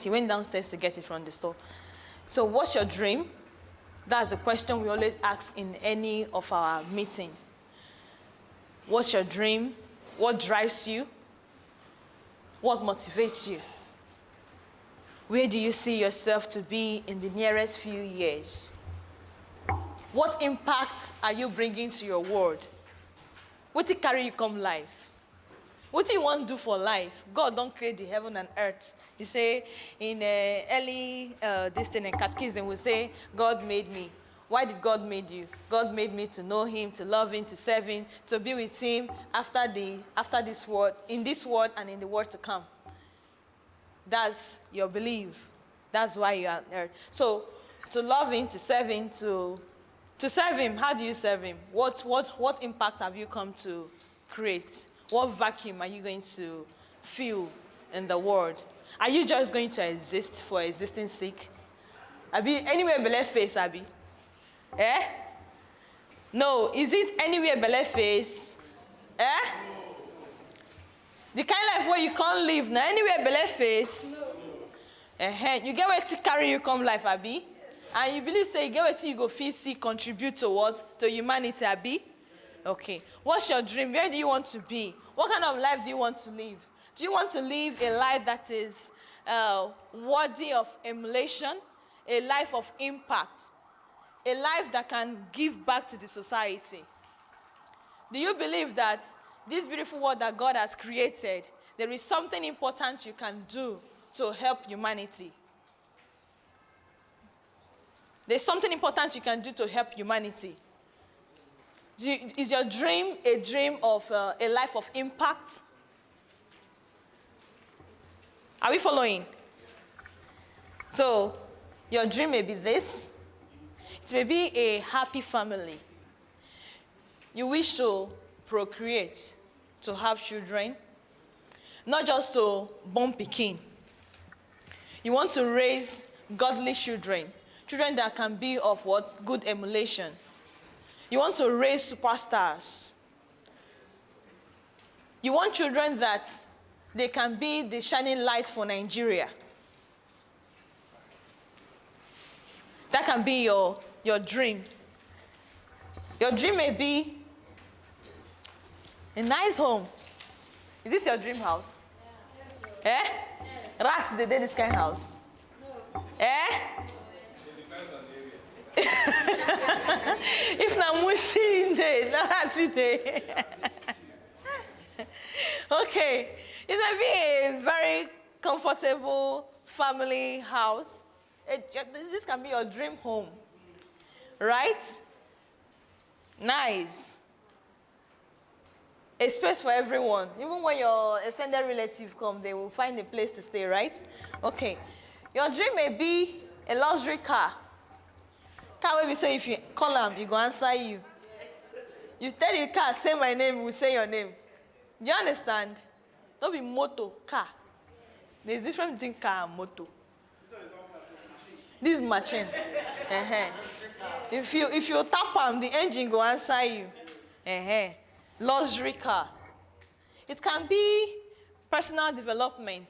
He went downstairs to get it from the store. So what's your dream? That's the question we always ask in any of our meeting. What's your dream? What drives you? What motivates you? Where do you see yourself to be in the nearest few years? What impact are you bringing to your world? What will carry you come life? What do you want to do for life? God don't create the heaven and earth. You say in early this thing in catechism, we say, God made me. Why did God made you? God made me to know him, to love him, to serve him, to be with him after this world, in this world and in the world to come. That's your belief. That's why you are on earth. So to love him, to serve him, to serve him, how do you serve him? What impact have you come to create? What vacuum are you going to fill in the world? Are you just going to exist for existing sake? Abi, anywhere belle face, Abi? Eh? No, is it anywhere belle face? Eh? The kind of life where you can't live now, anywhere belle face? No. You get where to carry you come life, Abi? Yes. And you believe, say, you get where to you go feel, see, contribute to what? To humanity, Abi? Okay. What's your dream? Where do you want to be? What kind of life do you want to live? Do you want to live a life that is worthy of emulation, a life of impact, a life that can give back to the society? Do you believe that this beautiful world that God has created, there is something important you can do to help humanity? There's something important you can do to help humanity. Is your dream a dream of a life of impact? Are we following? So, your dream may be this. It may be a happy family. You wish to procreate, to have children, not just to born pikin. You want to raise godly children, children that can be of what? Good emulation. You want to raise superstars. You want children that they can be the shining light for Nigeria. That can be your dream. Your dream may be a nice home. Is this your dream house? Yeah. Yes, yes. Rats, they did this kind of house? No. Eh? If na mushy in there, not with there. Okay. It might be a very comfortable family house. This can be your dream home. Right? Nice. A space for everyone. Even when your extended relative come, they will find a place to stay, right? Okay. Your dream may be a luxury car. Car where we say if you call them, he go answer you. Yes. You tell the car, say my name, we say your name. Do you understand? Don't be moto, car. There's a difference between car and moto. This is machine. If you tap on the engine go answer you. Luxury car. It can be personal development.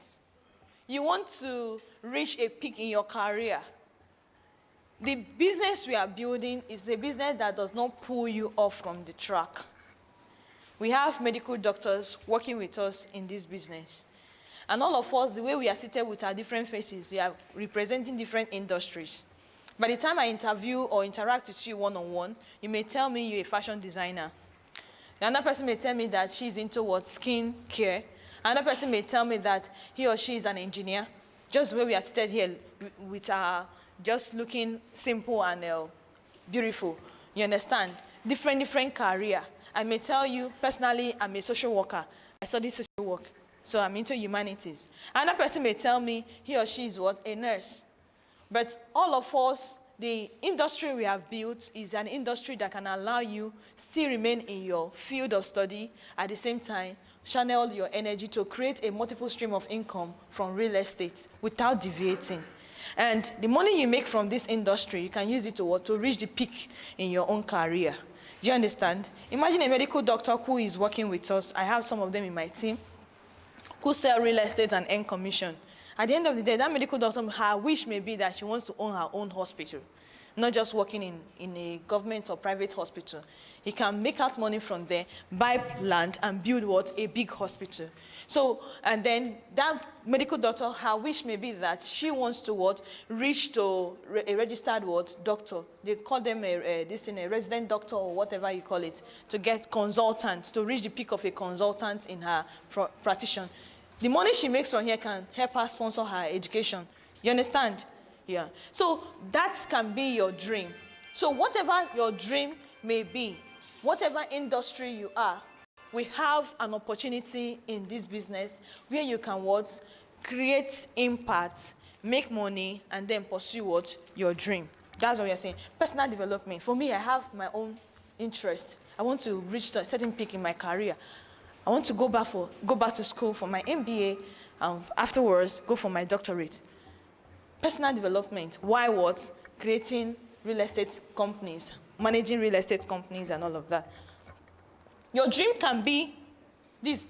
You want to reach a peak in your career. The business we are building is a business that does not pull you off from the track. We have medical doctors working with us in this business. And all of us, the way we are seated with our different faces, we are representing different industries. By the time I interview or interact with you one-on-one, you may tell me you're a fashion designer. Another person may tell me that she's into what? Skin care. Another person may tell me that he or she is an engineer. Just the way we are seated here with our just looking simple and beautiful. You understand? Different career. I may tell you, personally, I'm a social worker. I study social work, so I'm into humanities. Another person may tell me he or she is what? A nurse. But all of us, the industry we have built is an industry that can allow you still remain in your field of study, at the same time, channel your energy to create a multiple stream of income from real estate without deviating. And the money you make from this industry, you can use it to reach the peak in your own career. Do you understand? Imagine a medical doctor who is working with us. I have some of them in my team who sell real estate and earn commission. At the end of the day, that medical doctor, her wish may be that she wants to own her own hospital, not just working in a government or private hospital. He can make out money from there, buy land, and build what? A big hospital. So, and then that medical doctor, her wish may be that she wants to what? Reach to a registered what? Doctor. They call them a resident doctor or whatever you call it, to get consultants, to reach the peak of a consultant in her practitioner. The money she makes from here can help her sponsor her education. You understand? Yeah. So that can be your dream. So whatever your dream may be, whatever industry you are, we have an opportunity in this business where you can what? Create impact, make money, and then pursue what? Your dream. That's what we are saying. Personal development. For me, I have my own interest. I want to reach a certain peak in my career. I want to go back to school for my MBA, and afterwards go for my doctorate. Personal development. Why what? Creating real estate companies, managing real estate companies, and all of that. Your dream can be this,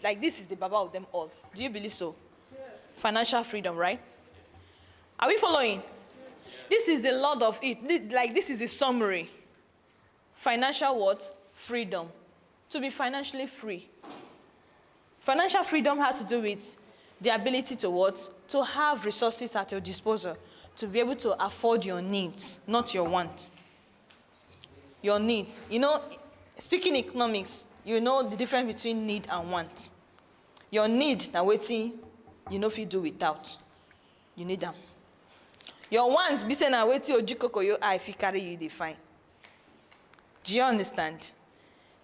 like this is the baba of them all. Do you believe so? Yes. Financial freedom, right? Are we following? Yes. This is the lot of it. This is a summary. Financial what? Freedom. To be financially free. Financial freedom has to do with the ability to what? To have resources at your disposal, to be able to afford your needs, not your wants. Your needs. You know, speaking economics, you know the difference between need and want. Your need, now waiting, you know if you do without. You need them. Your wants, be saying now waiting, ojikoko yo if you carry you define. Do you understand?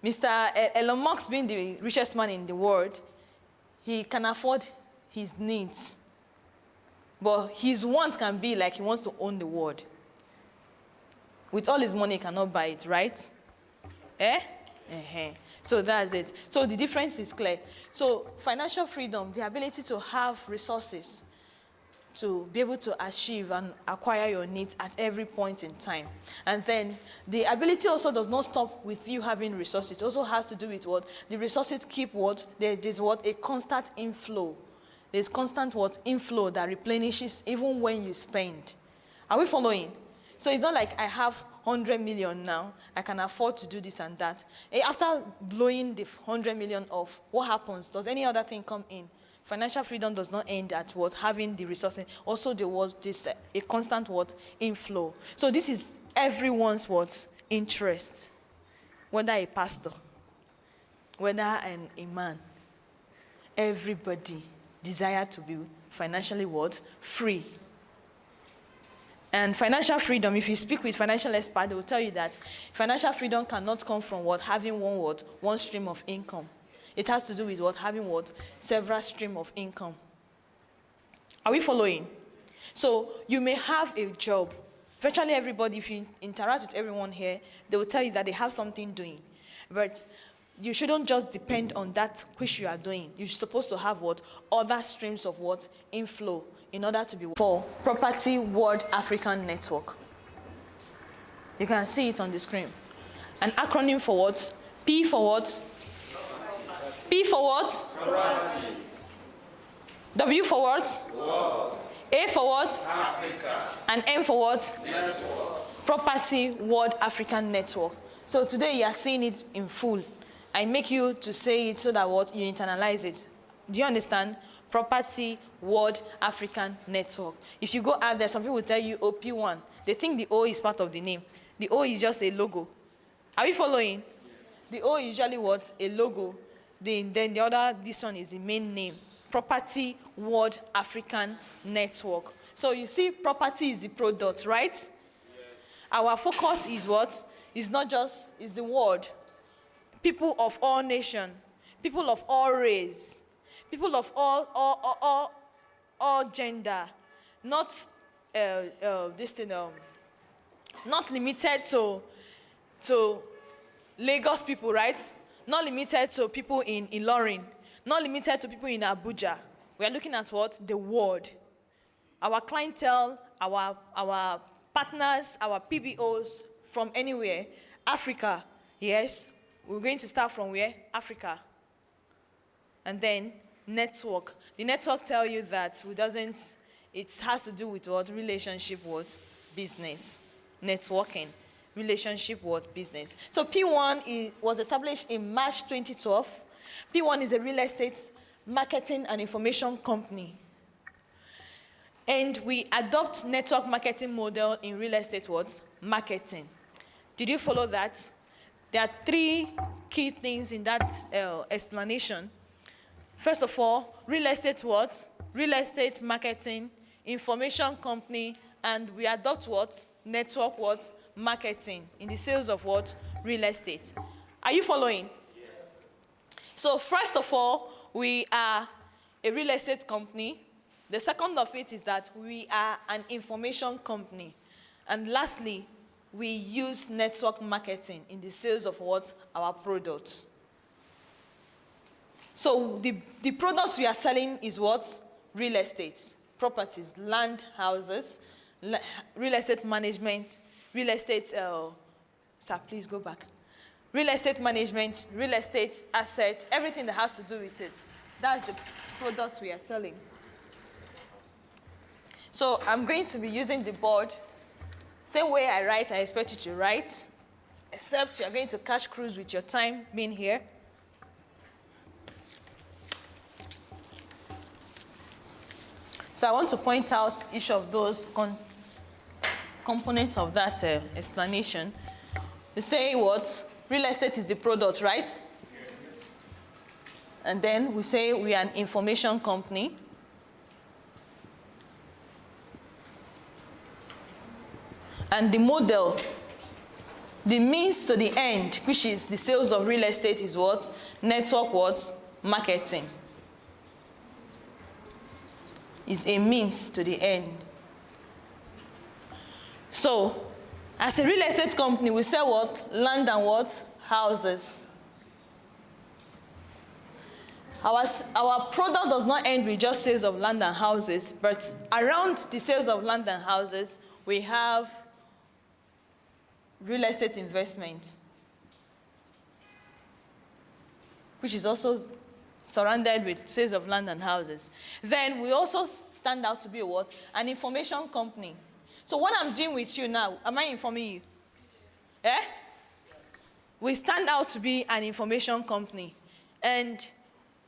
Mr. Elon Musk being the richest man in the world, he can afford his needs. But his want can be like he wants to own the world. With all his money, he cannot buy it, right? Eh? So that's it. So the difference is clear. So financial freedom, the ability to have resources to be able to achieve and acquire your needs at every point in time. And then the ability also does not stop with you having resources. It also has to do with what? The resources keep what? There's what? A constant inflow. There's constant what? Inflow that replenishes even when you spend. Are we following? So it's not like I have 100 million now, I can afford to do this and that. After blowing the 100 million off, what happens? Does any other thing come in? Financial freedom does not end at what? Having the resources. Also, there was this a constant what? Inflow. So this is everyone's what? Interest. Whether a pastor, whether a man, everybody desire to be financially what? Free. And financial freedom, if you speak with financial experts, they will tell you that financial freedom cannot come from what? Having one word, one stream of income. It has to do with what? Having what? Several streams of income. Are we following? So you may have a job. Virtually everybody, if you interact with everyone here, they will tell you that they have something doing. But you shouldn't just depend on that which you are doing. You're supposed to have what? Other streams of what? Inflow in order to be for Property World African Network. You can see it on the screen. An acronym for what? P for what? P for what? Property. W for what? World. A for what? Africa. And M for what? Network. Property World African Network. So today you are seeing it in full. I make you to say it so that what? You internalize it. Do you understand? Property World African Network. If you go out there, some people will tell you OP1. They think the O is part of the name. The O is just a logo. Are we following? Yes. The O is usually what? A logo. Then the other, this one is the main name. Property World African Network. So you see, property is the product, right? Yes. Our focus is what? It's not just, it's the word. People of all nations, people of all race, people of all gender, not not limited to Lagos people, right? Not limited to people in Ilorin, not limited to people in Abuja. We are looking at what? The world. Our clientele, our partners, our PBOs from anywhere. Africa, yes. We're going to start from where? Africa. And then network. The network tell you that it has to do with what? Relationship, what? Business. Networking. Relationship, what? Business. So P1 was established in March 2012. P1 is a real estate marketing and information company. And we adopt network marketing model in real estate, what? Marketing. Did you follow that? There are 3 key things in that explanation. First of all, real estate what? Real estate marketing, information company, and we adopt what? Network what? Marketing in the sales of what? Real estate. Are you following? Yes. So first of all, we are a real estate company. The second of it is that we are an information company. And lastly, we use network marketing in the sales of what? Our products. So the products we are selling is what? Real estate, properties, land, houses, real estate management, real estate, sir, please go back. Real estate management, real estate assets, everything that has to do with it. That's the products we are selling. So I'm going to be using the board. Same way I write, I expect you to write, except you're going to catch cruise with your time being here. So I want to point out each of those components of that explanation. We say what? Real estate is the product, right? And then we say we are an information company. And the model, the means to the end, which is the sales of real estate, is what? Network what? Marketing. Is a means to the end. So, as a real estate company, we sell what? Land and what? Houses. Our product does not end with just sales of land and houses, but around the sales of land and houses, we have real estate investment, which is also surrounded with sales of land and houses. Then we also stand out to be a what? An information company. So what I'm doing with you now, am I informing you? Eh? We stand out to be an information company. And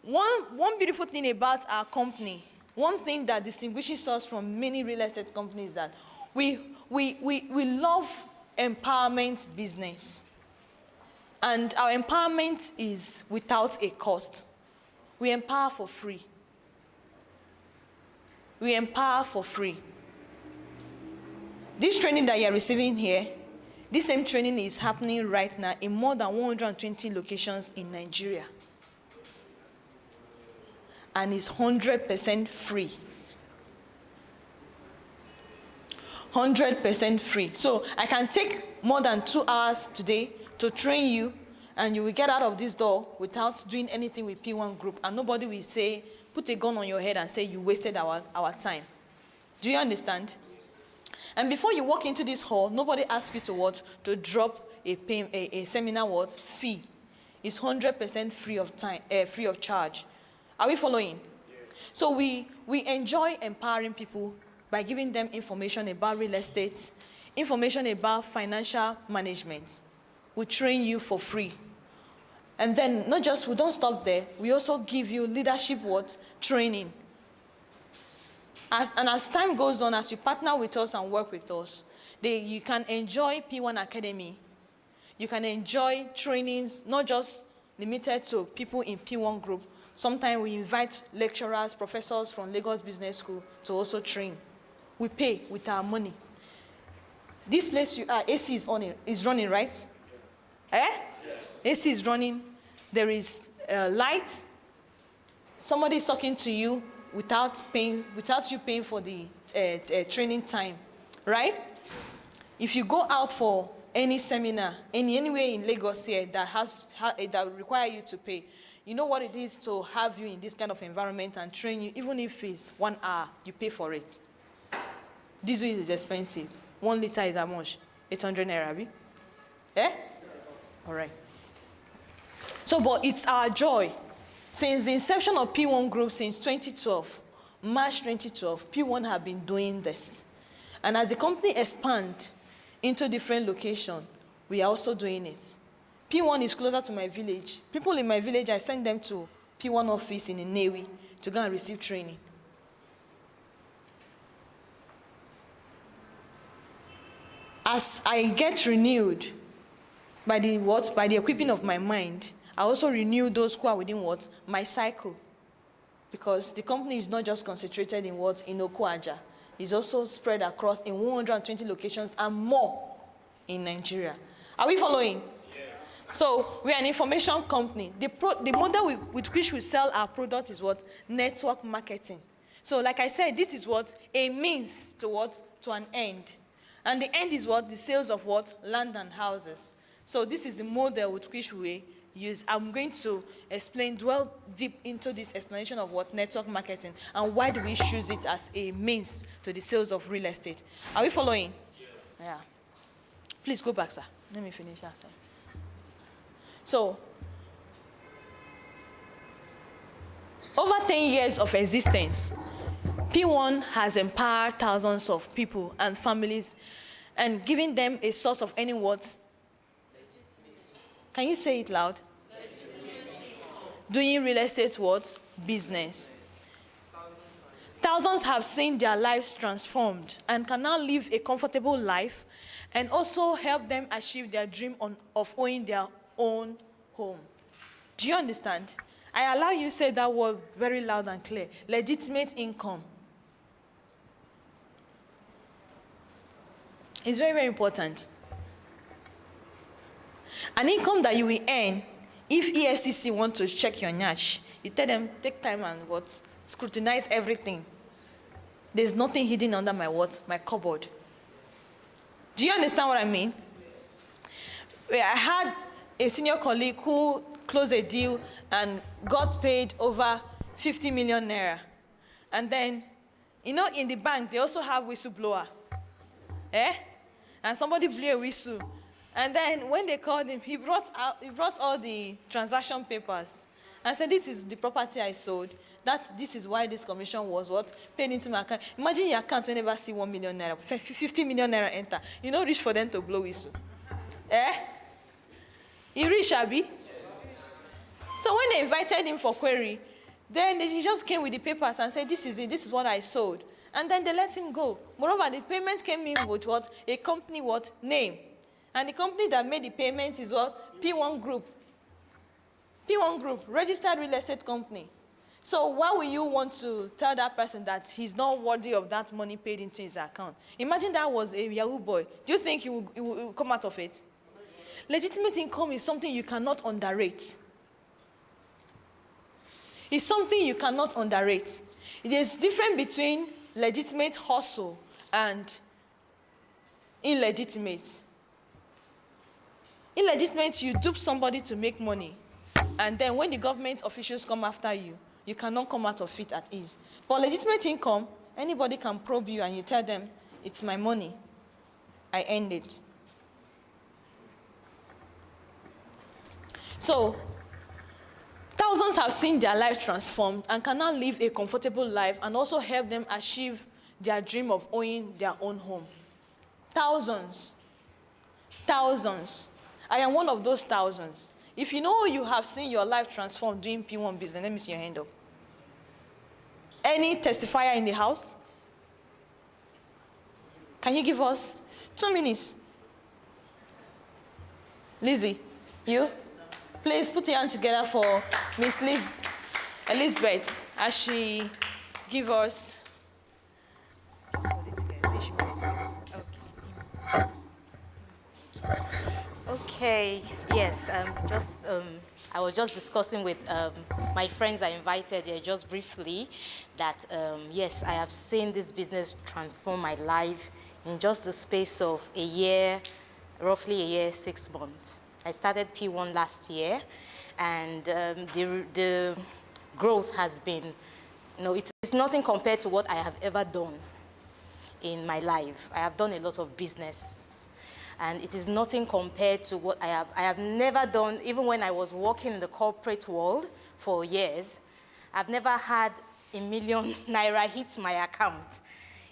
one beautiful thing about our company, one thing that distinguishes us from many real estate companies, is that we love empowerment business. And our empowerment is without a cost. We empower for free. We empower for free. This training that you're receiving here, this same training is happening right now in more than 120 locations in Nigeria. And it's 100% free. 100% free. So I can take more than 2 hours today to train you, and you will get out of this door without doing anything with P1 Group, and nobody will say, put a gun on your head and say you wasted our time. Do you understand? And before you walk into this hall, nobody asks you to what? To drop a seminar what? Fee. It's 100% free of time, free of charge. Are we following? Yes. So we enjoy empowering people by giving them information about real estate, information about financial management. We train you for free. And then we don't stop there, we also give you leadership what? Training. As time goes on, as you partner with us and work with us, you can enjoy P1 Academy. You can enjoy trainings, not just limited to people in P1 Group. Sometimes we invite lecturers, professors from Lagos Business School to also train. We pay with our money. This place you are, AC is running, right? Yes. Eh? Yes. AC is running. There is light. Somebody is talking to you without you paying for the training time, right? If you go out for any seminar, anywhere in Lagos here that require you to pay, you know what it is to have you in this kind of environment and train you, even if it's 1 hour, you pay for it. Diesel is expensive. 1 liter is how much? 800 naira, eh? All right. So, but it's our joy Since the inception of PWAN Group since 2012, March 2012, PWAN have been doing this. And as the company expands into different locations, we are also doing it. PWAN is closer to my village. People in my village, I send them to PWAN office in Inewi to go and receive training. As I get renewed by the what? By the equipping of my mind, I also renew those who are within what? My cycle. Because the company is not just concentrated in what? In Okwaja. It's also spread across in 120 locations and more in Nigeria. Are we following? Yes. So we are an information company. The model with which we sell our product is what? Network marketing. So like I said, this is what? A means to what? To an end. And the end is what? The sales of what? Land and houses. So this is the model with which we use. I'm going to dwell deep into this explanation of what? Network marketing. And why do we choose it as a means to the sales of real estate? Are we following? Yes. Yeah. Please go back, sir. Let me finish that, sir. So, over 10 years of existence, PWAN has empowered thousands of people and families and given them a source of earning what? Can you say it loud? Doing real estate what? Business. Thousands have seen their lives transformed and can now live a comfortable life and also help them achieve their dream of owning their own home. Do you understand? I allow you to say that word very loud and clear. Legitimate income. It's very, very important. An income that you will earn if EFCC want to check your nyash. You tell them, take time and what? Scrutinize everything. There's nothing hidden under my what? My cupboard. Do you understand what I mean? I had a senior colleague who closed a deal and got paid over 50 million naira. And then, you know, in the bank, they also have whistleblower. And somebody blew a whistle. And then when they called him, he brought all the transaction papers and said, this is the property I sold. This is why this commission was what? Paid into my account. Imagine your account will never see 1 million naira, 50 million naira enter. You know, reach for them to blow whistle. He reached, Abi? Yes. So when they invited him for query, then he just came with the papers and said, this is it, this is what I sold. And then they let him go. Moreover, the payment came in with what? A company what? Name. And the company that made the payment is what? PWAN Group. PWAN Group, registered real estate company. So why will you want to tell that person that he's not worthy of that money paid into his account? Imagine that was a Yahoo boy. Do you think he will come out of it? Legitimate income is something you cannot underrate. It's something you cannot underrate. There's difference between legitimate hustle and illegitimate. Illegitimate, you dupe somebody to make money. And then when the government officials come after you, you cannot come out of it at ease. But legitimate income, anybody can probe you and you tell them, it's my money. I earned it. So, thousands have seen their life transformed and can now live a comfortable life and also help them achieve their dream of owning their own home. Thousands. Thousands. I am one of those thousands. If you know you have seen your life transformed doing PWAN business, let me see your hand up. Any testifier in the house? Can you give us 2 minutes? Lizzie, you? Please put your hands together for Miss Elizabeth as she gives us. Just hold it together. Say she hold it together. Okay. Okay. Yes. I was just discussing with my friends I invited here just briefly that yes, I have seen this business transform my life in just the space of a year, roughly a year, 6 months. I started PWAN last year, and the growth has been, it's nothing compared to what I have ever done in my life. I have done a lot of business, and it is nothing compared to what I have never done, even when I was working in the corporate world for years. I've never had ₦1 million hit my account.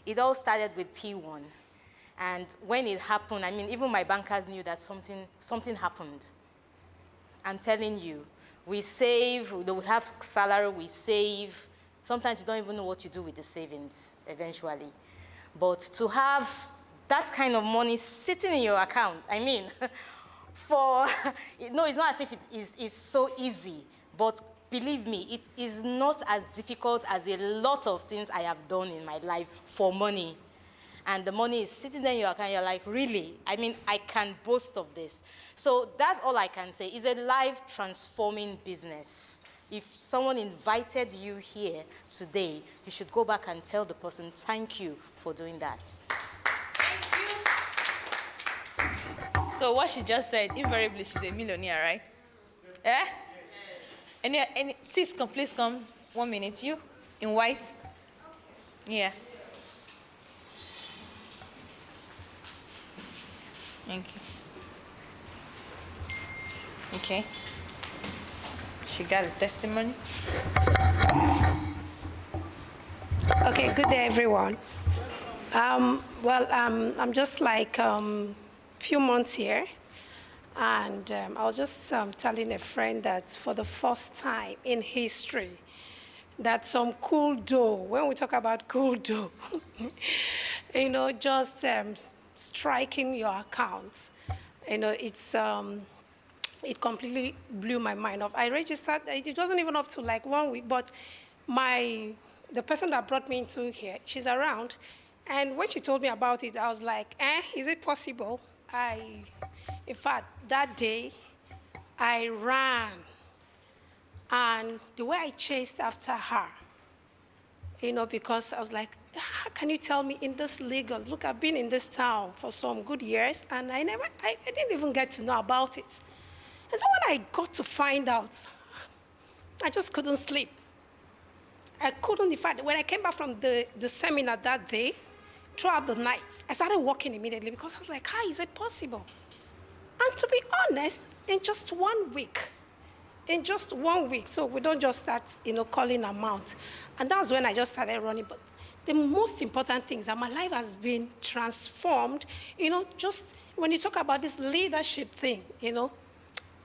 It all started with P1. And when it happened, I mean, even my bankers knew that something happened. I'm telling you, we save, we have salary, we save. Sometimes you don't even know what you do with the savings eventually. But to have that kind of money sitting in your account, I mean, no, it's not as if it is so easy, but believe me, it is not as difficult as a lot of things I have done in my life for money. And the money is sitting there in your account, you're like, really? I mean, I can boast of this. So that's all I can say. It's a life-transforming business. If someone invited you here today, you should go back and tell the person, thank you for doing that. Thank you. So what she just said, invariably, she's a millionaire, right? Eh? Yes. Any sis, please come. 1 minute. You, in white? Yeah. Thank you. Okay. She got a testimony. Okay, good day, everyone. I'm just like few months here, and I was just telling a friend that for the first time in history, that some cool dough, when we talk about cool dough, you know, just striking your account, you know, it completely blew my mind off. I registered, it wasn't even up to like 1 week, but the person that brought me into here, she's around, and when she told me about it, I was like, is it possible? In fact, that day, I ran, and the way I chased after her, you know, because I was like, how can you tell me in this Lagos? Look, I've been in this town for some good years, and I didn't even get to know about it. And so when I got to find out, I just couldn't sleep. I couldn't, in fact, when I came back from the seminar that day, throughout the night, I started walking immediately because I was like, how is it possible? And to be honest, in just 1 week, so we don't just start, you know, calling amount. And that's when I just started running. But the most important thing is that my life has been transformed, you know, just when you talk about this leadership thing, you know,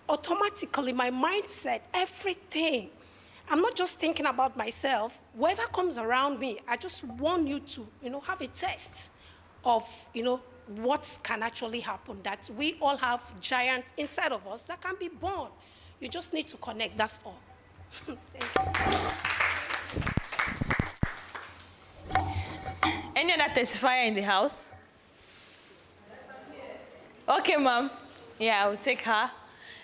automatically my mindset, everything, I'm not just thinking about myself. Whoever comes around me, I just want you to, you know, have a test of, you know, what can actually happen, that we all have giants inside of us that can be born. You just need to connect, that's all. Thank you. Any other testifier in the house? Okay, ma'am. Yeah, I will take her.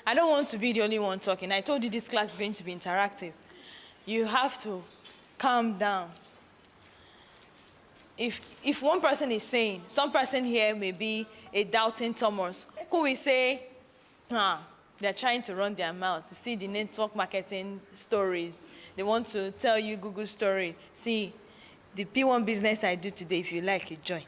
I don't want to be the only one talking. I told you this class is going to be interactive. You have to calm down. If one person is saying, some person here may be a doubting Thomas, who will say, they're trying to run their mouth. You see the network marketing stories. They want to tell you Google story. See, the P1 business I do today, if you like, you join.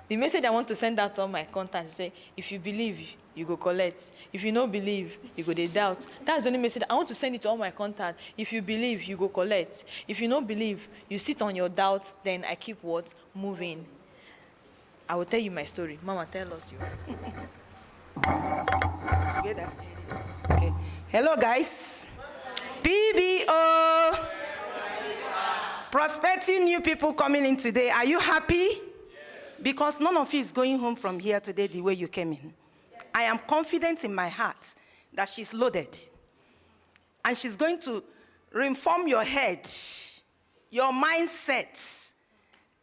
The message I want to send out to all my contacts is say, if you believe, you go collect. If you don't believe, you go they doubt. That's the only message I want to send it to all my contacts. If you believe, you go collect. If you don't believe, you sit on your doubt, then I keep what? Moving. I will tell you my story. Mama, tell us you. Together. Okay. Hello, guys. PBO. Prospecting new people coming in today. Are you happy? Yes. Because none of you is going home from here today the way you came in. I am confident in my heart that she's loaded. And she's going to reform your head, your mindset,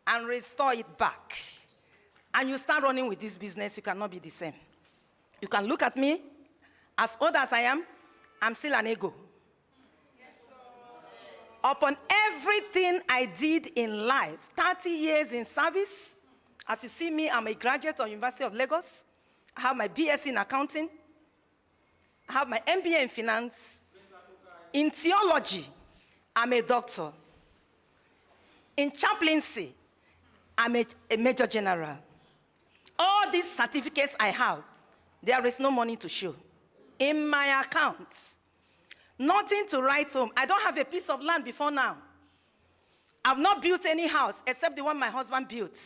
and restore it back. And you start running with this business, you cannot be the same. You can look at me, as old as I am, I'm still an ego. Yes, upon everything I did in life, 30 years in service, as you see me, I'm a graduate of University of Lagos. I have my BSc in accounting. I have my MBA in finance. In theology, I'm a doctor. In chaplaincy, I'm a major general. All these certificates I have, there is no money to show in my accounts. Nothing to write home. I don't have a piece of land before now. I've not built any house except the one my husband built.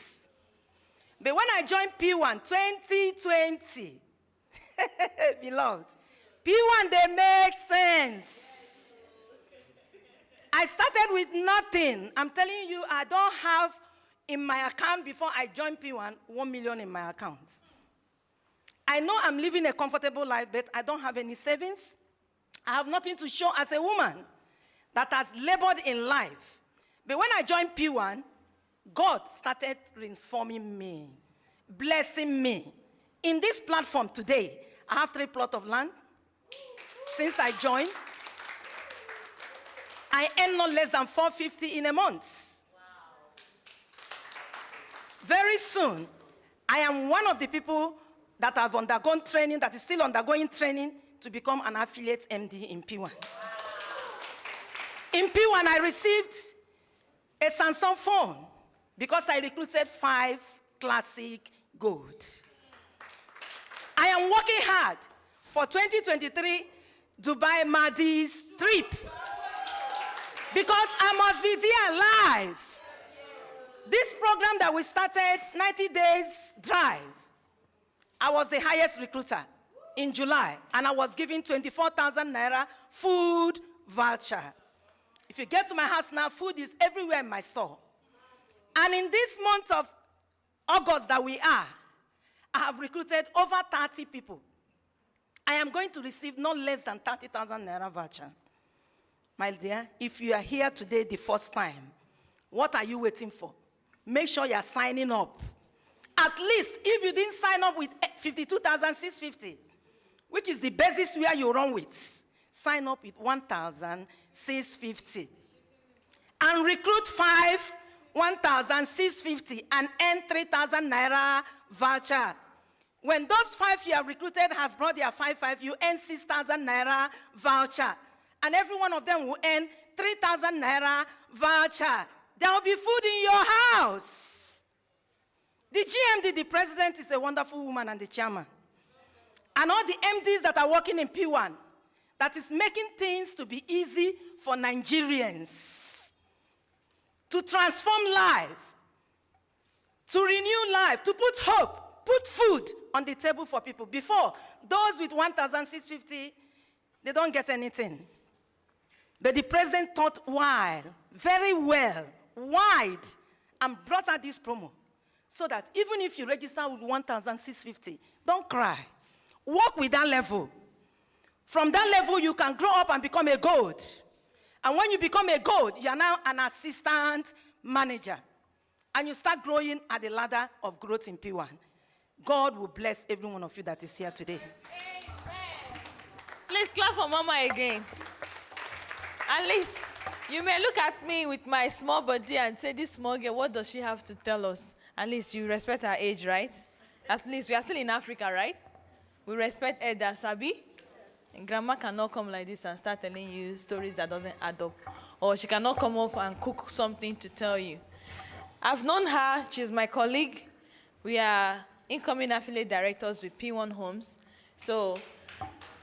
But when I joined PWAN 2020, beloved, PWAN, they make sense. I started with nothing. I'm telling you, I don't have in my account before I joined PWAN 1 million in my account. I know I'm living a comfortable life, but I don't have any savings. I have nothing to show as a woman that has labored in life. But when I joined PWAN, God started reforming me, blessing me. In this platform today, I have 3 plots of land. Since I joined, I earn no less than $450 in a month. Wow. Very soon, I am one of the people that have undergone training, that is still undergoing training to become an affiliate MD in PWAN. Wow. In PWAN, I received a Samsung phone because I recruited 5 classic gold. I am working hard for 2023 Dubai Maldives trip because I must be there live. This program that we started, 90 days drive, I was the highest recruiter in July, and I was given 24,000 naira food voucher. If you get to my house now, food is everywhere in my store. And in this month of August that we are, I have recruited over 30 people. I am going to receive no less than 30,000 naira voucher. My dear, if you are here today the first time, what are you waiting for? Make sure you are signing up. At least, if you didn't sign up with 52,650, which is the basis where you run with, sign up with 1,650. And recruit 5, 1,650, and earn 3,000 naira voucher. When those 5 you have recruited has brought their 5, you earn 6,000 naira voucher. And every one of them will earn 3,000 naira voucher. There will be food in your house. The GMD, the president, is a wonderful woman, and the chairman. And all the MDs that are working in PWAN, that is making things to be easy for Nigerians. To transform life. To renew life. To put hope. Put food on the table for people. Before, those with 1,650, they don't get anything. But the president thought very well, wide, and brought out this promo. So that even if you register with 1,650, don't cry. Work with that level. From that level, you can grow up and become a gold. And when you become a gold, you are now an assistant manager. And you start growing at the ladder of growth in PWAN. God will bless every one of you that is here today. Amen. Please clap for Mama again. At least, you may look at me with my small body and say, this small girl, what does she have to tell us? At least you respect her age, right? At least we are still in Africa, right? We respect elders, Sabi. And grandma cannot come like this and start telling you stories that doesn't add up. Or she cannot come up and cook something to tell you. I've known her. She's my colleague. We are incoming affiliate directors with P1 Homes. So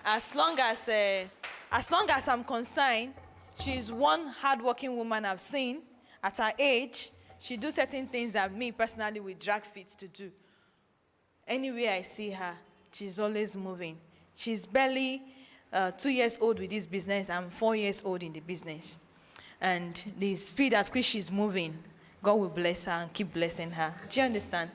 as long as I'm concerned, she's one hardworking woman I've seen. At her age, she does certain things that me personally would drag feet to do. Anywhere I see her, she's always moving. She's barely 2 years old with this business. I'm 4 years old in the business. And the speed at which she's moving, God will bless her and keep blessing her. Do you understand?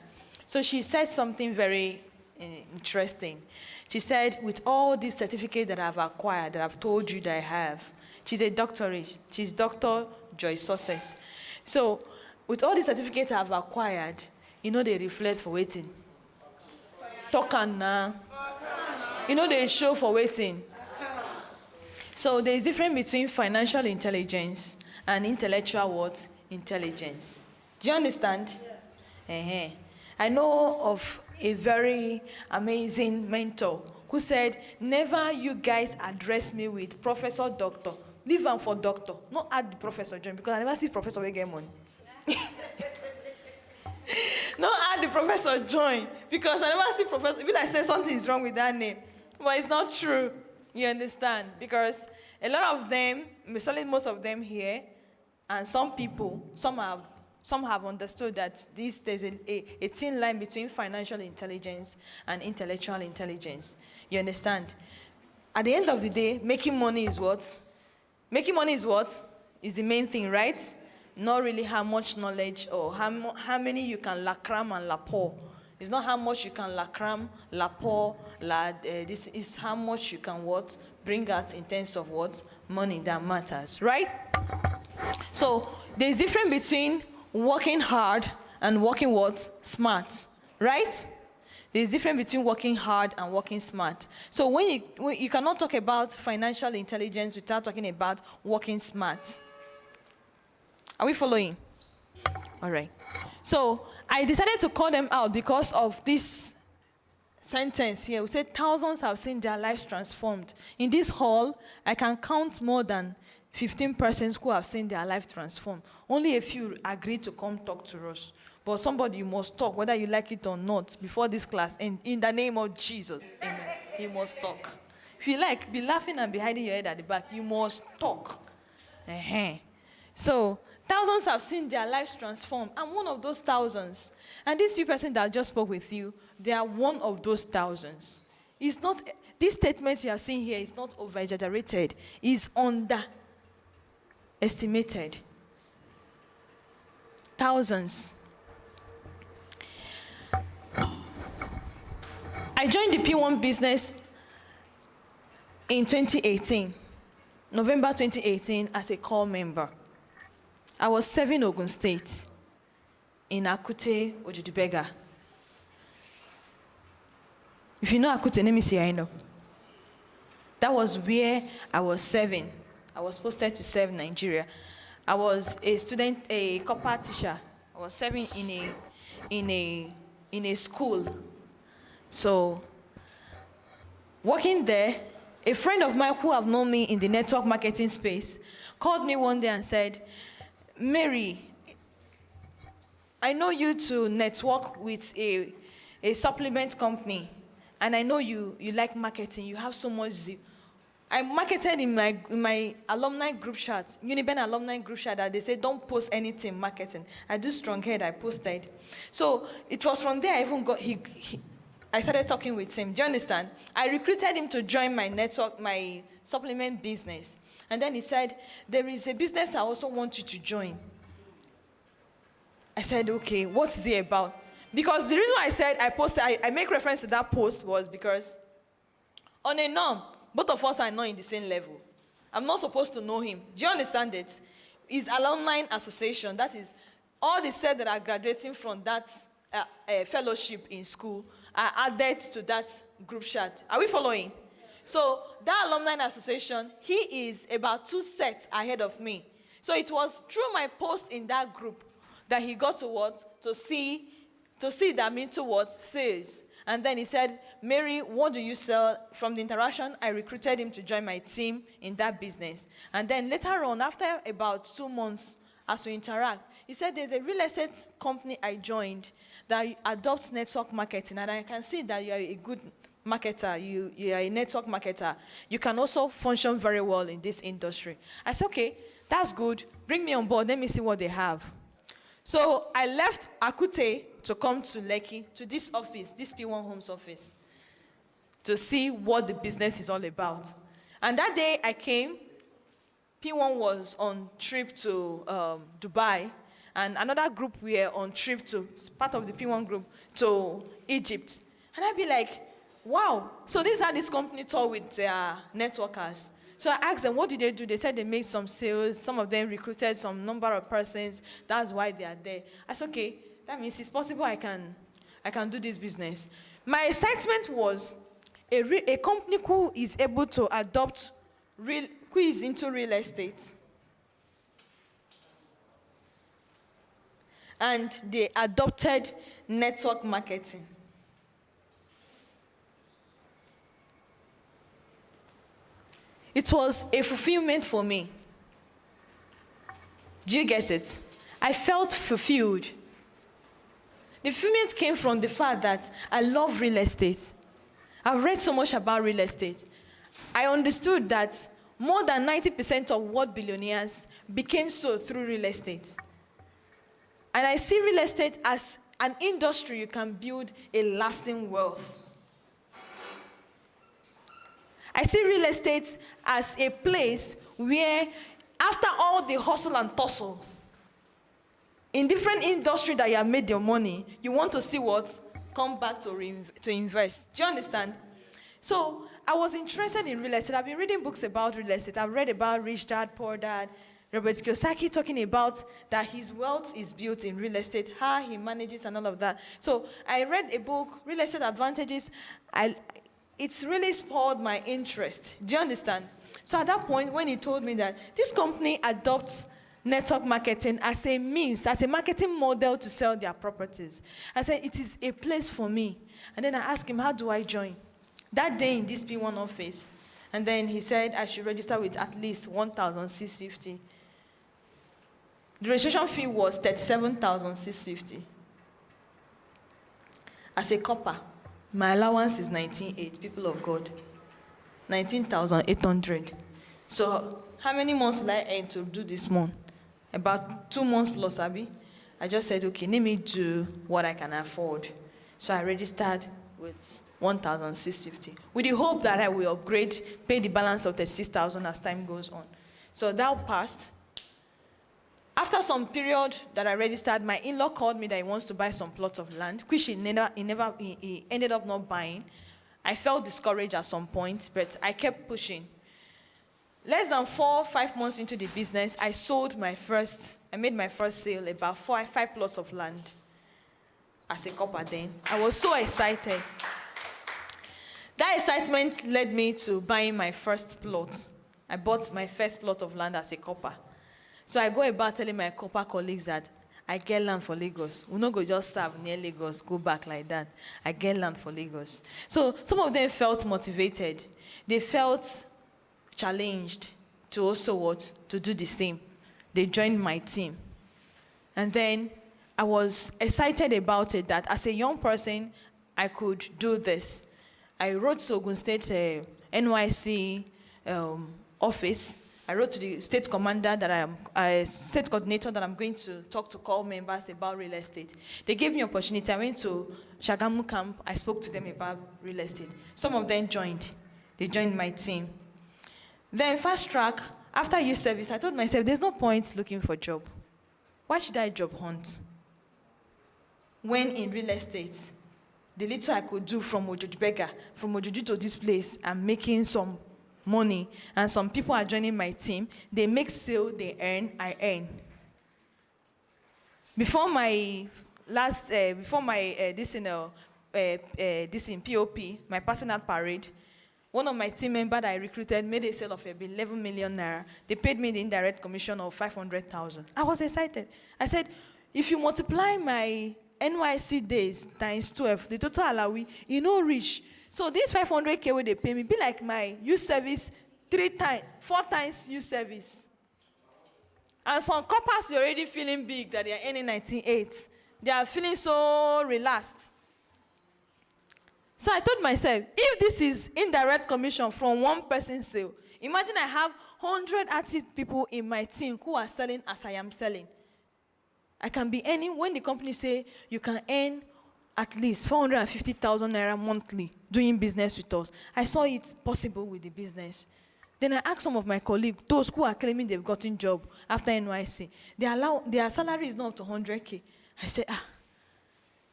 So she said something very interesting. She said, with all these certificates that I've acquired, that I've told you that I have, she's a doctorate. She's Dr. Joy Success. So with all the certificates I've acquired, you know they reflect for waiting. Talking now. You know they show for waiting. So there is a difference between financial intelligence and intellectual what? Intelligence. Do you understand? Yes. I know of a very amazing mentor who said, never you guys address me with Professor Doctor. Leave them for doctor. Not add the Professor John, because I never see Professor we get money. Not add the Professor John, because I never see Professor. If I say something is wrong with that name. But it's not true. You understand? Because a lot of them, most of them here, and some people, some have understood that there's a thin line between financial intelligence and intellectual intelligence. You understand? At the end of the day, making money is what? Making money is what? Is the main thing, right? Not really how much knowledge or how many you can la cram and la pour. It's not how much you can la cram, la pour, this is how much you can what? Bring out in terms of what? Money that matters, right? So there's difference between working hard and working what? Smart, right? There's difference between working hard and working smart. So when you cannot talk about financial intelligence without talking about working smart. Are we following? All right. So I decided to call them out because of this sentence here. We said thousands have seen their lives transformed. In this hall, I can count more than 15 persons who have seen their life transformed. Only a few agreed to come talk to us. But somebody must talk, whether you like it or not, before this class. And in the name of Jesus, amen. He must talk. If you like, be laughing and be hiding your head at the back. You must talk. So, thousands have seen their lives transformed. I'm one of those thousands. And these few persons that just spoke with you, they are one of those thousands. It's not, these statements you are seeing here is not over-exaggerated. It's underestimated. Thousands. I joined the PWAN Business in 2018, November 2018, as a core member. I was serving Ogun State in Akute, Ojudibega. If you know Akute, let me see, I know. That was where I was serving. I was posted to serve Nigeria. I was a student, a corporate teacher. I was serving in a school. So, working there, a friend of mine who have known me in the network marketing space called me one day and said, Mary, I know you to network with a supplement company, and I know you like marketing. You have so much zeal. I marketed in my alumni group chat, Uniben alumni group chat, that they say don't post anything marketing. I do strong head, I posted. So it was from there I even got, I started talking with him. Do you understand? I recruited him to join my network, my supplement business. And then he said, there is a business I also want you to join. I said, okay, what's it about? Because the reason why I said I make reference to that post was because on a norm, both of us are not in the same level. I'm not supposed to know him. Do you understand it? It's alumni association. That is, all the set that are graduating from that fellowship in school are added to that group chat. Are we following? So that alumni association, he is about 2 sets ahead of me. So it was through my post in that group that he got to what? To see that I'm into what? Sales. And then he said, Mary, what do you sell? From the interaction, I recruited him to join my team in that business. And then later on, after about 2 months, as we interact, he said, there's a real estate company I joined that adopts network marketing. And I can see that you are a good marketer. You are a network marketer. You can also function very well in this industry. I said, okay, that's good. Bring me on board. Let me see what they have. So I left Akute to come to Lekki, to this office, this P1 Homes office, to see what the business is all about. And that day I came, P1 was on trip to Dubai, and another group were on trip to, part of the P1 group, to Egypt. And I'd be like, wow, so this is how this company talk with their networkers. So I asked them, what did they do? They said they made some sales. Some of them recruited some number of persons. That's why they are there. I said, okay, that means it's possible I can do this business. My excitement was a company who is able to adopt, who is into real estate. And they adopted network marketing. It was a fulfillment for me. Do you get it? I felt fulfilled. The fulfillment came from the fact that I love real estate. I've read so much about real estate. I understood that More than 90% of world billionaires became so through real estate. And I see real estate as an industry you can build a lasting wealth. I see real estate as a place where, after all the hustle and tussle, in different industry that you have made your money, you want to see what? Come back to invest. Do you understand? So I was interested in real estate. I've been reading books about real estate. I've read about Rich Dad, Poor Dad, Robert Kiyosaki talking about that his wealth is built in real estate, how he manages and all of that. So I read a book, Real Estate Advantages. It's really spoiled my interest. Do you understand? So at that point, when he told me that this company adopts network marketing as a means, as a marketing model to sell their properties, I said, it is a place for me. And then I asked him, how do I join? That day in this P1 office. And then he said I should register with at least 1,650. The registration fee was 37,650. As a copper, my allowance is 19,800, people of God. 19,800. So how many months will I earn to do this month? About 2 months plus, Abby. I just said, okay, let me do what I can afford. So I registered with 1,650, with the hope that I will upgrade, pay the balance of the 6,000 as time goes on. So that passed. After some period that I registered, my in-law called me that he wants to buy some plots of land, which he ended up not buying. I felt discouraged at some point, but I kept pushing. Less than 4 or 5 months into the business, I made my first sale, about 5 plots of land as a copper then. I was so excited. That excitement led me to buying my first plot. I bought my first plot of land as a copper. So I go about telling my copper colleagues that I get land for Lagos. We not go just serve near Lagos, go back like that. I get land for Lagos. So some of them felt motivated. They felt challenged to also what? To do the same. They joined my team. And then I was excited about it, that as a young person, I could do this. I wrote to Ogun State NYC office. I wrote to the state commander that state coordinator that I'm going to talk to call members about real estate. They gave me opportunity. I went to Shagamu camp. I spoke to them about real estate. Some of them joined. They joined my team. Then fast track, after youth service, I told myself, there's no point looking for a job. Why should I job hunt? When in real estate, the little I could do from Ojoju to this place, I'm making some money, and some people are joining my team. They make sale, they earn, I earn. Before my this in POP, my personal parade, one of my team members that I recruited made a sale of 11 million naira. They paid me the indirect commission of 500,000. I was excited. I said, if you multiply my NYC days times 12, the total alawi, you know, reach. So this 500K where they pay me be like my youth service 4 times youth service. And some coppers, you're already feeling big that they are earning 19,800. They are feeling so relaxed. So I told myself, if this is indirect commission from one person's sale, imagine I have 100 active people in my team who are selling as I am selling. I can be earning, when the company say you can earn at least 450,000 naira monthly doing business with us. I saw it possible with the business. Then I asked some of my colleagues, those who are claiming they've gotten job after NYC, their salary is not up to 100K. I said,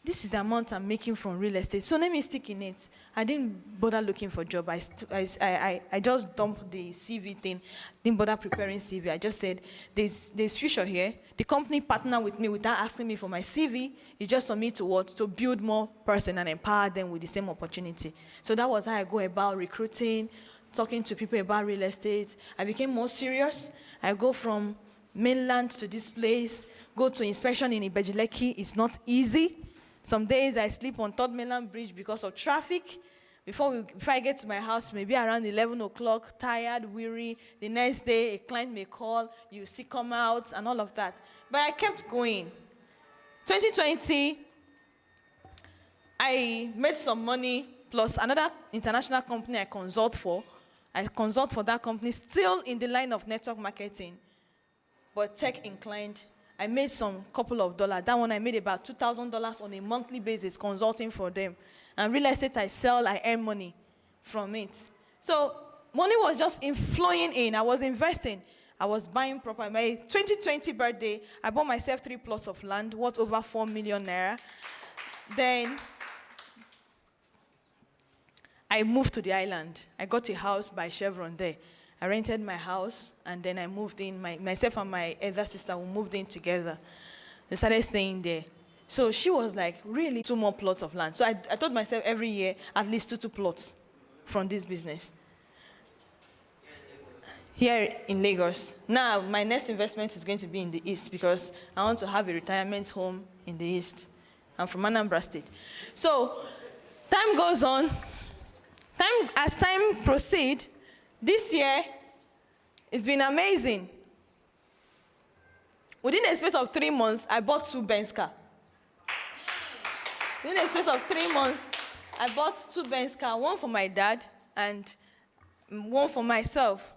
this is the amount I'm making from real estate, so let me stick in it. I didn't bother looking for a job. I just dumped the CV thing, didn't bother preparing CV. I just said, there's future here. The company partnered with me without asking me for my CV. It's just for me to what? To build more person and empower them with the same opportunity. So that was how I go about recruiting, talking to people about real estate. I became more serious. I go from mainland to this place, go to inspection in Ibejileki. It's not easy. Some days I sleep on 3rd Mainland Bridge because of traffic. Before I get to my house, maybe around 11 o'clock, tired, weary. The next day, a client may call, you see come out, and all of that. But I kept going. 2020, I made some money, plus another international company I consult for. I consult for that company, still in the line of network marketing, but tech inclined. I made some couple of dollars. That one I made about $2,000 on a monthly basis consulting for them. And real estate I sell, I earn money from it. So money was just flowing in. I was investing. I was buying property. My 2020 birthday, I bought myself 3 plots of land worth over 4 million naira. Then I moved to the island. I got a house by Chevron there. I rented my house, and then I moved in. Myself and my elder sister, we moved in together. They started staying there. So she was like, really, 2 more plots of land. So I told myself every year, at least 2 plots from this business. Here in Lagos. Now, my next investment is going to be in the East because I want to have a retirement home in the East. I'm from Anambra State. So time goes on. As time proceeds, this year, it's been amazing. Within a space of 3 months, I bought 2 Benz cars. Within a space of 3 months, I bought 2 Benz cars, one for my dad and one for myself.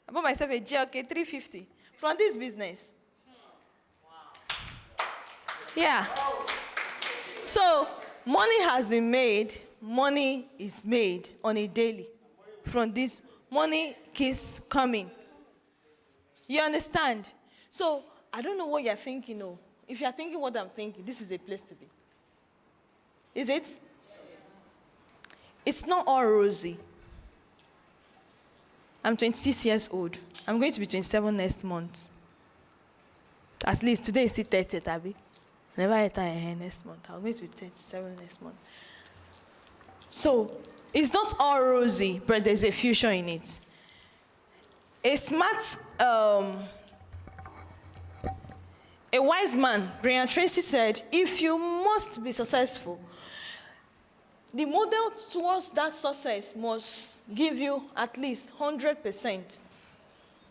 I bought myself a GLK 350 from this business. Yeah. So money has been made. Money is made on a daily from this. Money keeps coming. You understand? So, I don't know what you're thinking, no. If you're thinking what I'm thinking, this is a place to be. Is it? Yes. It's not all rosy. I'm 26 years old. I'm going to be 27 next month. At least today is still 30, Tabi. Never enter next month. I'm going to be 37 next month. So, it's not all rosy, but there's a future in it. A smart, a wise man, Brian Tracy, said, if you must be successful, the model towards that success must give you at least 100%.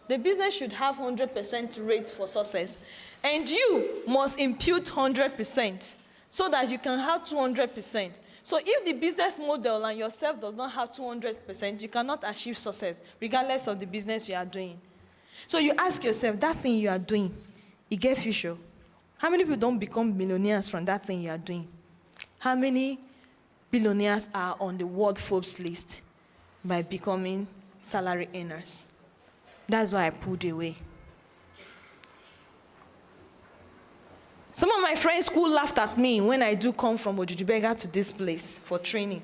The business should have 100% rate for success. And you must impute 100% so that you can have 200%. So if the business model and yourself does not have 200%, you cannot achieve success, regardless of the business you are doing. So you ask yourself, that thing you are doing, it gets future. How many people don't become millionaires from that thing you are doing? How many billionaires are on the World Forbes list by becoming salary earners? That's why I pulled away. Some of my friends who laughed at me when I do come from Ojujubega to this place for training.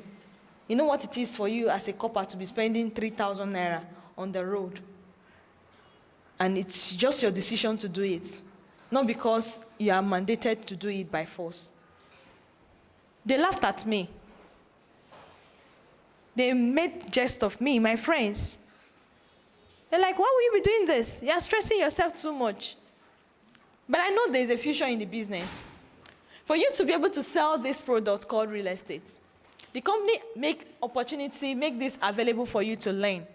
You know what it is for you as a copper to be spending 3,000 naira on the road? And it's just your decision to do it. Not because you are mandated to do it by force. They laughed at me. They made jest of me, my friends. They're like, why will you be doing this? You're stressing yourself too much. But I know there's a future in the business. For you to be able to sell this product called real estate, the company make this available for you to learn.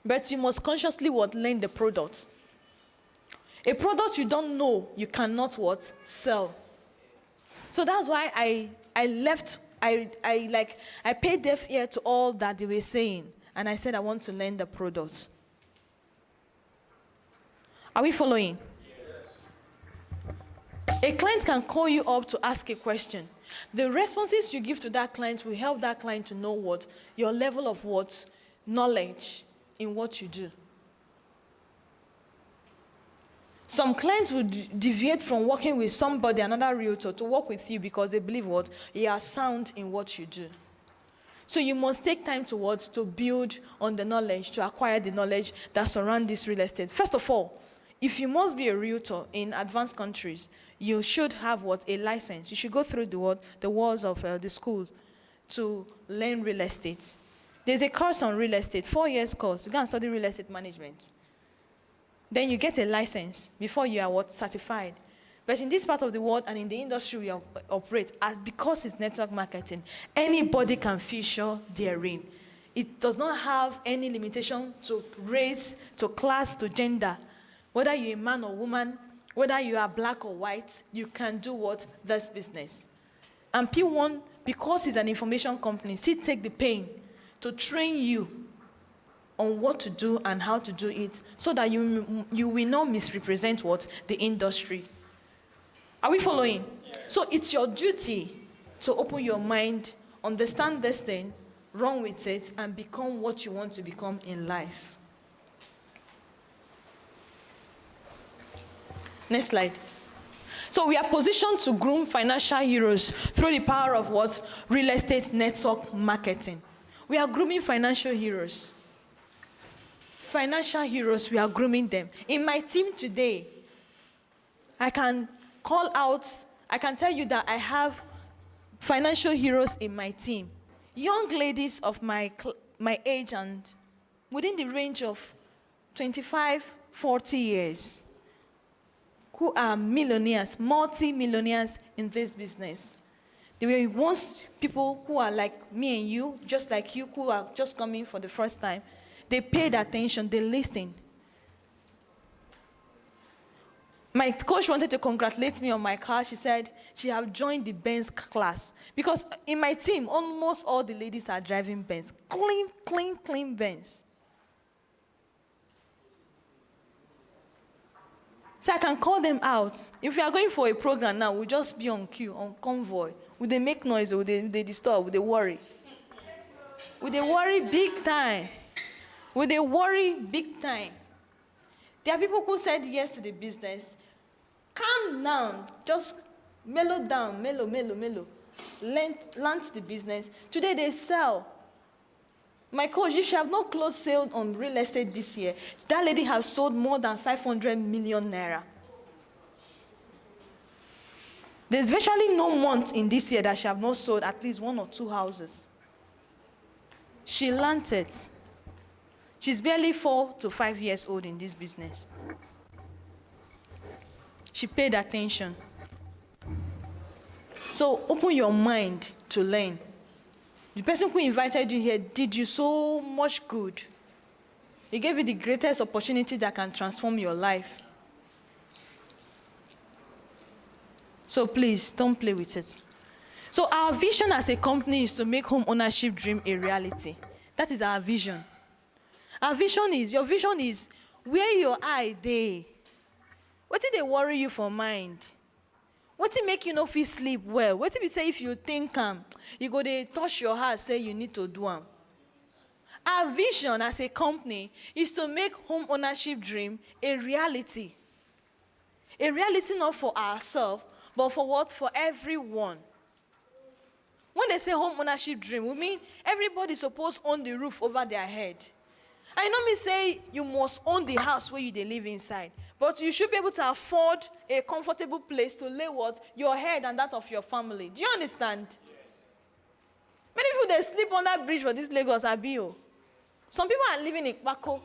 But you must consciously learn the product. A product you don't know, you cannot sell. So that's why I left, I paid deaf ear to all that they were saying. And I said, I want to learn the product. Are we following? A client can call you up to ask a question. The responses you give to that client will help that client to know your level of knowledge in what you do. Some clients will deviate from working with somebody, another realtor, to work with you because they believe you are sound in what you do. So you must take time to build on the knowledge, to acquire the knowledge that surrounds this real estate. First of all, if you must be a realtor in advanced countries, you should have a license. You should go through the walls of the school to learn real estate. There's a course on real estate, 4 years course. You can study real estate management. Then you get a license before you are certified. But in this part of the world and in the industry we operate, because it's network marketing, anybody can feature therein. It does not have any limitation to race, to class, to gender. Whether you're a man or woman, whether you are black or white, you can do this business. And PWAN, because it's an information company, still take the pain to train you on what to do and how to do it so that you will not misrepresent what? The industry. Are we following? So it's your duty to open your mind, understand this thing, run with it, and become what you want to become in life. Next slide. So we are positioned to groom financial heroes through the power of what? Real estate network marketing. We are grooming financial heroes. Financial heroes, we are grooming them. In my team today, I can call out, I can tell you that I have financial heroes in my team. Young ladies of my age and within the range of 25, 40 years, who are millionaires, multi-millionaires in this business. There were once people who are like me and you, just like you, who are just coming for the first time. They paid attention, they listened. My coach wanted to congratulate me on my car. She said she had joined the Benz class. Because in my team, almost all the ladies are driving Benz. Clean Benz. So I can call them out. If we are going for a program now, we'll just be on queue, on convoy. Will they make noise or will they disturb? Will they worry? Will they worry big time? Will they worry big time? There are people who said yes to the business. Calm down. Just mellow down. Mellow. Launch the business. Today they sell. My coach, if she have not closed sale on real estate this year, that lady has sold more than 500 million naira. There's virtually no month in this year that she have not sold at least 1 or 2 houses. She learned it. She's barely 4 to 5 years old in this business. She paid attention. So open your mind to learn. The person who invited you here did you so much good. He gave you the greatest opportunity that can transform your life. So please, don't play with it. So our vision as a company is to make home ownership dream a reality. That is our vision. Our vision is, your vision is where your eye dey. What did they worry you for mind? What did make you not feel sleep well? What did we say if you think you go dey touch your heart, say you need to do am? Our vision as a company is to make home ownership dream a reality. A reality not for ourselves, but for what? For everyone. When they say home ownership dream, we mean everybody's supposed to own the roof over their head. I know me say you must own the house where you dey live inside, but you should be able to afford a comfortable place to lay what? Your head and that of your family. Do you understand? Yes. Many people, they sleep on that bridge for this Lagos Abio. Some people are living in Bako.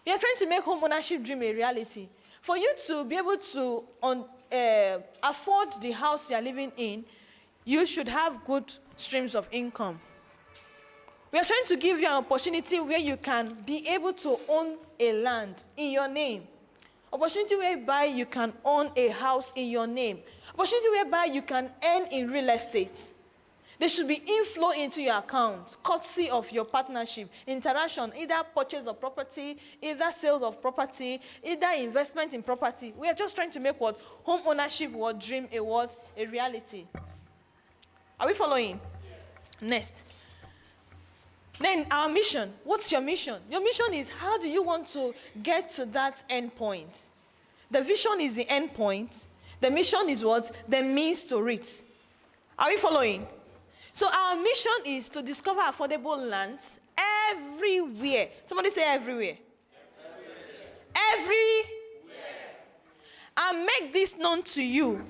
You are trying to make home ownership dream a reality. For you to be able to afford the house you are living in, you should have good streams of income. We are trying to give you an opportunity where you can be able to own a land in your name. Opportunity whereby you can own a house in your name. Opportunity whereby you can earn in real estate. There should be inflow into your account, courtesy of your partnership, interaction, either purchase of property, either sales of property, either investment in property. We are just trying to make what? Home ownership what? Dream a what? A reality. Are we following? Yes. Next. Then our mission. What's your mission? Your mission is how do you want to get to that end point? The vision is the end point. The mission is what? The means to it. Are we following? So our mission is to discover affordable lands everywhere. Somebody say everywhere. Everywhere. And make this known to you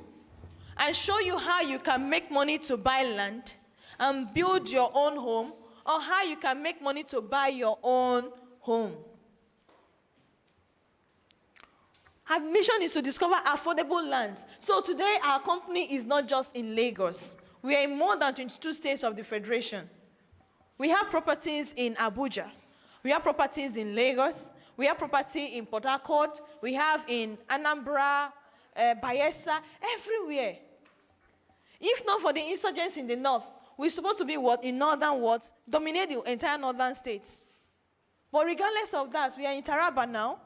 and show you how you can make money to buy land and build your own home, or how you can make money to buy your own home. Our mission is to discover affordable lands. So today, our company is not just in Lagos. We are in more than 22 states of the Federation. We have properties in Abuja. We have properties in Lagos. We have property in Port Harcourt. We have in Anambra, Bayelsa, everywhere. If not for the insurgents in the north, we're supposed to be what? In northern what? Dominate the entire northern states. But regardless of that, we are in Taraba now.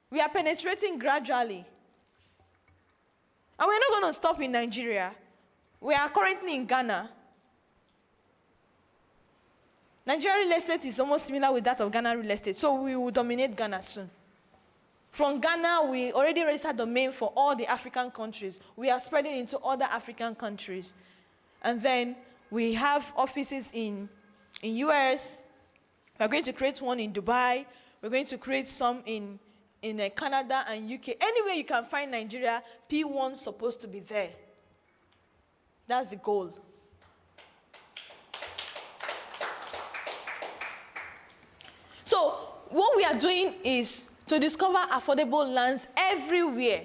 We are penetrating gradually. And we're not going to stop in Nigeria. We are currently in Ghana. Nigerian real estate is almost similar with that of Ghana real estate, so we will dominate Ghana soon. From Ghana, we already registered domain for all the African countries. We are spreading into other African countries. And then we have offices in US. We're going to create one in Dubai. We're going to create some in Canada and UK. Anywhere you can find Nigeria, P1 is supposed to be there. That's the goal. So what we are doing is to discover affordable lands everywhere.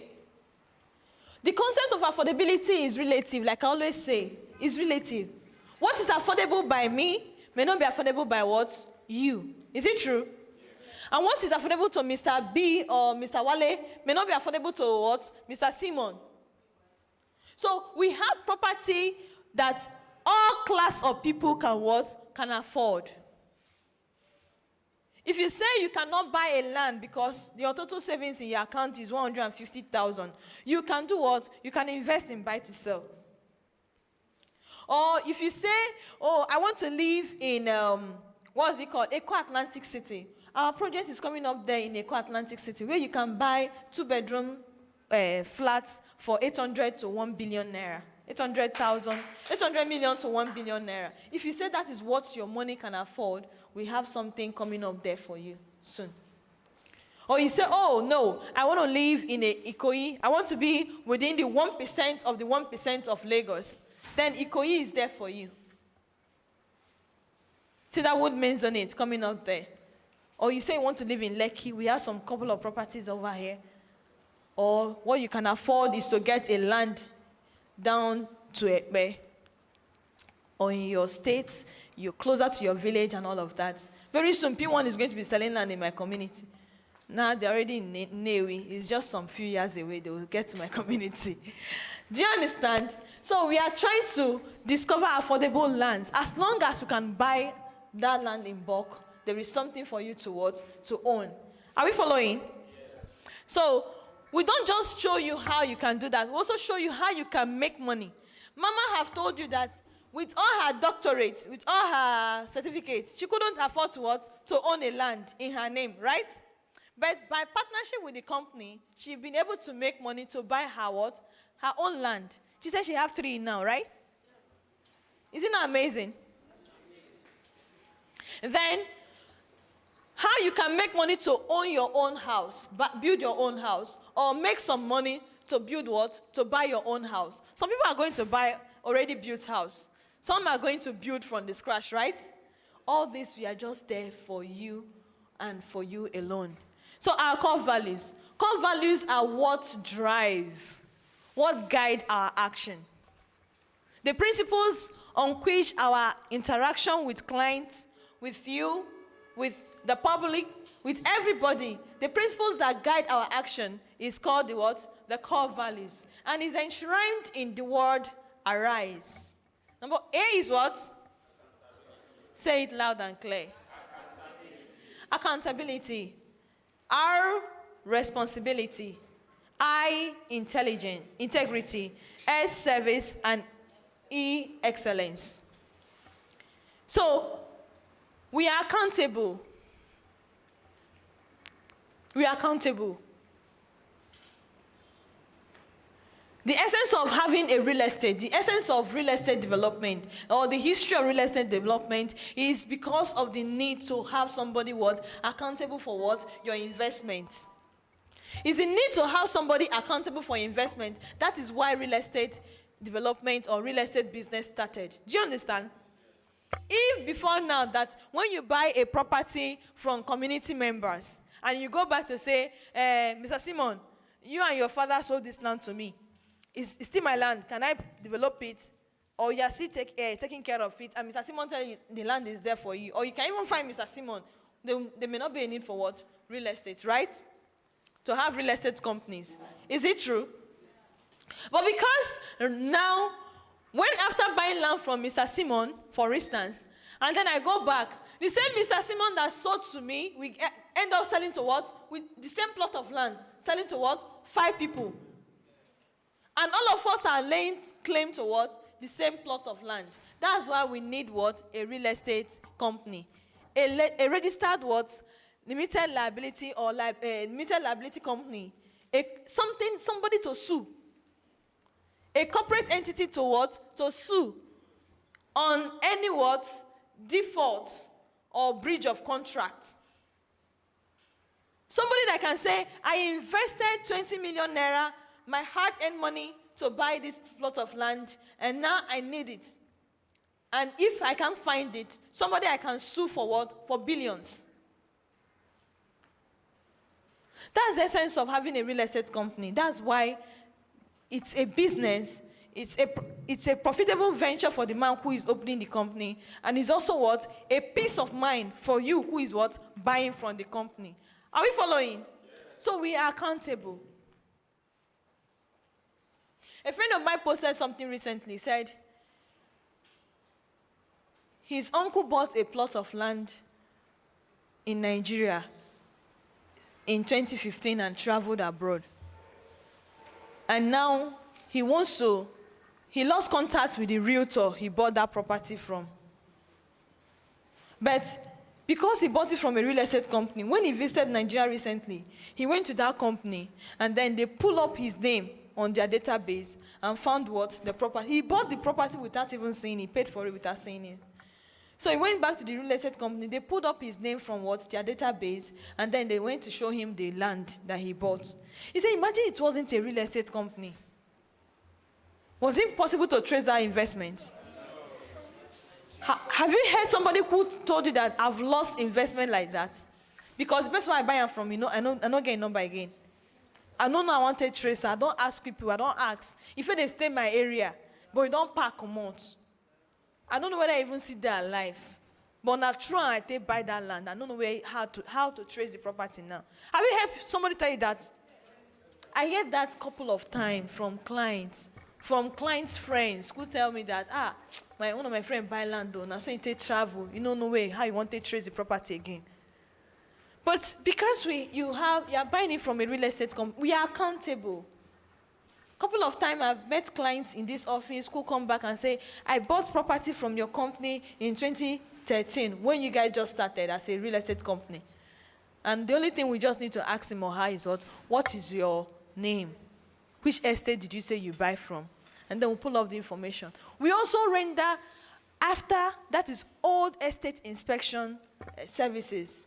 The concept of affordability is relative, like I always say, is relative. What is affordable by me may not be affordable by what? You. Is it true? Yes. And what is affordable to Mr. B or Mr. Wale may not be affordable to what? Mr. Simon. So we have property that all class of people can what? Can afford. If you say you cannot buy a land because your total savings in your account is 150,000, you can do what? You can invest in buy to sell. Or if you say, oh, I want to live in, what's it called? Eco Atlantic City. Our project is coming up there in Eco Atlantic City where you can buy 2-bedroom flats for 800 to 1 billion naira. 800 million to 1 billion naira. If you say that is what your money can afford, we have something coming up there for you soon. Or you say, oh, no, I want to live in Ikoyi. I want to be within the 1% of the 1% of Lagos. Then Ikoyi is there for you. See that wood maisonette coming up there. Or you say you want to live in Lekki. We have some couple of properties over here. Or what you can afford is to get a land down to Ekpe. Or in your state, you're closer to your village and all of that. Very soon, P1 is going to be selling land in my community. Now, they're already in Newi. It's just some few years away. They will get to my community. Do you understand? So we are trying to discover affordable lands. As long as you can buy that land in bulk, there is something for you to what? To own. Are we following? Yes. So we don't just show you how you can do that. We also show you how you can make money. Mama have told you that with all her doctorates, with all her certificates, she couldn't afford to what? To own a land in her name, right? But by partnership with the company, she's been able to make money to buy her what? Her own land. She said she have 3 now, right? Isn't that amazing? Then, how you can make money to own your own house, build your own house, or make some money to build what? To buy your own house. Some people are going to buy already built house. Some are going to build from the scratch, right? All this, we are just there for you and for you alone. So our core values. Core values are what drive, what guide our action. The principles on which our interaction with clients, with you, with the public, with everybody, the principles that guide our action is called the what? The core values. And is enshrined in the word arise. Number A is what? Say it loud and clear. Accountability. R, responsibility. I, integrity. S, service. And E, excellence. So, we are accountable. We are accountable. The essence of having a real estate, the essence of real estate development, or the history of real estate development is because of the need to have somebody what? Accountable for what? Your investment. It's the need to have somebody accountable for investment. That is why real estate development or real estate business started. Do you understand? If before now that when you buy a property from community members and you go back to say, Mr. Simon, you and your father sold this land to me. It's still my land. Can I develop it? Or you are still taking care of it, and Mr. Simon tells you the land is there for you. Or you can even find Mr. Simon. There may not be a need for what? Real estate, right? To have real estate companies. Is it true? But because now, when after buying land from Mr. Simon, for instance, and then I go back, The same Mr. Simon that sold to me, we end up selling to what? With the same plot of land, selling to what? 5 people. And all of us are laying claim to what? The same plot of land. That's why we need what? A real estate company. A registered what? Limited liability or limited liability company. Somebody to sue. A corporate entity to what? To sue on any what? Default or breach of contract. Somebody that can say, I invested 20 million naira, my hard-earned money, to buy this plot of land, and now I need it. And if I can't find it, somebody I can sue for what? For billions. That's the essence of having a real estate company. That's why it's a business. It's a profitable venture for the man who is opening the company. And it's also what? A peace of mind for you who is what? Buying from the company. Are we following? Yes. So we are accountable. A friend of mine posted something recently. Said his uncle bought a plot of land in Nigeria in 2015 and traveled abroad. And now he lost contact with the realtor he bought that property from. But because he bought it from a real estate company, when he visited Nigeria recently, he went to that company and then they pull up his name on their database and found what? The property. He bought the property without even seeing it, paid for it without seeing it. So he went back to the real estate company. They pulled up his name from what? Their database, and then they went to show him the land that he bought. He said, imagine it wasn't a real estate company. Was it possible to trace that investment? Have you heard somebody who told you that I've lost investment like that? Because the person I buy them from, I don't get a number again. I don't know I want a tracer. I don't ask people. I don't ask. If they stay in my area, but you don't park a month. I don't know whether I even see they alive. But now try and take buy that land. I don't know how to trace the property now. Have you heard somebody tell you that? I heard that couple of times from clients friends who tell me that one of my friends buy land though. Now so you take travel. You don't know how you want to trace the property again. But because you are buying it from a real estate company, we are accountable. Couple of times I've met clients in this office who come back and say, I bought property from your company in 2013 when you guys just started as a real estate company. And the only thing we just need to ask him or her is what is your name? Which estate did you say you buy from? And then we'll pull up the information. We also render after, that is old estate inspection services.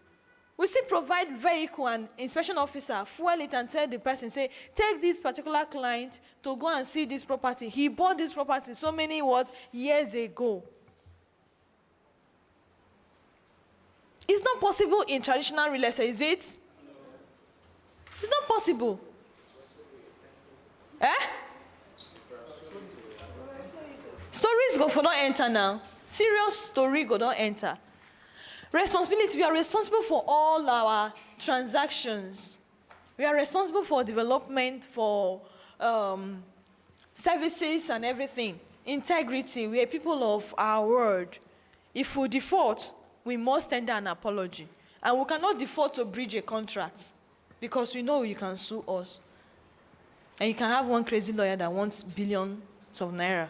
We still provide vehicle and inspection officer, fuel it and tell the person, say, take this particular client to go and see this property. He bought this property so many years ago. It's not possible in traditional real estate, is it? No. It's not possible. Stories go for don't enter now. Serious story go don't enter. Responsibility, we are responsible for all our transactions. We are responsible for development, for services and everything. Integrity, we are people of our word. If we default, we must tender an apology. And we cannot default to breach a contract because we know you can sue us. And you can have one crazy lawyer that wants billions of naira,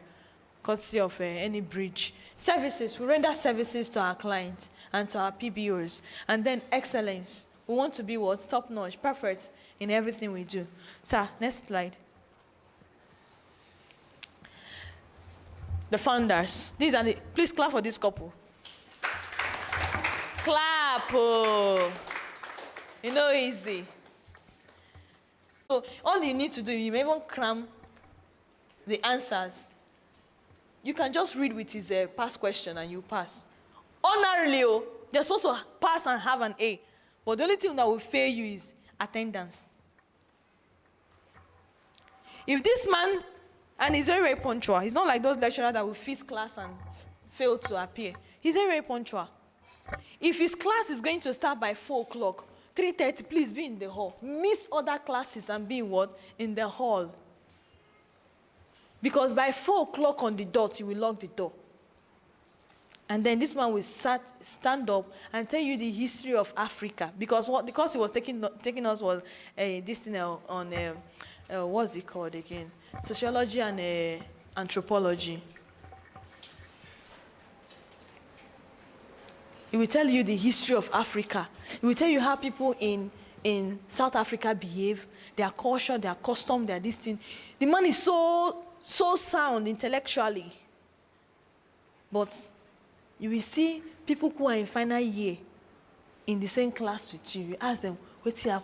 courtesy of any breach. Services, we render services to our clients and to our PBOs. And then excellence. We want to be what? Top-notch, perfect in everything we do. Sir, next slide. The founders. Please clap for this couple. Clap. Oh. Easy. So all you need to do, you may even cram the answers. You can just read with his past question and you pass. Honorably, they're supposed to pass and have an A. But the only thing that will fail you is attendance. If this man, and he's very, very punctual. He's not like those lecturers that will fix class and fail to appear. He's very, very punctual. If his class is going to start by 4 o'clock, 3:30, please be in the hall. Miss other classes and be in what? In the hall. Because by 4 o'clock on the dot, you will lock the door. And then this man will stand up and tell you the history of Africa. Because he was taking us was this thing on, what's it called again? Sociology and anthropology. He will tell you the history of Africa. He will tell you how people in South Africa behave, their culture, their custom, their this thing. The man is so sound intellectually. But you will see people who are in final year in the same class with you. You ask them,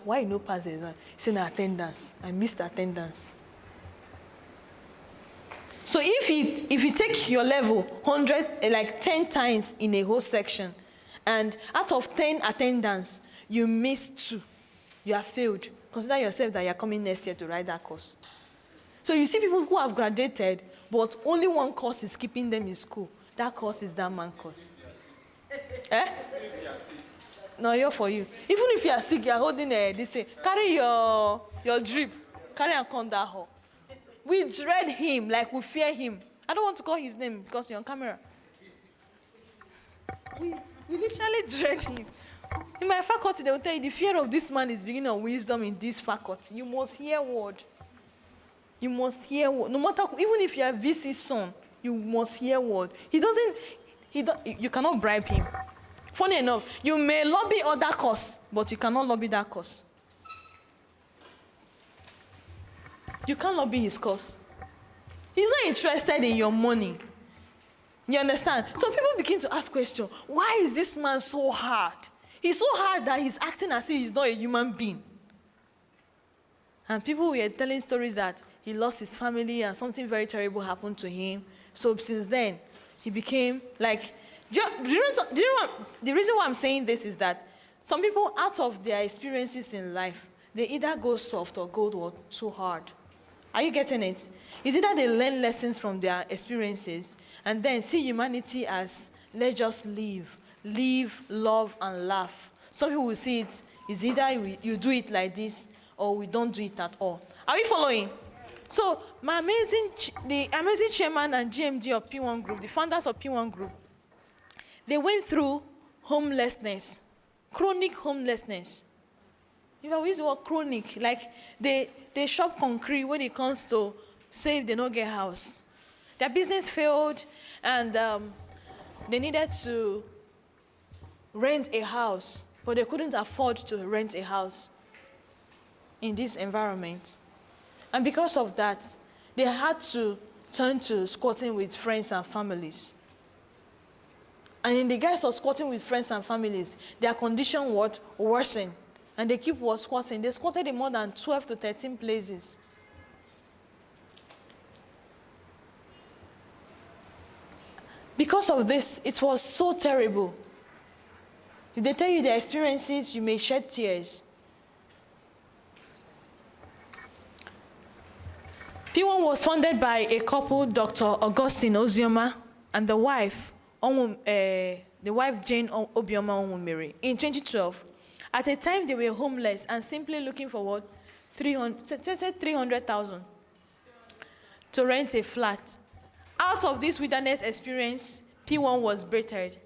why you no pass the exam? Say, no, attendance. I missed attendance. So if you take your level 100, like 10 times in a whole section, and out of 10 attendance, you missed 2, you have failed. Consider yourself that you're coming next year to write that course. So you see people who have graduated, but only one course is keeping them in school. That course is that man course. Eh? No, you're for you. Even if you are sick, you are holding this thing. Carry your drip. Carry and come that hall. We dread him like we fear him. I don't want to call his name because you're on camera. We literally dread him. In my faculty, they will tell you the fear of this man is beginning of wisdom in this faculty. You must hear word. You must hear word. No matter, even if you are VC's son, you must hear word. You cannot bribe him. Funny enough, you may lobby other cause, but you cannot lobby that cause. You can't lobby his cause. He's not interested in your money. You understand? So people begin to ask questions. Why is this man so hard? He's so hard that he's acting as if he's not a human being. And people were telling stories that he lost his family and something very terrible happened to him. So since then, he became like... The reason why I'm saying this is that some people, out of their experiences in life, they either go soft or go too hard. Are you getting it? It's either they learn lessons from their experiences and then see humanity as, let's just live, love, and laugh. Some people will see it is either you do it like this or we don't do it at all. Are you following? So the amazing chairman and GMD of PWAN Group, the founders of PWAN Group, they went through homelessness, chronic homelessness. If I use the word chronic, like they shop concrete when it comes to say if they don't get a house. Their business failed and they needed to rent a house, but they couldn't afford to rent a house in this environment. And because of that, they had to turn to squatting with friends and families. And in the guise of squatting with friends and families, their condition would worsen. And they keep squatting. They squatted in more than 12 to 13 places. Because of this, it was so terrible. If they tell you their experiences, you may shed tears. PWAN was founded by a couple, Dr. Augusta Ozioma, and the wife Jane Obioma Onwumere, in 2012. At a time, they were homeless and simply looking for what? 300,000 to rent a flat. Out of this wilderness experience, PWAN was birthed.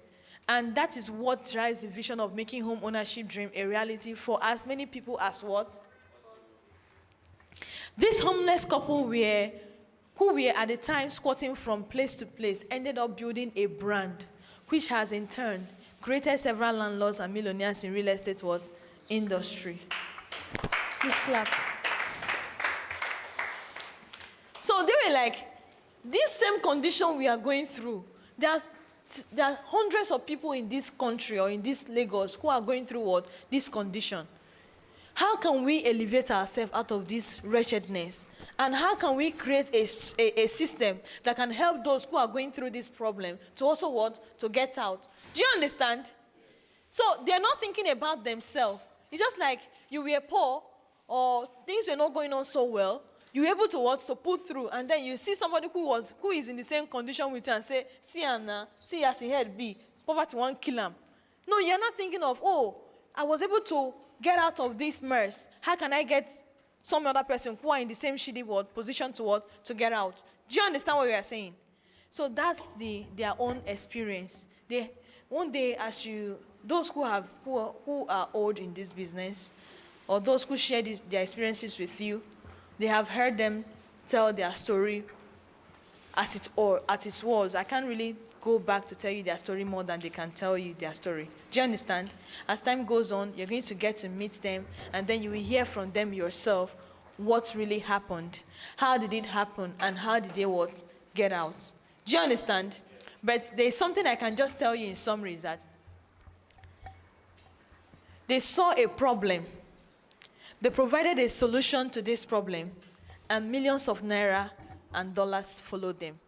And that is what drives the vision of making home ownership dream a reality for as many people as what? This homeless couple who were at the time squatting from place to place ended up building a brand, which has in turn created several landlords and millionaires in real estate industry. Please clap. So they were like, this same condition we are going through, there are hundreds of people in this country or in this Lagos who are going through this condition. How can we elevate ourselves out of this wretchedness? And how can we create a system that can help those who are going through this problem to also to get out? Do you understand? So they're not thinking about themselves. It's just like you were poor or things were not going on so well. You were able to put through, and then you see somebody who is in the same condition with you and say, see him now, see as he head be, poverty won't kill him. No, you're not thinking of, I was able to get out of this mess. How can I get some other person who are in the same shitty position to get out? Do you understand what we are saying? So that's their own experience. one day, those who are old in this business, or those who share their experiences with you, they have heard them tell their story as it was. I can't really go back to tell you their story more than they can tell you their story. Do you understand? As time goes on, you're going to get to meet them, and then you will hear from them yourself what really happened. How did it happen, and how did they get out? Do you understand? But there's something I can just tell you in summary, is that they saw a problem. They provided a solution to this problem, and millions of naira and dollars followed them.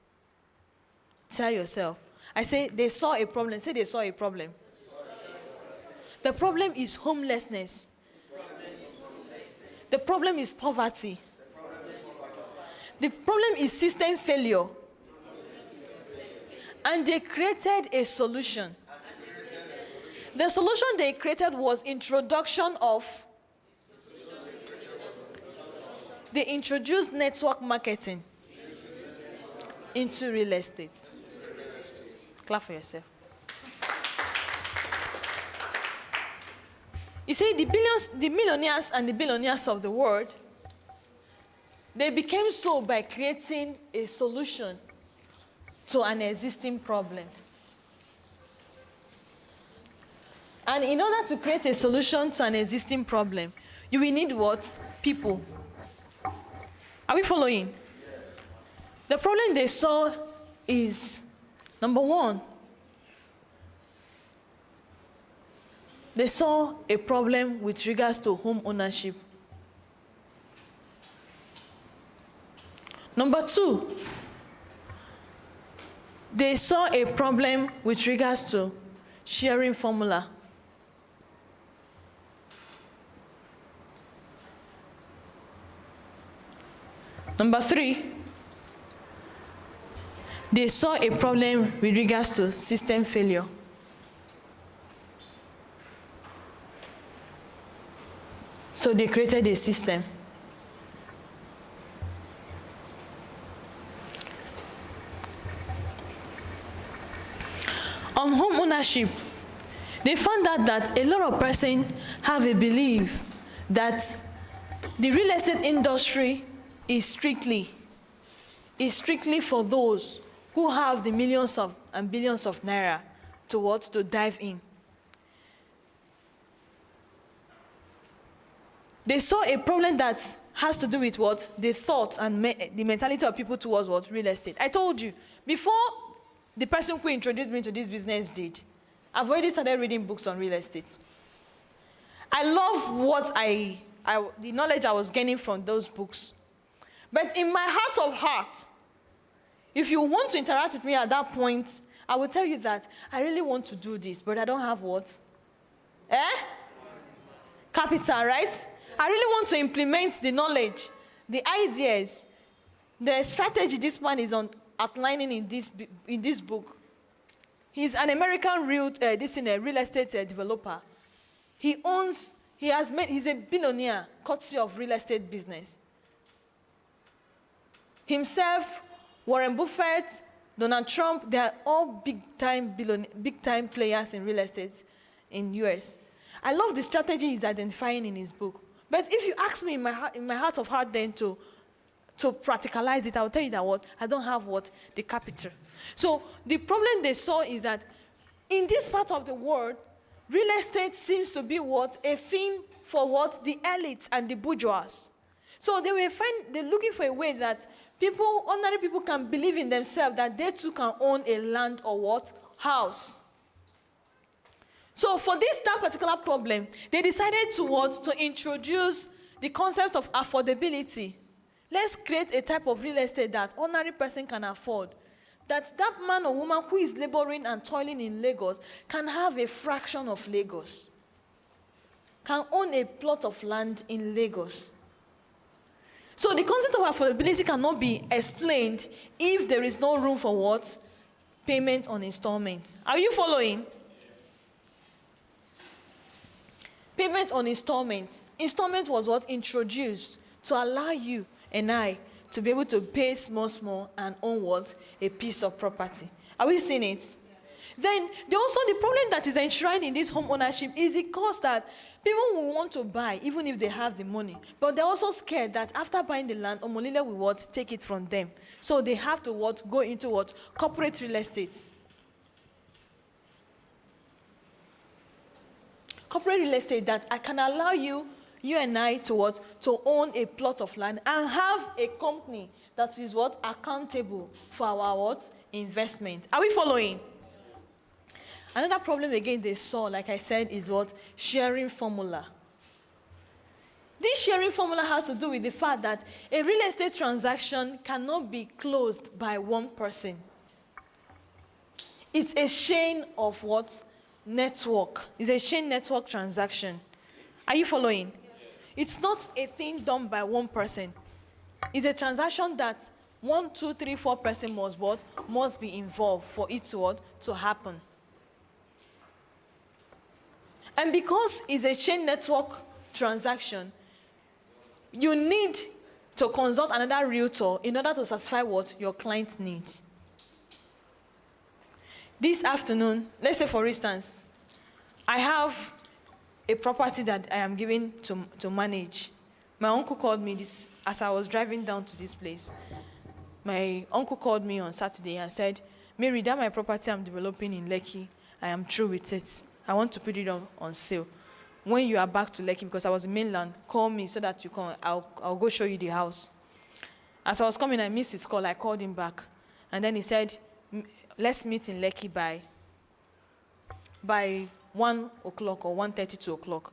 Tell yourself. I say they saw a problem. Say they saw a problem. The problem is homelessness. The problem is poverty. The problem is system failure. And they created a solution. The solution they created was introduction of. They introduced network marketing into real estate. Clap for yourself. You see, the millionaires and the billionaires of the world, they became so by creating a solution to an existing problem. And in order to create a solution to an existing problem, you will need what? People. Are we following? Yes. The problem they saw is, number one, they saw a problem with regards to home ownership. Number two, they saw a problem with regards to sharing formula. Number three, they saw a problem with regards to system failure. So they created a system. On home ownership, they found out that a lot of persons have a belief that the real estate industry is strictly for those who have the millions and billions of naira to dive in. They saw a problem that has to do with what? The thought and the mentality of people towards what? Real estate. I told you, before the person who introduced me to this business did, I've already started reading books on real estate. I love the knowledge I was gaining from those books. But in my heart of heart, if you want to interact with me at that point, I will tell you that I really want to do this, but I don't have what? Capital, right? I really want to implement the knowledge, the ideas, the strategy this man is outlining in this book. He's an American real estate developer. He's a billionaire, courtesy of real estate business. Himself, Warren Buffett, Donald Trump, they are all big-time players in real estate in US. I love the strategy he's identifying in his book. But if you ask me in my heart of heart then to practicalize it, I will tell you that what? I don't have what? The capital. So the problem they saw is that in this part of the world, real estate seems to be what? A thing for what? The elites and the bourgeois. So they're looking for a way that ordinary people can believe in themselves that they too can own a land or what? House. So for that particular problem, they decided to introduce the concept of affordability. Let's create a type of real estate that ordinary person can afford. That man or woman who is laboring and toiling in Lagos can have a fraction of Lagos. Can own a plot of land in Lagos. So the concept of affordability cannot be explained if there is no room for what? Payment on installment. Are you following? Payment on installment. Installment was what? Introduced to allow you and I to be able to pay small and own what? A piece of property. Are we seeing it? Then the problem that is enshrined in this home ownership is the cost that people will want to buy even if they have the money. But they're also scared that after buying the land, Omolile will take it from them. So they have to go into corporate real estate. Corporate real estate that I can allow you and I to own a plot of land and have a company that is accountable for our investment. Are we following? Another problem again they saw, like I said, is sharing formula. This sharing formula has to do with the fact that a real estate transaction cannot be closed by one person. It's a chain of network. It's a chain network transaction. Are you following? It's not a thing done by one person. It's a transaction that 1, 2, 3, 4 person must be involved for it to happen. And because it's a chain network transaction, you need to consult another realtor in order to satisfy what your client needs. This afternoon, let's say for instance, I have a property that I am giving to manage. My uncle called me as I was driving down to this place. My uncle called me on Saturday and said, Mary, that my property I'm developing in Lekki, I am through with it. I want to put it on sale. When you are back to Lekki, because I was in mainland, call me so that you can, I'll go show you the house. As I was coming, I missed his call. I called him back. And then he said, let's meet in Lekki by 1 o'clock or 1:30, 2 o'clock.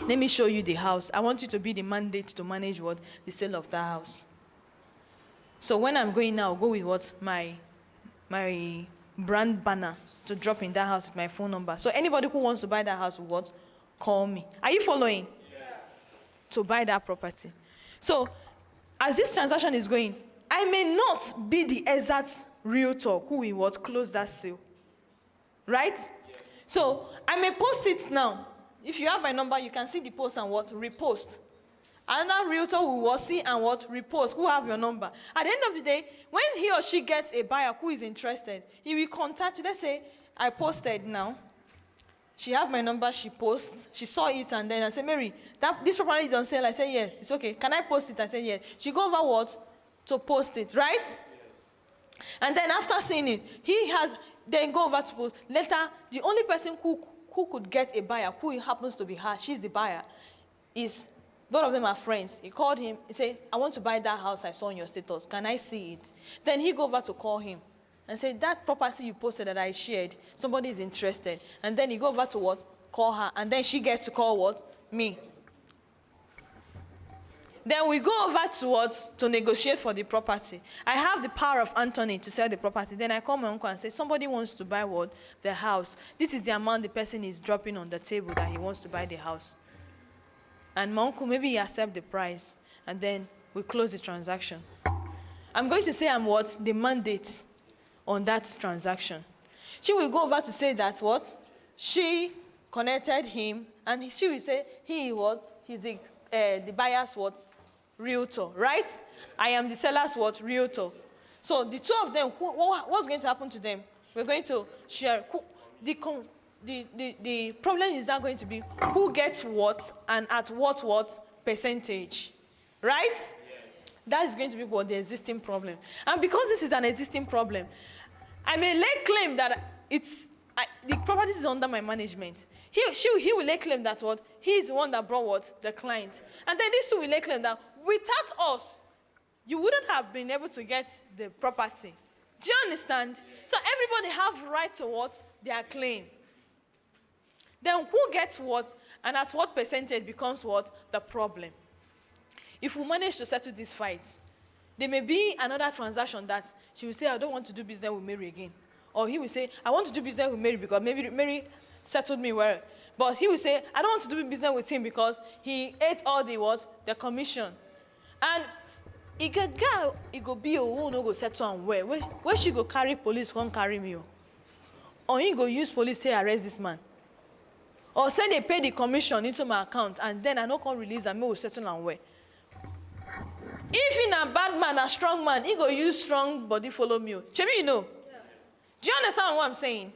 Let me show you the house. I want you to be the mandate to manage the sale of that house. So when I'm going now, I'll go with my brand banner to drop in that house with my phone number. So anybody who wants to buy that house will call me. Are you following? Yes. To buy that property. So as this transaction is going, I may not be the exact realtor who will close that sale. Right? Yes. So I may post it now. If you have my number, you can see the post and repost. Another realtor will see and repost, who have your number. At the end of the day, when he or she gets a buyer who is interested, he will contact you. Let's say, I posted now. She have my number, she posts. She saw it and then I said, Mary, this property is on sale. I said, yes, it's okay. Can I post it? I said, yes. She go over to post it, right? Yes. And then after seeing it, then go over to post. Later, the only person who could get a buyer, who happens to be her, she's the buyer, is both of them are friends. He called him, he said, I want to buy that house I saw on your status. Can I see it? Then he go over to call him and say, that property you posted that I shared, somebody is interested. And then he go over to call her. And then she gets to call me. Then we go over to negotiate for the property. I have the power of Anthony to sell the property. Then I call my uncle and say, somebody wants to buy the house. This is the amount the person is dropping on the table that he wants to buy the house. And my uncle, maybe he accepts the price. And then we close the transaction. I'm going to say I'm the mandate on that transaction. She will go over to say that she connected him. And she will say he's the buyer's realtor, right? I am the seller's realtor. So the two of them, what's going to happen to them? We're going to share. The problem is now going to be who gets what and at what percentage, right? Yes. That is going to be the existing problem. And because this is an existing problem, I may lay claim that the property is under my management. He will lay claim that he is the one that brought the client. And then these two will lay claim that without us, you wouldn't have been able to get the property. Do you understand? So everybody have right to their claim. Then who gets what and at what percentage becomes the problem. If we manage to settle this fight, there may be another transaction that she will say, I don't want to do business with Mary again. Or he will say, I want to do business with Mary because maybe Mary settled me well. But he will say, I don't want to do business with him because he ate all the commission. And he go be who no go settle and where she go carry police, come carry me. Or he go use police to arrest this man. Or say they pay the commission into my account and then I no can release and me will settle and where. If in a bad man, a strong man, he go use strong body follow me. Maybe you know. Yeah. Do you understand what I'm saying?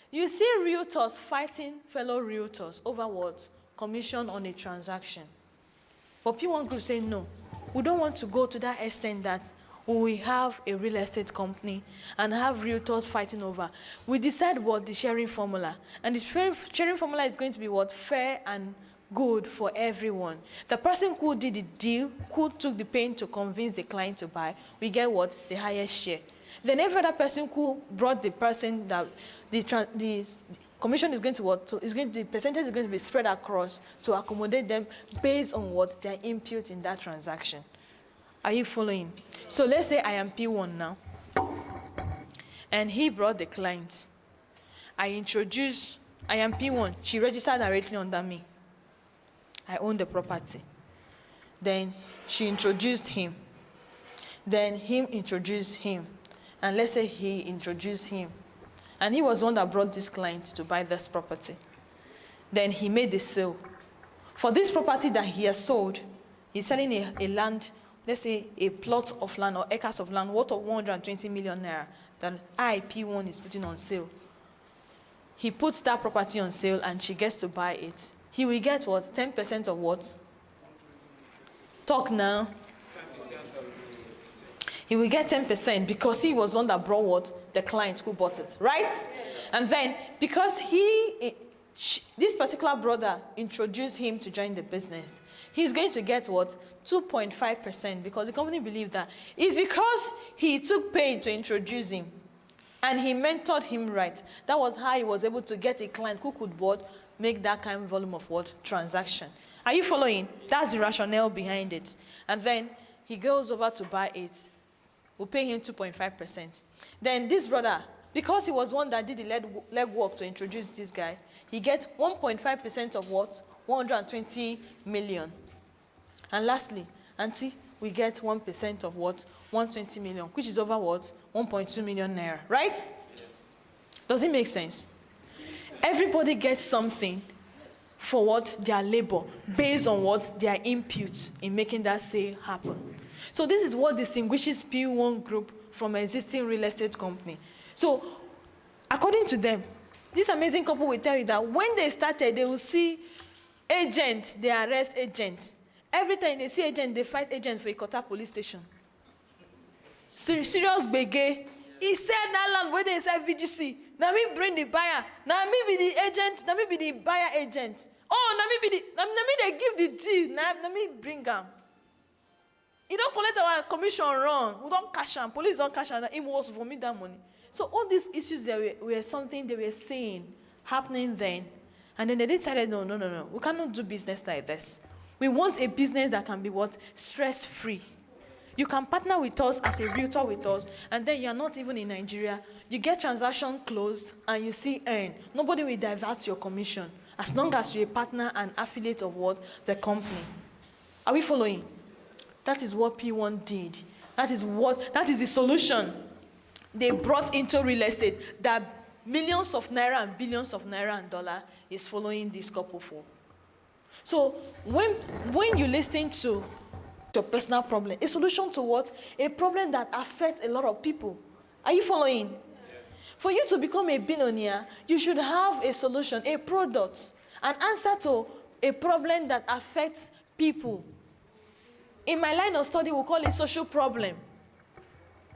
You see realtors fighting fellow realtors over what? Commission on a transaction. But P1 Group say no. We don't want to go to that extent that we have a real estate company and have realtors fighting over. We decide what the sharing formula. And the sharing formula is going to be what? Fair and good for everyone. The person who did the deal, who took the pain to convince the client to buy, we get what? The highest share. Then every other person who brought the person that the commission is going to what? The percentage is going to be spread across to accommodate them based on what? Their input in that transaction. Are you following? So let's say I am P1 now, and he brought the client. I am P1. She registered directly under me. I own the property. Then she introduced him. Then him introduced him. And let's say he introduced him. And he was the one that brought this client to buy this property. Then he made the sale. For this property that he has sold, he's selling a land, let's say a plot of land or acres of land worth of 120 million naira that P1 is putting on sale. He puts that property on sale and she gets to buy it. He will get what? 10% of what? Talk now. He will get 10% because he was one that brought what? The client who bought it, right? Yes. And then because this particular brother introduced him to join the business, he's going to get what? 2.5% because the company believed that it's because he took pain to introduce him and he mentored him right. That was how he was able to get a client who could what? Make that kind of volume of what? Transaction. Are you following? That's the rationale behind it. And then he goes over to buy it. We'll pay him 2.5%. Then this brother, because he was one that did the legwork to introduce this guy, he gets 1.5% of what? 120 million. And lastly, auntie, we get 1% of what? 120 million, which is over what? 1.2 million naira, right? Yes. Does it make sense? Everybody gets something for what? Their labor, based on what? Their input in making that sale happen. So this is what distinguishes P1 Group from an existing real estate company. So according to them, this amazing couple will tell you that when they started, they will see agents, they arrest agents. Every time they see agent, they fight agent for Ikota police station. Serious bege. He said that land where they say VGC. Now me bring the buyer. Now me be the agent. Now me be the buyer agent. Oh, now me they give the deal. Now me bring them. He don't collect our commission wrong. We don't cash them. Police don't cash them. He was for me that money. So all these issues were something they were seeing happening then. And then they decided, no. We cannot do business like this. We want a business that can be what? Stress-free. You can partner with us as a realtor with us, and then you're not even in Nigeria. You get transaction closed, and you see earn. Nobody will divert your commission, as long as you're a partner and affiliate of what? The company. Are we following? That is what P1 did. That is the solution they brought into real estate that millions of naira and billions of naira and dollar is following this couple for. So when you listen to your personal problem, a solution to what? A problem that affects a lot of people. Are you following? Yes. For you to become a billionaire, you should have a solution, a product, an answer to a problem that affects people. In my line of study, we call it social problem.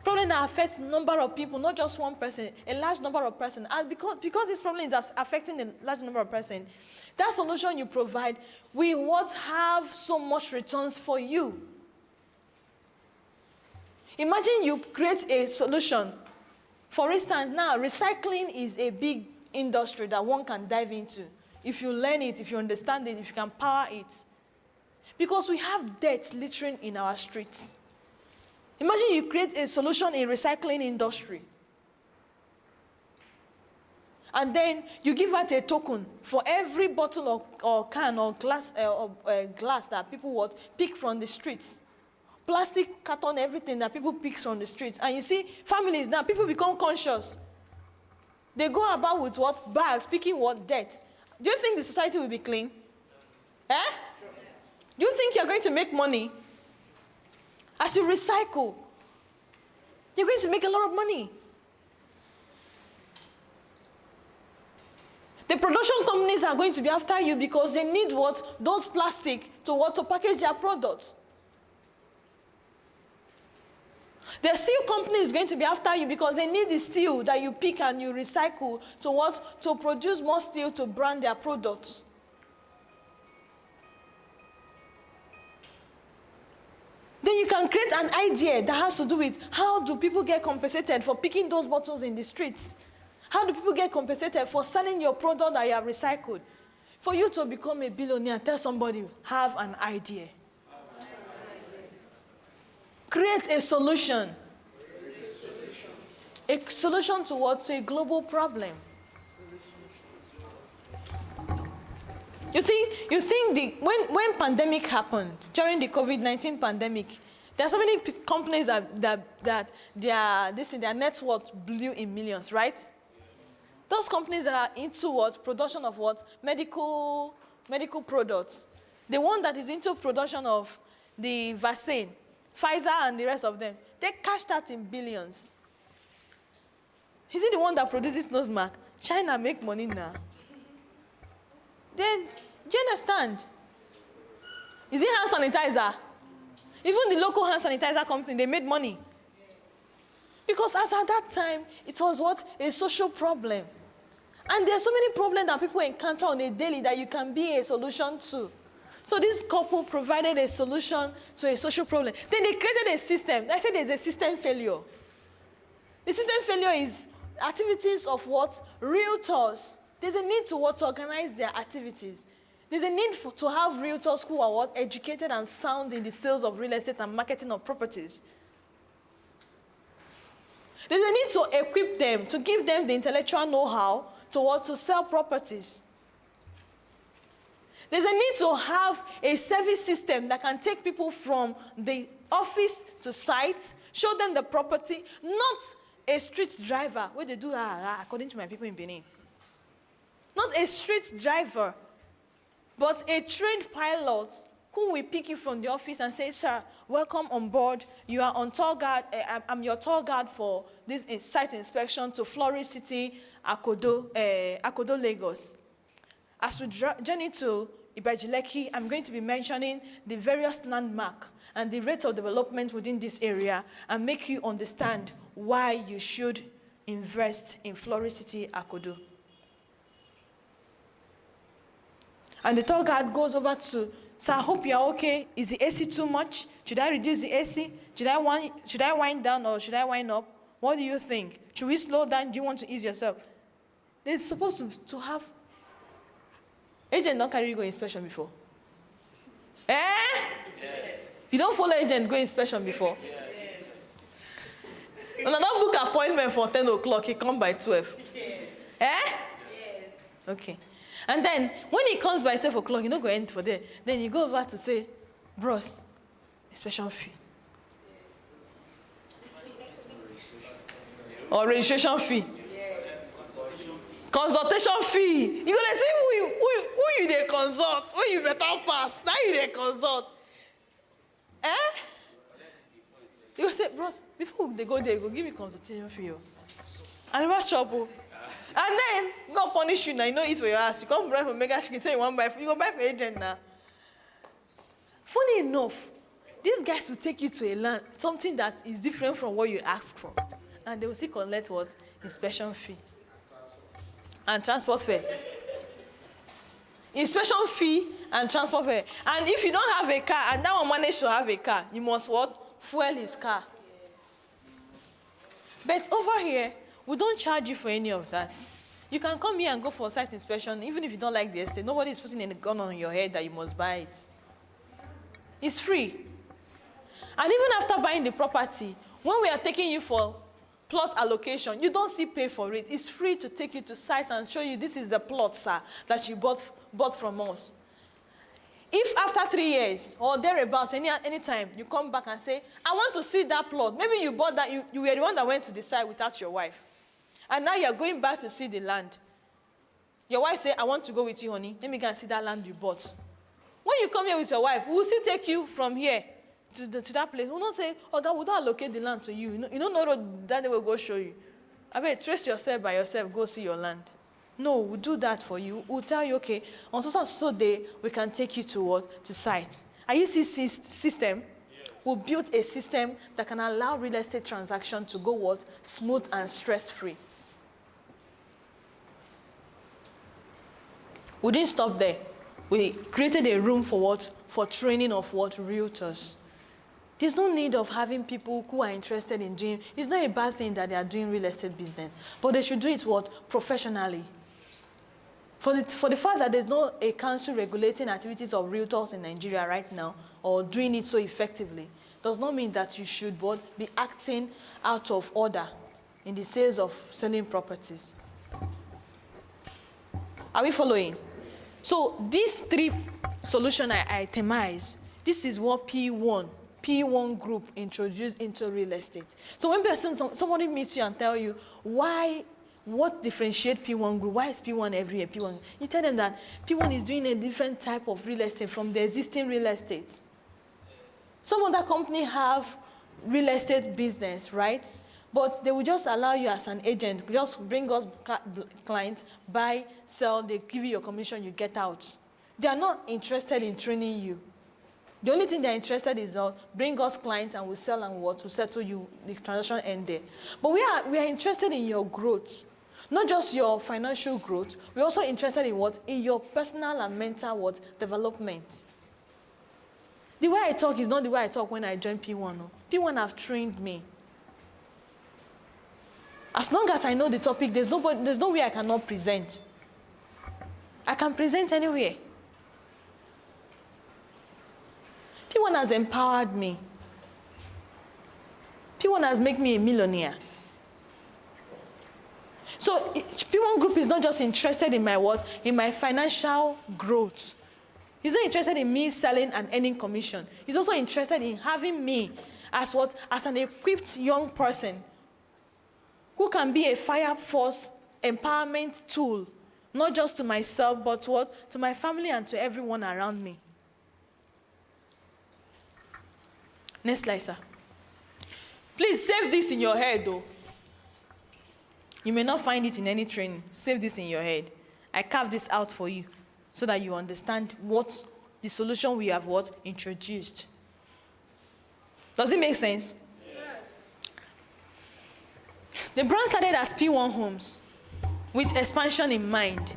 Problem that affects a number of people, not just one person, a large number of persons. And because this problem is affecting a large number of persons, that solution you provide will what have so much returns for you. Imagine you create a solution. For instance, now recycling is a big industry that one can dive into. If you learn it, if you understand it, if you can power it. Because we have debt littering in our streets. Imagine you create a solution in recycling industry. And then you give out a token for every bottle or can or glass that people would pick from the streets. Plastic, carton, everything that people pick from the streets. And you see, families now, people become conscious. They go about with what? Bags, picking what? Debt. Do you think the society will be clean? Eh? Do you think you're going to make money? As you recycle, you're going to make a lot of money. The production companies are going to be after you because they need what? Those plastic to what? To package their products. The steel company is going to be after you because they need the steel that you pick and you recycle to what? To produce more steel to brand their products. Then you can create an idea that has to do with how do people get compensated for picking those bottles in the streets? How do people get compensated for selling your product that you have recycled? For you to become a billionaire, tell somebody, have an idea. Create a solution. A solution to what? To a global problem. You think when pandemic happened, during the COVID-19 pandemic, there are so many companies that their net worth blew in millions, right? Those companies that are into what? Production of what? Medical products. The one that is into production of the vaccine, Pfizer and the rest of them, they cashed out in billions. Is it the one that produces nose mark? China make money now. Then, do you understand? Is it hand sanitizer? Even the local hand sanitizer company, they made money. Because as at that time, it was what? A social problem. And there are so many problems that people encounter on a daily that you can be a solution to. So this couple provided a solution to a social problem. Then they created a system. I said there's a system failure. The system failure is activities of what? Realtors. There's a need to what? To organize their activities. There's a need to have realtors who are what? Educated and sound in the sales of real estate and marketing of properties. There's a need to equip them, to give them the intellectual know-how to what? To sell properties. There's a need to have a service system that can take people from the office to site, show them the property, not a street driver, where they do, according to my people in Benin. Not a street driver, but a trained pilot who will pick you from the office and say, sir, welcome on board. You are on tour guide. I'm your tour guide for this site inspection to Florida City, Akodo, Lagos. As we journey to Ibajileki, I'm going to be mentioning the various landmarks and the rate of development within this area and make you understand why you should invest in Florida City, Akodo. And the tour guide goes over to, sir, I hope you're okay. Is the AC too much? Should I reduce the AC? Should I wind down or should I wind up? What do you think? Should we slow down? Do you want to ease yourself? They're supposed to have. Agent don't carry you go inspection before. Yes. You don't follow agent go inspection before? Yes. When I don't book appointment for 10 o'clock, he come by 12. Yes. Yes. Okay. And then, when he comes by 12 o'clock, you don't go end for there. Then you go over to say, bros, inspection fee. Yes. Or registration fee. Yes. Consultation fee. You're going to say, who you they consult? Who you better pass? Now you they consult. You say, bros, before they go there, go give me consultation fee. I never trouble. And then, God punish you now, you know it for your ass. You come buy from Mega Chicken, say you want to buy, you go buy for agent now. Funny enough, these guys will take you to a land, something that is different from what you ask for. And they will still collect what? Inspection fee. And transport fare. Inspection fee and transport fare. And if you don't have a car, and that one managed to have a car, you must what? Fuel his car. But over here, we don't charge you for any of that. You can come here and go for a site inspection, even if you don't like the estate. Nobody is putting a gun on your head that you must buy it. It's free. And even after buying the property, when we are taking you for plot allocation, you don't still pay for it. It's free to take you to site and show you this is the plot, sir, that you bought from us. If after 3 years or thereabout, any time, you come back and say, I want to see that plot. Maybe you bought that, you were the one that went to the site without your wife. And now you're going back to see the land. Your wife say, I want to go with you, honey. Let me go and see that land you bought. When you come here with your wife, we'll still take you from here to that place. We'll not say, oh, God, we'll not allocate the land to you. You don't know that they will go show you. I mean, trace yourself by yourself, go see your land. No, we'll do that for you. We'll tell you, okay, on so day, we can take you to what? To site. Are you see system? Yes. We'll build a system that can allow real estate transaction to go what? Smooth and stress-free. We didn't stop there. We created a room for what? For training of what? Realtors. There's no need of having people who are interested in doing, it's not a bad thing that they are doing real estate business, but they should do it what? Professionally. For the fact that there's no a council regulating activities of realtors in Nigeria right now, or doing it so effectively, does not mean that you should be acting out of order in the sales of selling properties. Are we following? So these three solutions I itemize, this is what PWAN Group introduced into real estate. So when somebody meets you and tell you what differentiates PWAN Group, why is P1 everywhere, P1? You tell them that P1 is doing a different type of real estate from the existing real estate. Some other companies have real estate business, right? But they will just allow you as an agent, just bring us clients, buy, sell, they give you your commission, you get out. They are not interested in training you. The only thing they're interested in is bring us clients and we'll sell and what to settle you, the transaction end there. But we are interested in your growth. Not just your financial growth, we're also interested in what? In your personal and mental what? Development. The way I talk is not the way I talk when I joined P1. No. P1 have trained me. As long as I know the topic, there's no way I cannot present. I can present anywhere. P1 has empowered me. P1 has made me a millionaire. So P1 Group is not just interested in my what? In my financial growth. He's not interested in me selling and earning commission. He's also interested in having me as what? As an equipped young person who can be a fire force empowerment tool, not just to myself, but what? To my family and to everyone around me. Next slide, sir. Please save this in your head, though. You may not find it in any training. Save this in your head. I carved this out for you so that you understand what the solution we have what? Introduced. Does it make sense? Yes. The brand started as P1 Homes with expansion in mind.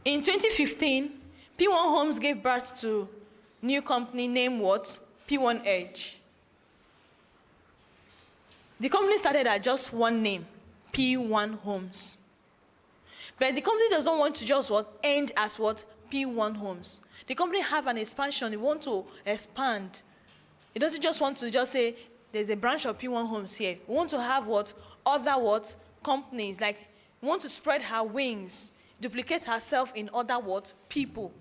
In 2015, P1 Homes gave birth to a new company named what? P1 Edge. The company started at just one name, P1 Homes. But the company doesn't want to just what? End as what? P1 Homes. The company have an expansion. They want to expand. It doesn't just want to just say, there's a branch of P1 Homes here. We want to have what? Other what? Companies. Like, we want to spread her wings, duplicate herself in other what? People.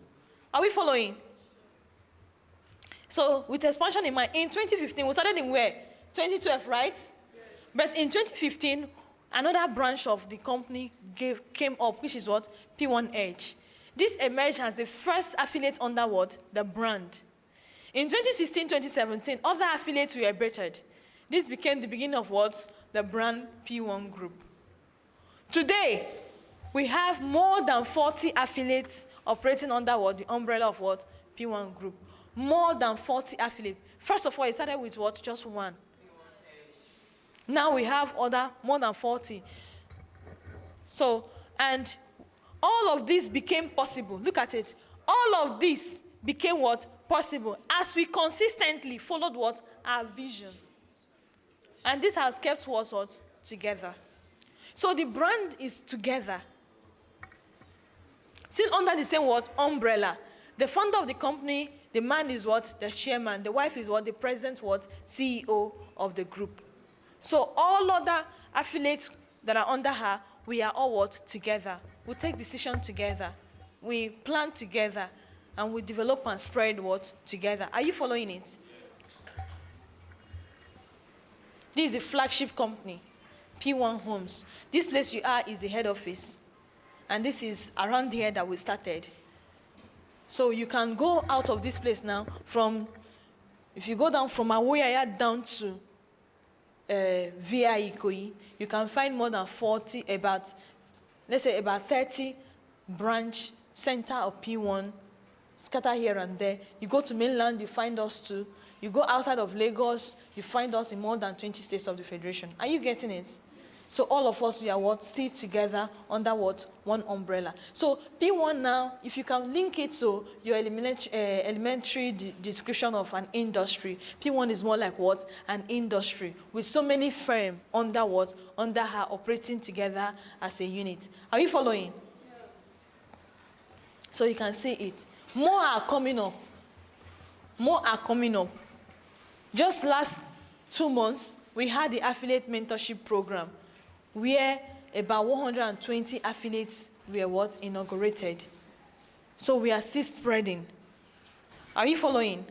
Are we following? So, with expansion in mind, in 2015, we started in where? 2012, right? Yes. But in 2015, another branch of the company came up, which is what? P1 Edge. This emerged as the first affiliate under what? The brand. In 2016, 2017, other affiliates were abated. This became the beginning of what? The brand P1 Group. Today, we have more than 40 affiliates operating under what? The umbrella of what? P1 Group. More than 40 affiliates. First of all, it started with what? Just one. Now we have more than 40. So, and all of this became possible. Look at it. All of this became what? Possible. As we consistently followed what? Our vision. And this has kept us what? Together. So the brand is together. Still under the same what? Umbrella. The founder of the company, the man is what? The chairman. The wife is what? The president what? CEO of the group. So all other affiliates that are under her, we are all what? Together. We take decisions together. We plan together. And we develop and spread what? Together. Are you following it? Yes. This is the flagship company, P1 Homes. This place you are is the head office. And this is around here that we started. So you can go out of this place now if you go down from Awoyaya down to via Ikoyi, you can find more than 40, about let's say about 30 branch center of P1, scatter here and there. You go to mainland, you find us too. You go outside of Lagos, you find us in more than 20 states of the Federation. Are you getting it? So all of us, we are what? Still together under what? One umbrella. So P1 now, if you can link it to your elementary description of an industry, P1 is more like what? An industry with so many firms under what? Under her operating together as a unit. Are you following? So you can see it. More are coming up. More are coming up. Just last 2 months, we had the affiliate mentorship program where about 120 affiliates were what? Inaugurated. So we are still spreading. Are you following?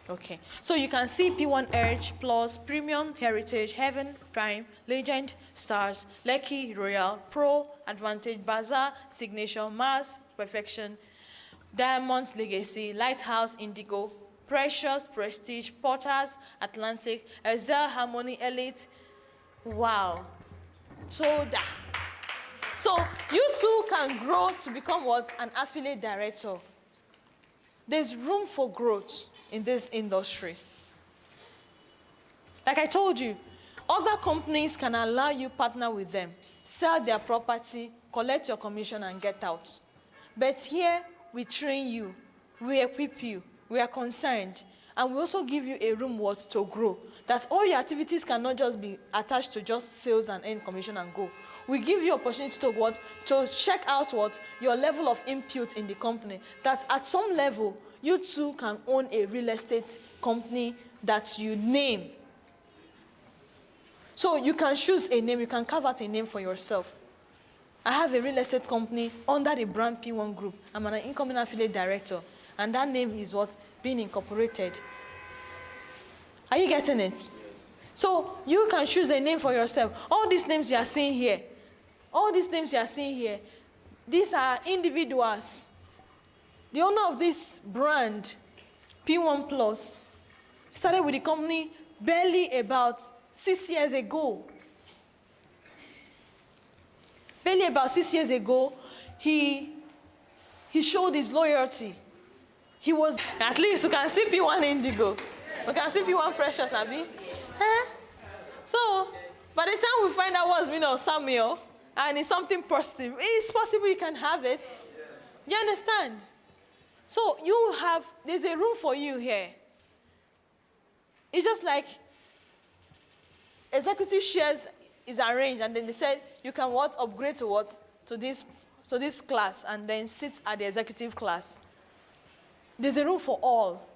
Okay. So you can see P1 Edge, Plus, Premium, Heritage, Heaven, Prime, Legend, Stars, Lucky, Royal, Pro, Advantage, Bazaar, Signature, Mars, Perfection, Diamonds, Legacy, Lighthouse, Indigo, Precious, Prestige, Porters, Atlantic, Excel, Harmony, Elite. Wow. So you too can grow to become what? An affiliate director. There's room for growth in this industry. Like I told you, other companies can allow you partner with them, sell their property, collect your commission and get out. But here, we train you, we equip you, we are concerned, and we also give you a room to grow. That all your activities cannot just be attached to just sales and earn commission and go. We give you opportunity to what? To check out what? Your level of input in the company. That at some level, you too can own a real estate company that you name. So you can choose a name, you can carve out a name for yourself. I have a real estate company under the brand P1 Group. I'm an incoming affiliate director. And that name is what? Being incorporated. Are you getting it? Yes. So you can choose a name for yourself. All these names you are seeing here, these are individuals. The owner of this brand, P1 Plus, started with the company barely about 6 years ago. Barely about 6 years ago, he showed his loyalty. He was, at least you can see P1 Indigo. You can see P1 Precious, Abby. So, by the time we find out what's meaning of Samuel, and it's something positive, it's possible you can have it. You understand? So, there's a room for you here. It's just like executive shares is arranged, and then they said you can upgrade to to this class, and then sit at the executive class. There's a room for all.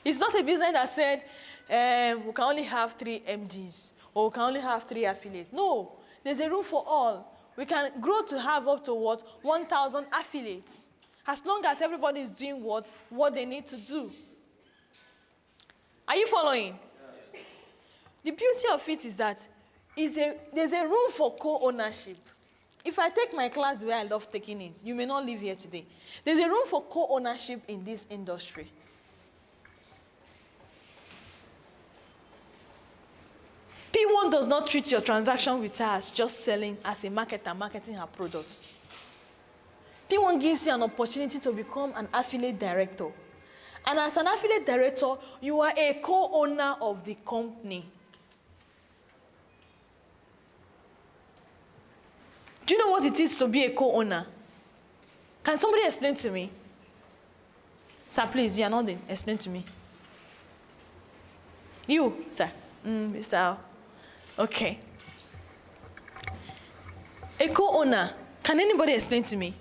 It's not a business that said we can only have 3 MDs or we can only have 3 affiliates. No, there's a room for all. We can grow to have up to 1,000 affiliates, as long as everybody is doing what they need to do. Are you following? Yes. The beauty of it is that there's a room for co-ownership. If I take my class the way I love taking it, you may not live here today. There's a room for co-ownership in this industry. P1 does not treat your transaction with her as just selling as a marketer, marketing her products. P1 gives you an opportunity to become an affiliate director. And as an affiliate director, you are a co-owner of the company. Do you know what it is to be a co-owner? Can somebody explain to me? Sir, please, you are nodding. Explain to me. You, sir. Mr. Okay. A co-owner. Can anybody explain to me?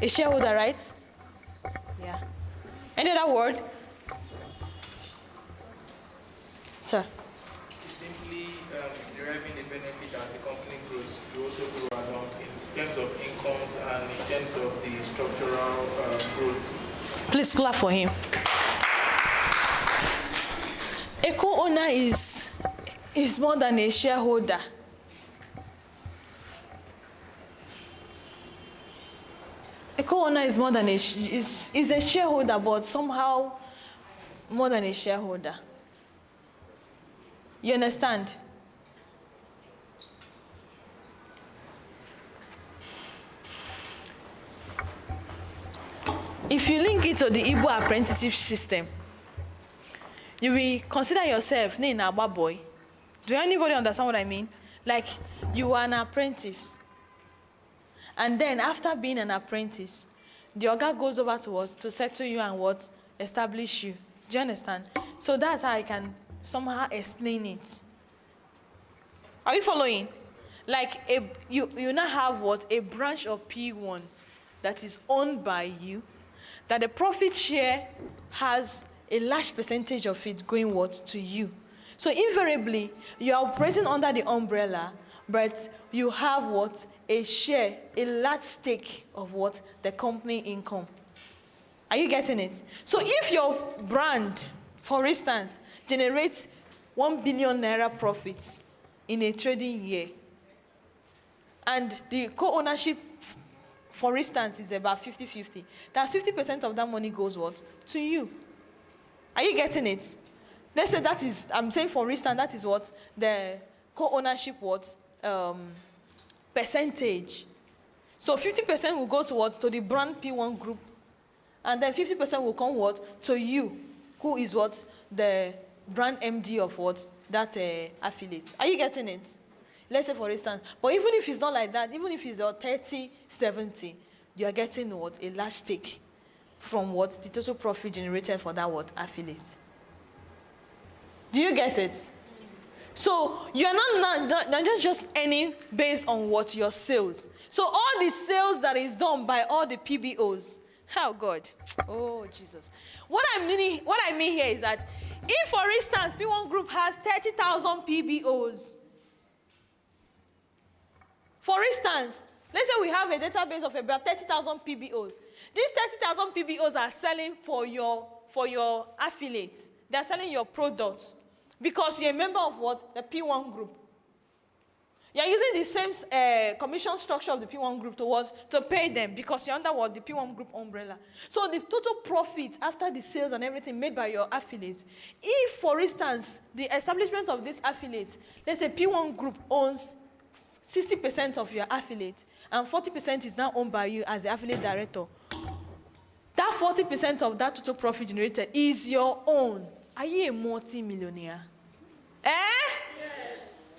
A shareholder, right? Yeah. Any other word? Sir. Simply deriving the benefit as the company grows, you also grow along in terms of incomes and in terms of the structural growth. Please clap for him. A co-owner is more than a shareholder. A co-owner is more than is a shareholder, but somehow more than a shareholder. You understand? If you link it to the Igbo apprenticeship system, you will consider yourself a Agba boy. Do anybody understand what I mean? Like, you are an apprentice. And then after being an apprentice, the Oga goes over to what? To settle you and what? Establish you. Do you understand? So that's how I can somehow explain it. Are you following? Like, you now have what? A branch of P1 that is owned by you, that the profit share has a large percentage of it going what? To you. So invariably, you are operating under the umbrella, but you have what? A share, a large stake of what? The company income. Are you getting it? So if your brand, for instance, generates 1 billion naira profits in a trading year, and the co-ownership, for instance, is about 50-50, that's 50% of that money goes what? To you. Are you getting it? Let's say that is, I'm saying for instance, that is what? The co-ownership what? Percentage. So 50% will go to what? To the brand P1 group. And then 50% will come what? To you, who is what? The brand MD of what? That affiliate. Are you getting it? Let's say for instance, but even if it's not like that, even if it's 30-70, you are getting what? A large stake from what? The total profit generated for that what? Affiliate. Do you get it? So you are not just earning based on what? Your sales. So all the sales that is done by all the PBOs, oh God, oh Jesus. What I mean here is that if, for instance, P1 Group has 30,000 PBOs, for instance, let's say we have a database of about 30,000 PBOs. These 30,000 PBOs are selling for your affiliates. They're selling your products because you're a member of what? The P1 Group. You're using the same commission structure of the P1 Group to pay them because you're under what? The P1 Group umbrella. So the total profit after the sales and everything made by your affiliates, if, for instance, the establishment of this affiliate, let's say P1 Group owns 60% of your affiliate, and 40% is now owned by you as the affiliate director. That 40% of that total profit generated is your own. Are you a multi-millionaire? Eh? Yes.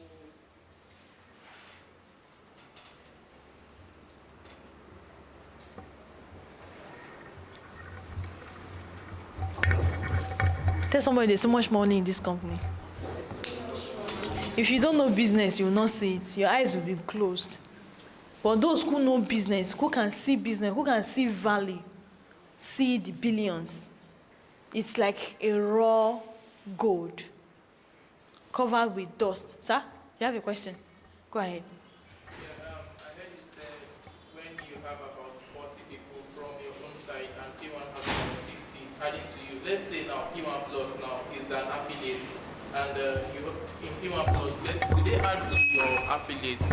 Tell somebody there's so much money in this company. If you don't know business, you will not see it. Your eyes will be closed. But those who know business, who can see business, who can see value, see the billions, it's like a raw gold covered with dust. Sir, you have a question? Go ahead. Yeah, I heard you say when you have about 40 people from your own side and P1 has about 60 adding to you. Let's say now P1 Plus now is an affiliate. And you in P1 Plus, do they add to your affiliates?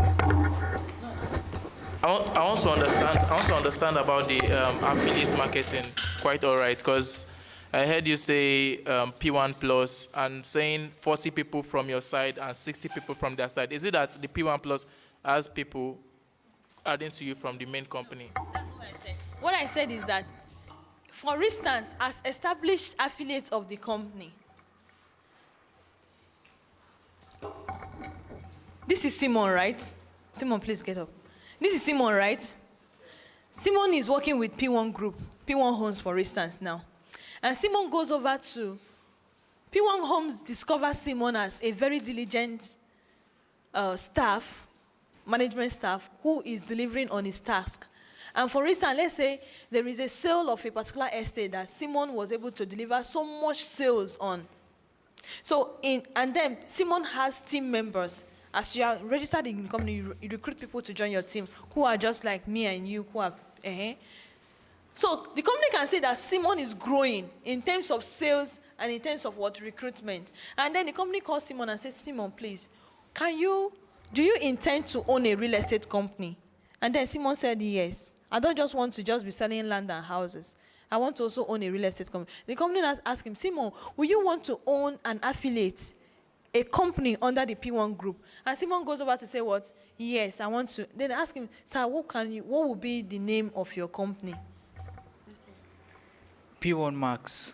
I want to understand about the affiliate marketing quite all right, because I heard you say P1 Plus and saying 40 people from your side and 60 people from their side. Is it that the P1 Plus has people adding to you from the main company? That's what I said. What I said is that, for instance, as established affiliates of the company, this is Simon, right? Simon, please get up. This is Simon, right? Simon is working with P1 Group, P1 Homes, for instance, now. And Simon goes over to P1 Homes, discovers Simon as a very diligent staff, management staff, who is delivering on his task. And for instance, let's say there is a sale of a particular estate that Simon was able to deliver so much sales on. So, and then Simon has team members. As you are registered in the company, you recruit people to join your team who are just like me and you, who are, So the company can see that Simon is growing in terms of sales and in terms of what? Recruitment. And then the company calls Simon and says, Simon, please, do you intend to own a real estate company? And then Simon said, yes. I don't just want to just be selling land and houses. I want to also own a real estate company. The company asked him, Simon, will you want to own an affiliate, a company under the P1 Group? And Simon goes over to say what? Yes, I want to. Then ask him, sir, what will be the name of your company? P1 Max.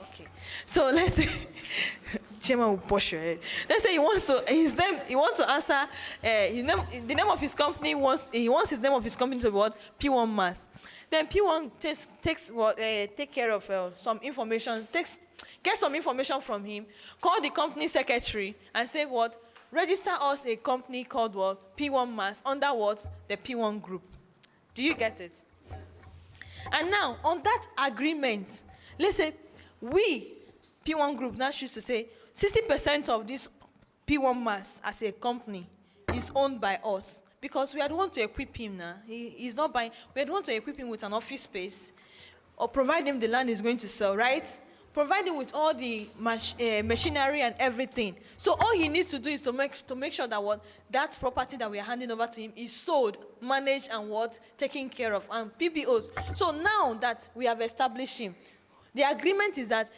Okay. So let's say, Chairman will push your head. Let's say he wants to answer, the name of his company, he wants his name of his company to be what? P1 Mass. Then P1 take care of some information, get some information from him, call the company secretary and say what? Register us a company called what? P1 Mass under what? The P1 Group. Do you get it? Yes. And now, on that agreement, let's say we, P1 Group, now choose to say 60% of this P1 Mass as a company is owned by us because we had want to equip him now. He's not buying, we had want to equip him with an office space or provide him the land he's going to sell, right? Provide him with all the machinery and everything. So all he needs to do is to make sure that what that property that we are handing over to him is sold, managed, and what taken care of, and PBOs. So now that we have established him, the agreement is that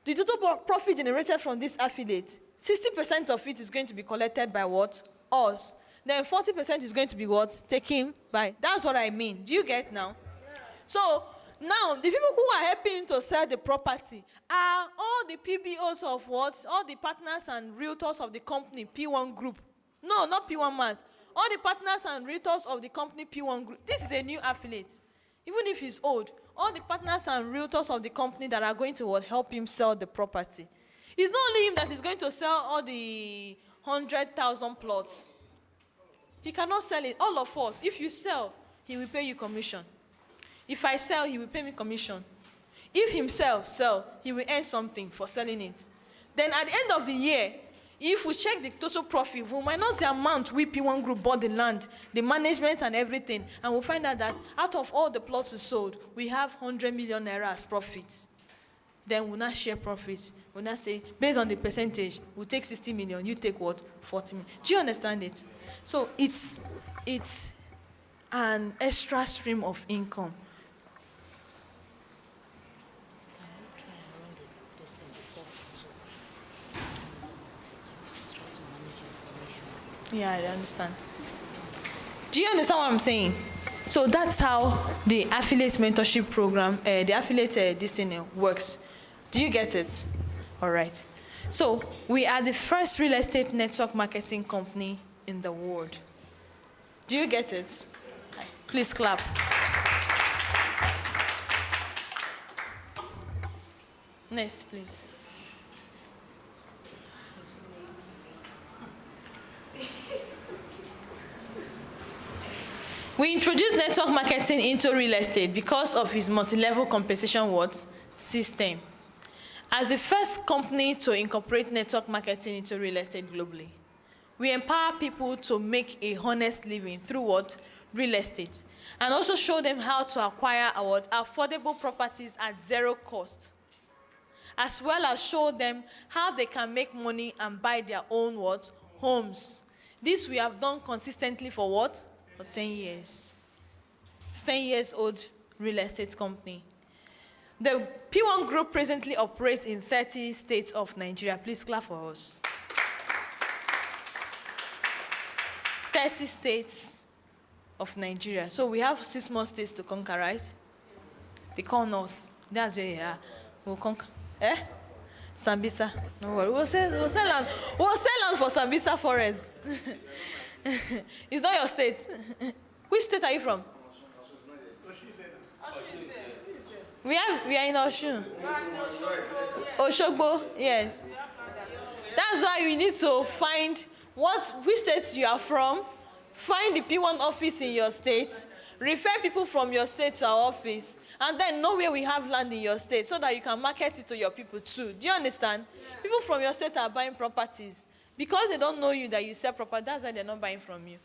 the total profit generated from this affiliate, 60% of it is going to be collected by what? Us. Then 40% is going to be what? Taken by. That's what I mean. Do you get now? Yeah. So now, the people who are helping to sell the property are all the PBOs of what? All the partners and realtors of the company, P1 Group. No, not P1 Mass. All the partners and realtors of the company, P1 Group. This is a new affiliate. Even if he's old, all the partners and realtors of the company that are going to what, help him sell the property. It's not only him that is going to sell all the 100,000 plots. He cannot sell it. All of us, if you sell, he will pay you commission. If I sell, he will pay me commission. If himself sell, he will earn something for selling it. Then at the end of the year, if we check the total profit, we minus the amount we P1 Group bought the land, the management and everything, and we'll find out that out of all the plots we sold, we have 100 million naira as profits. Then we'll not share profits. We'll not say, based on the percentage, we'll take 60 million, you take what? 40 million. Do you understand it? So it's an extra stream of income. Yeah, I understand. Do you understand what I'm saying? So that's how the affiliate mentorship program, the affiliate this thing works. Do you get it? All right. So we are the first real estate network marketing company in the world. Do you get it? Please clap. Next, please. We introduced network marketing into real estate because of his multi-level compensation system. As the first company to incorporate network marketing into real estate globally, we empower people to make a honest living through real estate, and also show them how to acquire affordable properties at zero cost, as well as show them how they can make money and buy their own homes. This we have done consistently for For 10 years. 10 years old real estate company. The P1 Group presently operates in 30 states of Nigeria. Please clap for us. 30 states of Nigeria. So we have 6 more states to conquer, right? They call North. That's where they are. We'll conquer. Sambisa. No worry. We'll sell land for Sambisa Forest. It's not your state. Which state are you from? We are in Osun. Oshogbo, yes. That's why we need to find which state you are from, find the P1 office in your state, refer people from your state to our office, and then know where we have land in your state so that you can market it to your people too. Do you understand? Yeah. People from your state are buying properties. Because they don't know you that you sell property, that's why they're not buying from you.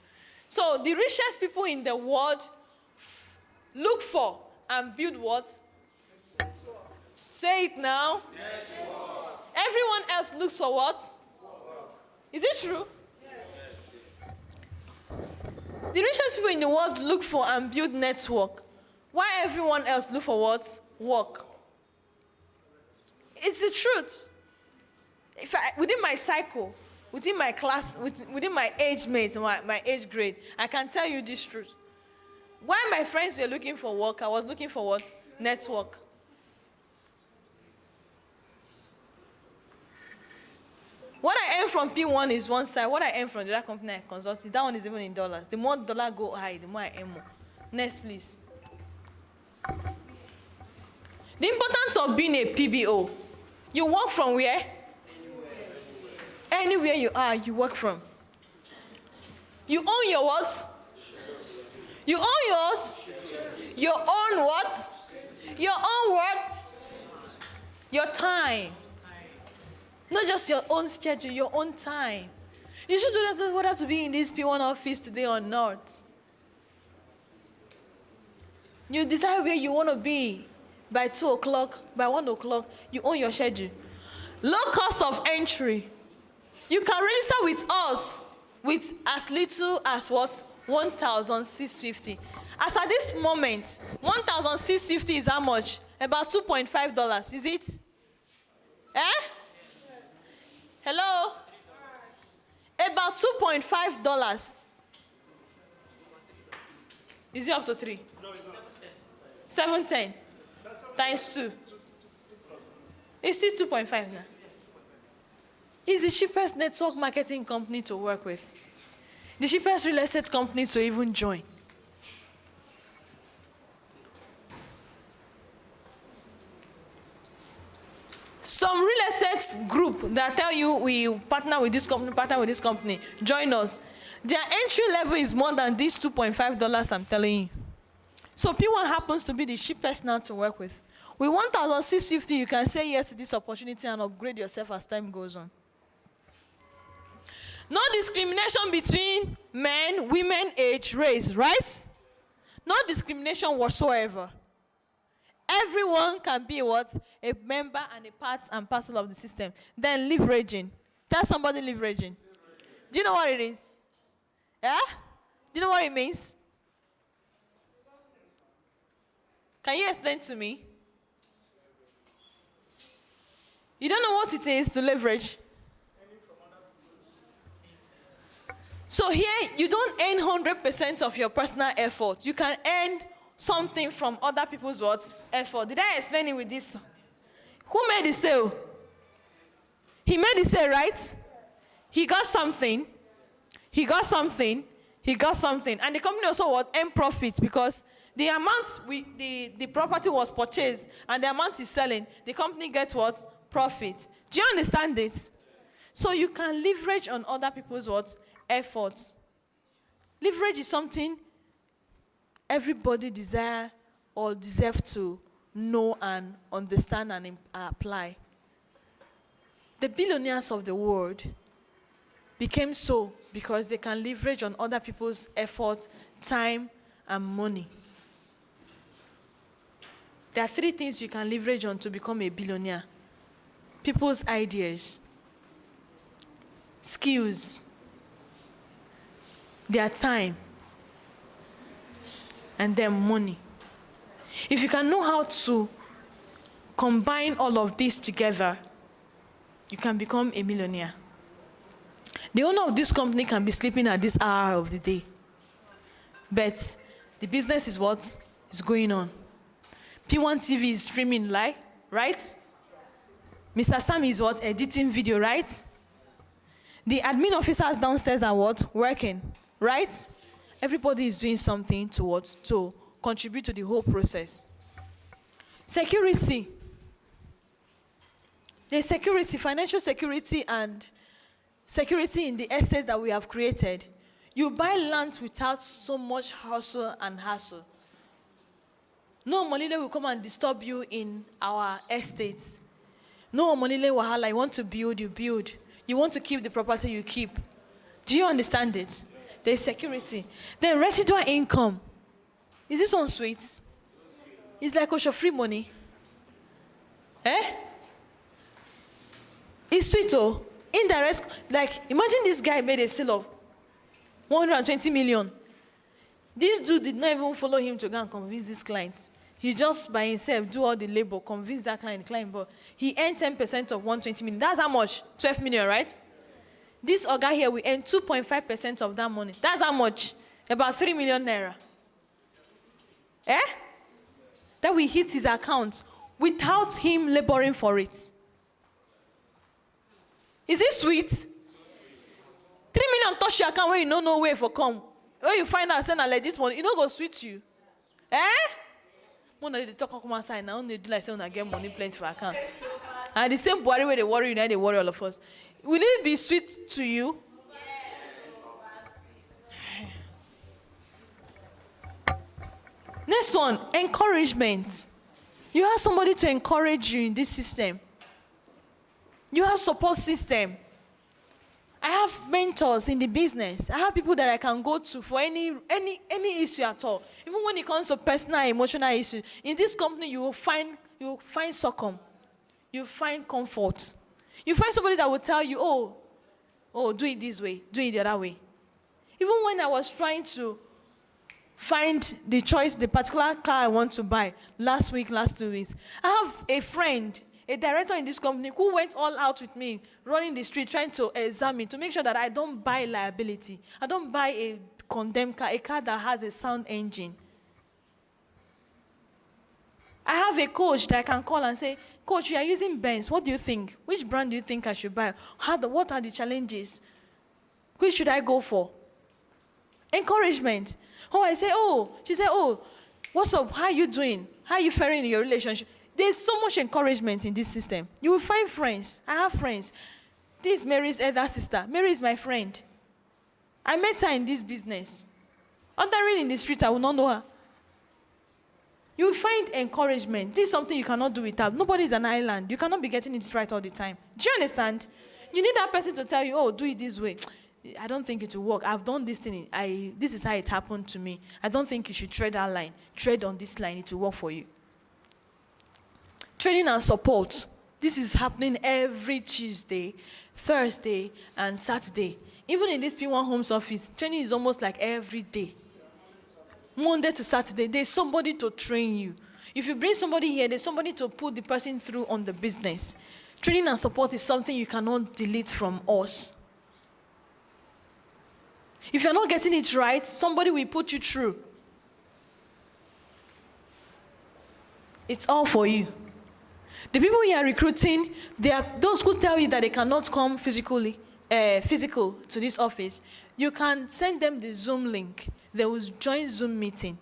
So the richest people in the world look for and build what? Say it now. Everyone else looks for what? Is it true? Yes. The richest people in the world look for and build network. Why everyone else look for what? Work. It's the truth. Within my cycle, within my class, within my age mates, my age grade, I can tell you this truth. While my friends were looking for work, I was looking for what? Network. What I earn from P1 is one side. What I earn from the other company I consult, that one is even in dollars. The more dollar go high, the more I earn more. Next, please. The importance of being a PBO. You work from where? Anywhere you are, you work from. You own your what? You own your what? Your own what? Your own what? Your time. Not just your own schedule, your own time. You should do whether to be in this P1 office today or not. You decide where you want to be by 2 o'clock, by 1 o'clock. You own your schedule. Low cost of entry. You can register with us with as little as what? 1,650. As at this moment, 1,650 is how much? About $2.5, is it? Eh? Hello? About $2.5. Is it up to 3? No, it's 710. 710 times 2. It's still 2.5 now. It's the cheapest network marketing company to work with. The cheapest real estate company to even join. Some real estate group that tell you we partner with this company, join us. Their entry level is more than these $2.5 I'm telling you. So P1 happens to be the cheapest now to work with. With 1,650, you can say yes to this opportunity and upgrade yourself as time goes on. No discrimination between men, women, age, race, right? No discrimination whatsoever. Everyone can be what? A member and a part and parcel of the system. Then leveraging. Tell somebody leveraging. Do you know what it is? Yeah? Do you know what it means? Can you explain to me? You don't know what it is to leverage? So here, you don't earn 100% of your personal effort. You can earn something from other people's what? Effort. Did I explain it with this? Who made the sale? He made the sale, right? He got something. He got something. He got something. And the company also what? Earn profit because the amount the property was purchased and the amount is selling, the company gets what? Profit. Do you understand it? So you can leverage on other people's what? Efforts. Leverage is something everybody desire or deserve to know and understand and apply. The billionaires of the world became so because they can leverage on other people's effort, time, and money. There are 3 things you can leverage on to become a billionaire. People's ideas, skills, their time, and their money. If you can know how to combine all of this together, you can become a millionaire. The owner of this company can be sleeping at this hour of the day, but the business is what is going on. P1 TV is streaming live, right? Mr. Sam is what? Editing video, right? The admin officers downstairs are what? Working, right? Everybody is doing something to what? To contribute to the whole process. Security. There's security, financial security and security in the assets that we have created. You buy land without so much hustle and hassle. No Molile will come and disturb you in our estates. No Molile Wahala, you want to build, you build. You want to keep the property, you keep. Do you understand it? There's security. Then residual income. Is this one sweet? It's like Osho free money. Eh? It's sweet, oh. Indirect, like, imagine this guy made a sale of 120 million. This dude did not even follow him to go and convince this client. He just by himself do all the labor, convince that client, but he earned 10% of 120 million. That's how much? 12 million, right? This Oga here will earn 2.5% of that money. That's how much? About 3 million naira. Eh? That will hit his account without him laboring for it. Is it sweet? 3 million touch your account when you don't know where for come. When you find out, say, like this money, it don't go sweet you. Eh? When they talk on one side now, they do like say, I get money plenty for account. And the same worry where they worry you, now they worry all of us. Will it be sweet to you? Next one, encouragement. You have somebody to encourage you in this system. You have support system. I have mentors in the business. I have people that I can go to for any issue at all. Even when it comes to personal, emotional issues. In this company, you will find succumb. You find comfort. You find somebody that will tell you, oh, do it this way, do it the other way. Even when I was trying to find the particular car I want to buy last 2 weeks, I have a friend, a director in this company who went all out with me, running the street, trying to examine, to make sure that I don't buy liability. I don't buy a condemned car, a car that has a sound engine. I have a coach that I can call and say, Coach, you are using Benz. What do you think? Which brand do you think I should buy? What are the challenges? Which should I go for? Encouragement. She said, what's up? How are you doing? How are you faring in your relationship? There's so much encouragement in this system. You will find friends. I have friends. This is Mary's elder sister. Mary is my friend. I met her in this business. Wandering in the street, I will not know her. You will find encouragement. This is something you cannot do without. Nobody is an island. You cannot be getting it right all the time. Do you understand? You need that person to tell you, do it this way. I don't think it will work. I've done this thing. This is how it happened to me. I don't think you should tread that line. Tread on this line. It will work for you. Training and support. This is happening every Tuesday, Thursday, and Saturday. Even in this P1 Homes office, training is almost like every day. Monday to Saturday, there's somebody to train you. If you bring somebody here, there's somebody to put the person through on the business. Training and support is something you cannot delete from us. If you're not getting it right, somebody will put you through. It's all for you. The people you are recruiting, they are those who tell you that they cannot come physical to this office. You can send them the Zoom link. They will join Zoom meeting.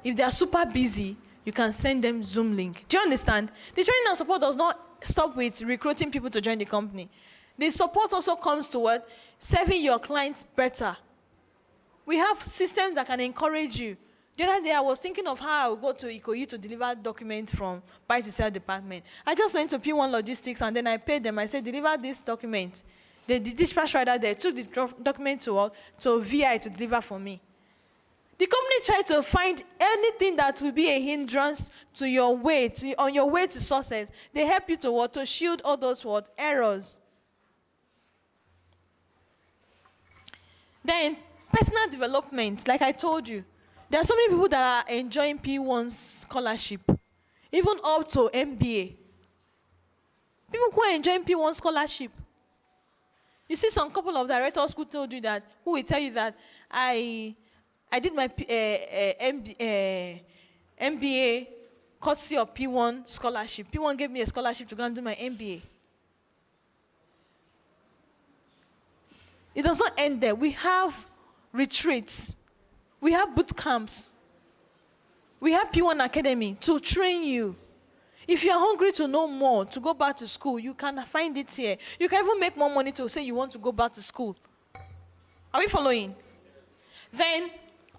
If they are super busy, you can send them Zoom link. Do you understand? The training and support does not stop with recruiting people to join the company. The support also comes to what? Serving your clients better. We have systems that can encourage you. The other day, I was thinking of how I would go to Ikoyi to deliver documents from buy to sell department. I just went to P1 Logistics and then I paid them. I said, deliver this document. The dispatch rider there took the document to VI to deliver for me. The company tried to find anything that will be a hindrance to your way, on your way to success. They help you to shield all those errors. Then, personal development, like I told you. There are so many people that are enjoying P1 scholarship, even up to MBA. People who are enjoying P1 scholarship. You see some couple of directors who will tell you that I did my MBA courtesy of P1 scholarship. P1 gave me a scholarship to go and do my MBA. It does not end there. We have retreats. We have boot camps. We have P1 Academy to train you. If you are hungry to know more, to go back to school, you can find it here. You can even make more money to say you want to go back to school. Are we following? Then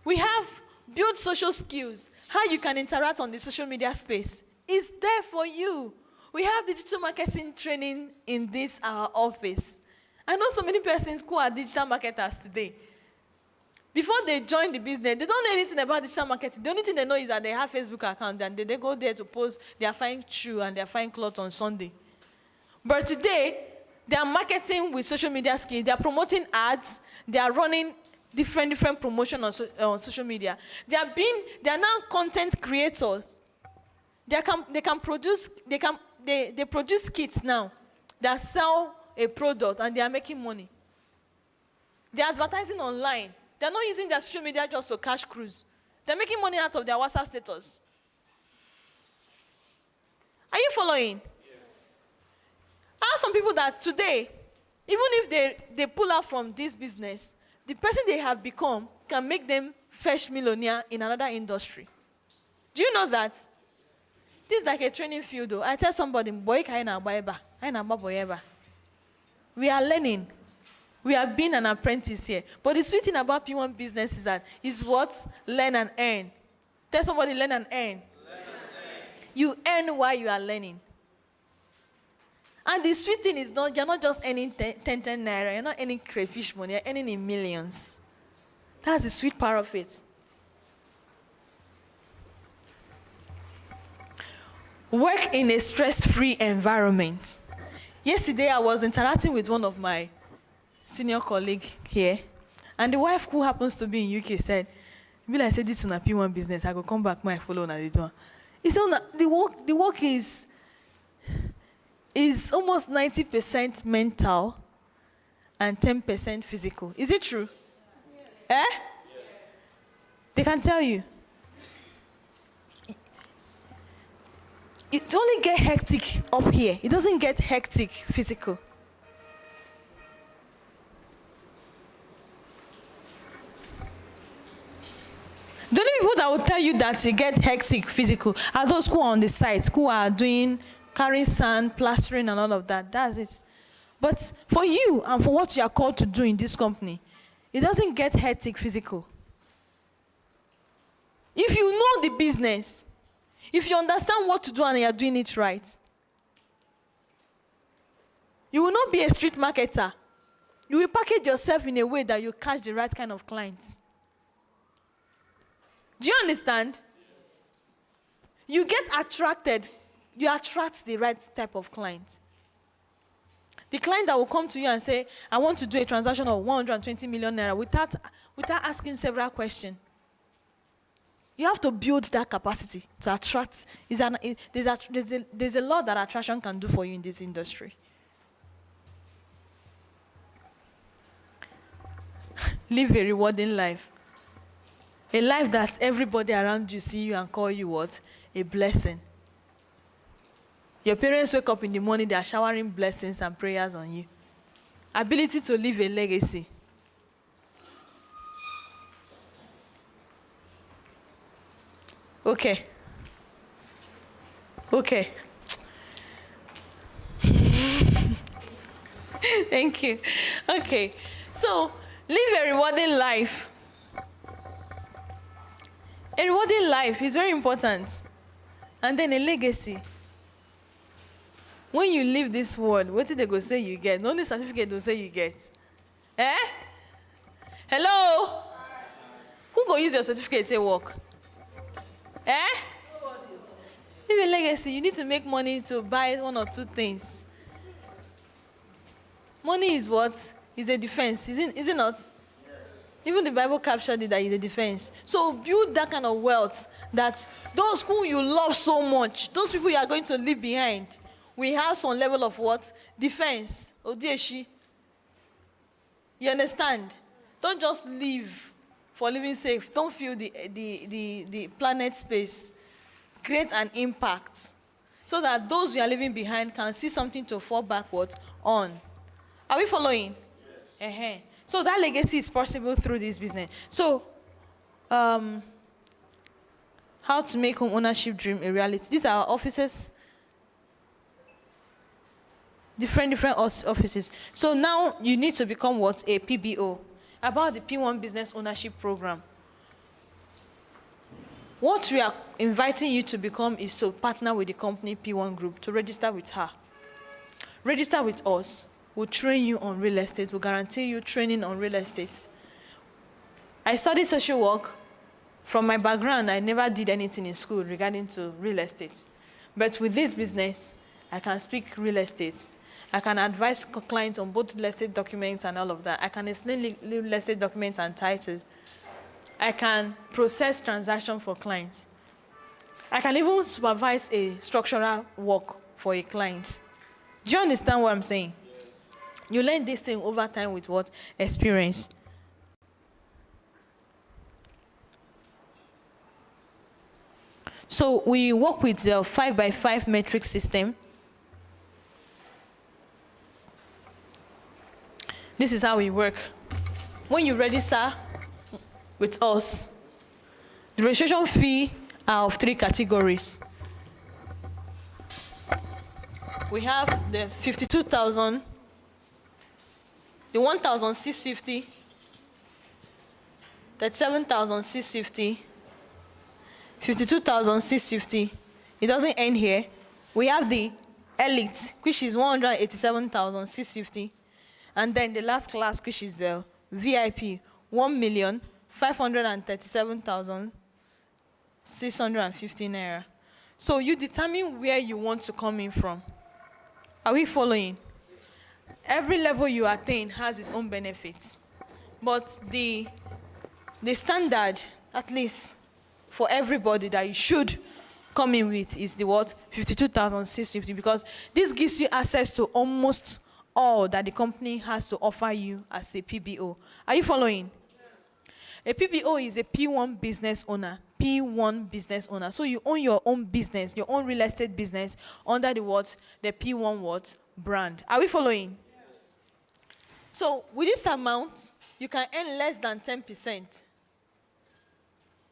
we have build social skills. How you can interact on the social media space. It's there for you. We have digital marketing training in this our office. I know so many persons who are digital marketers today. Before they join the business, they don't know anything about digital marketing. The only thing they know is that they have Facebook account and they go there to post their fine shoe and their fine clothes on Sunday. But today, they are marketing with social media skills. They are promoting ads. They are running different promotions on social media. They are now content creators. They produce kits now that sell a product and they are making money. They are advertising online. They are not using their social media just for cash cruise. They are making money out of their WhatsApp status. Are you following? Yeah. I have some people that today, Even if they pull out from this business, the person they have become can make them fresh millionaire in another industry. Do you know that? This is like a training field, though. I tell somebody, boy, we are learning. We are being an apprentice here. But the sweet thing about P1 business is that it's what? Learn and earn. Tell somebody, learn and earn. Learn and earn. You earn while you are learning. And the sweet thing is you're not just earning 10 naira, you're not earning crayfish money, you're earning in millions. That's the sweet part of it. Work in a stress-free environment. Yesterday, I was interacting with one of my senior colleagues here, and the wife, who happens to be in UK, said, "Will I say this on a P1 business? I go come back, my follow on the door." He said, "The work is almost 90% mental and 10% physical." Is it true? Yes. Eh? Yes. They can tell you. It only gets hectic up here. It doesn't get hectic physical. The only people that will tell you that it gets hectic physical are those who are on the site, who are carrying sand, plastering, and all of that. That's it. But for you and for what you are called to do in this company, it doesn't get hectic physical. If you know the business, if you understand what to do and you are doing it right, you will not be a street marketer. You will package yourself in a way that you catch the right kind of clients. Do you understand? You get attracted. You attract the right type of client. The client that will come to you and say, "I want to do a transaction of 120 million naira," without asking several questions. You have to build that capacity to attract. There's a lot that attraction can do for you in this industry. Live a rewarding life. A life that everybody around you see you and call you what? A blessing. Your parents wake up in the morning, they are showering blessings and prayers on you. Ability to leave a legacy. Okay. Thank you. Okay. So, live a rewarding life. A rewarding life is very important. And then a legacy. When you leave this world, what did they go say you get? The only certificate they'll say you get. Eh? Hello? Who go use your certificate say work? Eh? Leave a legacy. You need to make money to buy one or two things. Money is what? Is a defense. Is it not? Yes. Even the Bible captured it that is a defense. So build that kind of wealth that those who you love so much, those people you are going to leave behind, we have some level of what? Defense. Odieshi. You understand? Don't just live for living safe. Don't feel the planet space. Create an impact so that those you are leaving behind can see something to fall backward on. Are we following? Yes. Uh-huh. So that legacy is possible through this business. So, how to make home ownership dream a reality. These are our offices. Different offices. So now you need to become what? A PBO. About the P1 Business Ownership Program. What we are inviting you to become is to partner with the company P1 Group, to register with her. Register with us. We'll train you on real estate. We'll guarantee you training on real estate. I studied social work. From my background, I never did anything in school regarding to real estate. But with this business, I can speak real estate. I can advise clients on both real estate documents and all of that. I can explain real estate documents and titles. I can process transactions for clients. I can even supervise a structural work for a client. Do you understand what I'm saying? Yes. You learn this thing over time with what? Experience. So we work with the 5x5 metric system. This is how we work. When you register with us, the registration fee are of 3 categories. We have the 52,000, the 1,650, 37,650, 52,650. It doesn't end here. We have the elite, which is 187,650. And then the last class, which is the VIP, 1,537,650 naira. So you determine where you want to come in from. Are we following? Every level you attain has its own benefits. But the standard, at least for everybody that you should come in with, is the what? 52,650, because this gives you access to almost all that the company has to offer you as a PBO. Are you following? A PBO is a P1 business owner. P1 business owner. So you own your own business, your own real estate business under the what? The P1 what? Brand. Are we following? So with this amount, you can earn less than 10%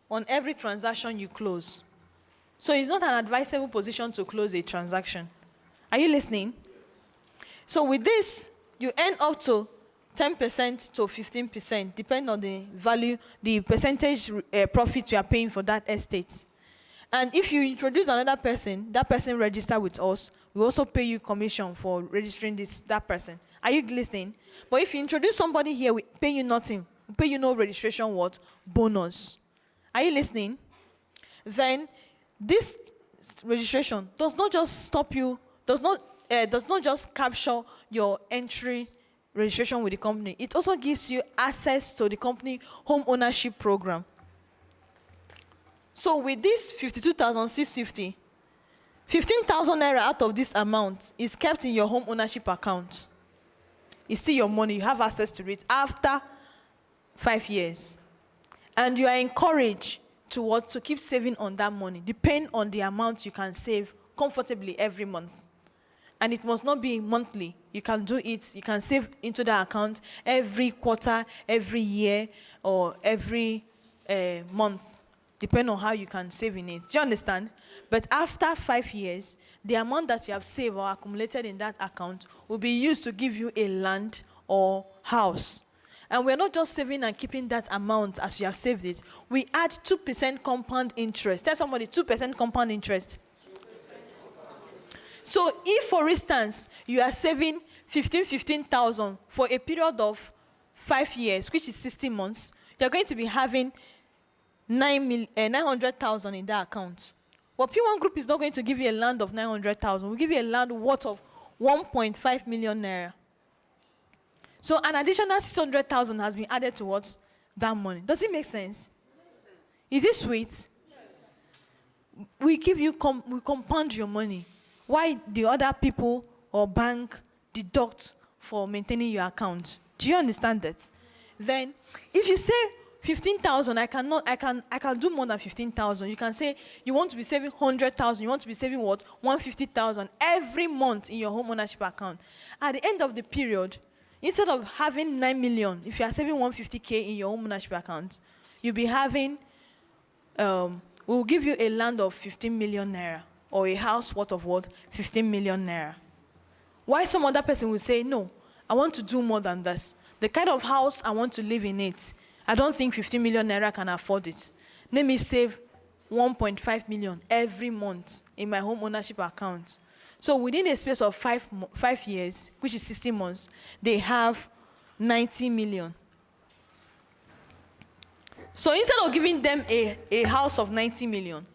on every transaction you close. So it's not an advisable position to close a transaction. Are you listening? So with this, you earn up to 10% to 15%, depending on the value, the percentage profit you are paying for that estate. And if you introduce another person, that person register with us, we also pay you commission for registering that person. Are you listening? But if you introduce somebody here, we pay you nothing. We pay you no registration what? Bonus. Are you listening? Then this registration does not just stop you, does not just capture your entry registration with the company. It also gives you access to the company home ownership program. So with this 52,650, 15,000 naira out of this amount is kept in your home ownership account. It's still your money. You have access to it after 5 years. And you are encouraged to keep saving on that money, depending on the amount you can save comfortably every month. And it must not be monthly. You can do it, you can save into that account every quarter, every year, or every month, depending on how you can save in it. Do you understand? But after 5 years, the amount that you have saved or accumulated in that account will be used to give you a land or house. And we're not just saving and keeping that amount as you have saved it. We add 2% compound interest. Tell somebody 2% compound interest. So if, for instance, you are saving 15,000 for a period of 5 years, which is 60 months, you're going to be having 900,000 in that account. But P1 Group is not going to give you a land of 900,000. We'll give you a land worth of 1.5 million naira. So an additional 600,000 has been added towards that money. Does it make sense? Is it sweet? Yes. We give you, we compound your money. Why the other people or bank deduct for maintaining your account? Do you understand that? Then, if you say 15,000, I can do more than 15,000. You can say you want to be saving 100,000. You want to be saving what? 150,000 every month in your home ownership account. At the end of the period, instead of having 9 million, if you are saving 150K in your home ownership account, you'll be having, we'll give you a land of 15 million naira or a house worth of what? 15 million naira. Why some other person will say, no, I want to do more than this. The kind of house I want to live in it, I don't think 15 million naira can afford it. Let me save 1.5 million every month in my home ownership account. So within a space of 5 years, which is 60 months, they have 90 million. So instead of giving them a house of 90 million,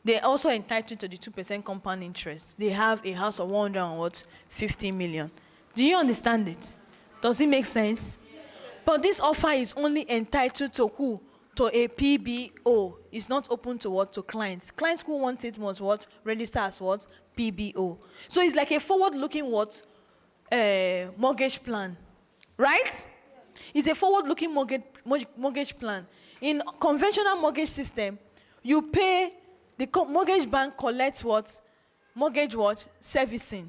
they're also entitled to the 2% compound interest. They have a house of 150 million. Do you understand it? Does it make sense? Yes. But this offer is only entitled to who? To a PBO. It's not open to what? To clients. Clients who want it must what? Register as what? PBO. So it's like a forward-looking what? Mortgage plan. Right? It's a forward-looking mortgage plan. In conventional mortgage system, you pay, the mortgage bank collects what? Mortgage what? Servicing.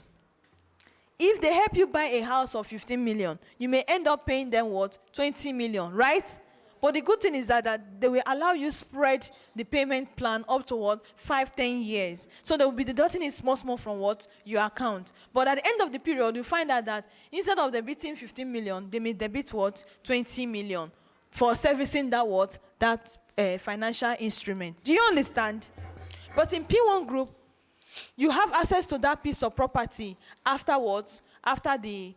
If they help you buy a house of 15 million, you may end up paying them what? 20 million, right? But the good thing is that they will allow you spread the payment plan up to what? 5-10 years. So they will be deducting it small from what? Your account. But at the end of the period, you find out that instead of debiting 15 million, they may debit what? 20 million for servicing that what? That financial instrument. Do you understand? But in PWANGroup, you have access to that piece of property afterwards, after the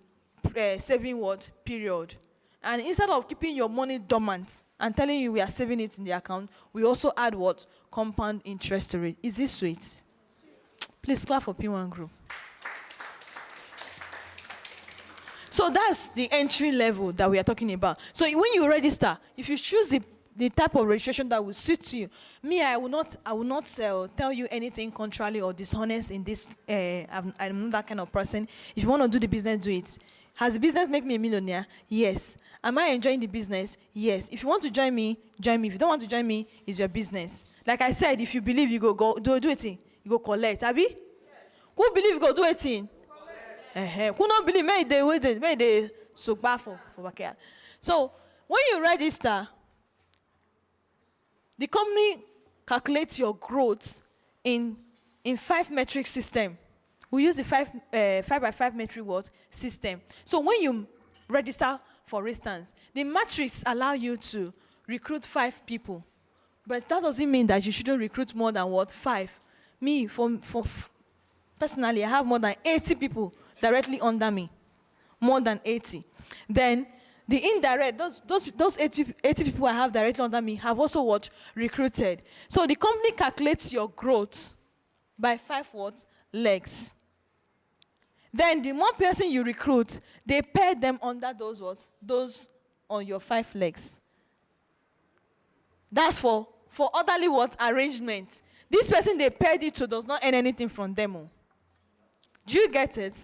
saving what? Period. And instead of keeping your money dormant and telling you we are saving it in the account, we also add what? Compound interest to it. Is this sweet? Please clap for PWANGroup. So that's the entry level that we are talking about. So when you register, if you choose the type of registration that will suit you, I will not tell you anything contrary or dishonest in this. I'm not that kind of person. If you want to do the business, do it. Has the business make me a millionaire? Yes. Am I enjoying the business? Yes. If you want to join me, join me. If you don't want to join me, it's your business. Like I said, if you believe, you go do it. You go collect. Abi? Yes. Who believe you go do it? Who not believe? May they so bad for backyard. So when you register, the company calculates your growth in 5 metric system. We use the 5x5 metric what? System. So when you register, for instance, the matrix allow you to recruit 5 people. But that doesn't mean that you shouldn't recruit more than what? 5. Me, personally, I have more than 80 people directly under me. More than 80. Then the indirect, those 80 people I have directly under me have also what? Recruited. So the company calculates your growth by 5 what? Legs. Then the more person you recruit, they pair them under those what? Those on your 5 legs. That's for orderly what? Arrangement. This person they paired it to does not earn anything from them. Do you get it?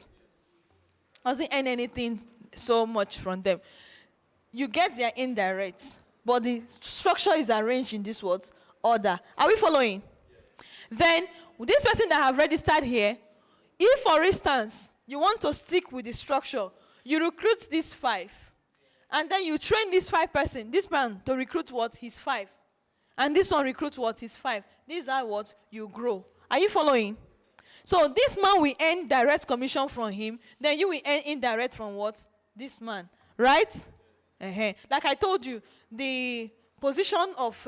Doesn't earn anything so much from them. You get their indirect, but the structure is arranged in this what? Order. Are we following? Yes. Then, this person that have registered here, if, for instance, you want to stick with the structure, you recruit these 5. And then you train this 5 person, this man to recruit what? His 5. And this one recruit what? His 5. These are what? You grow. Are you following? So this man will earn direct commission from him, then you will earn indirect from what? This man. Right? Like I told you, the position of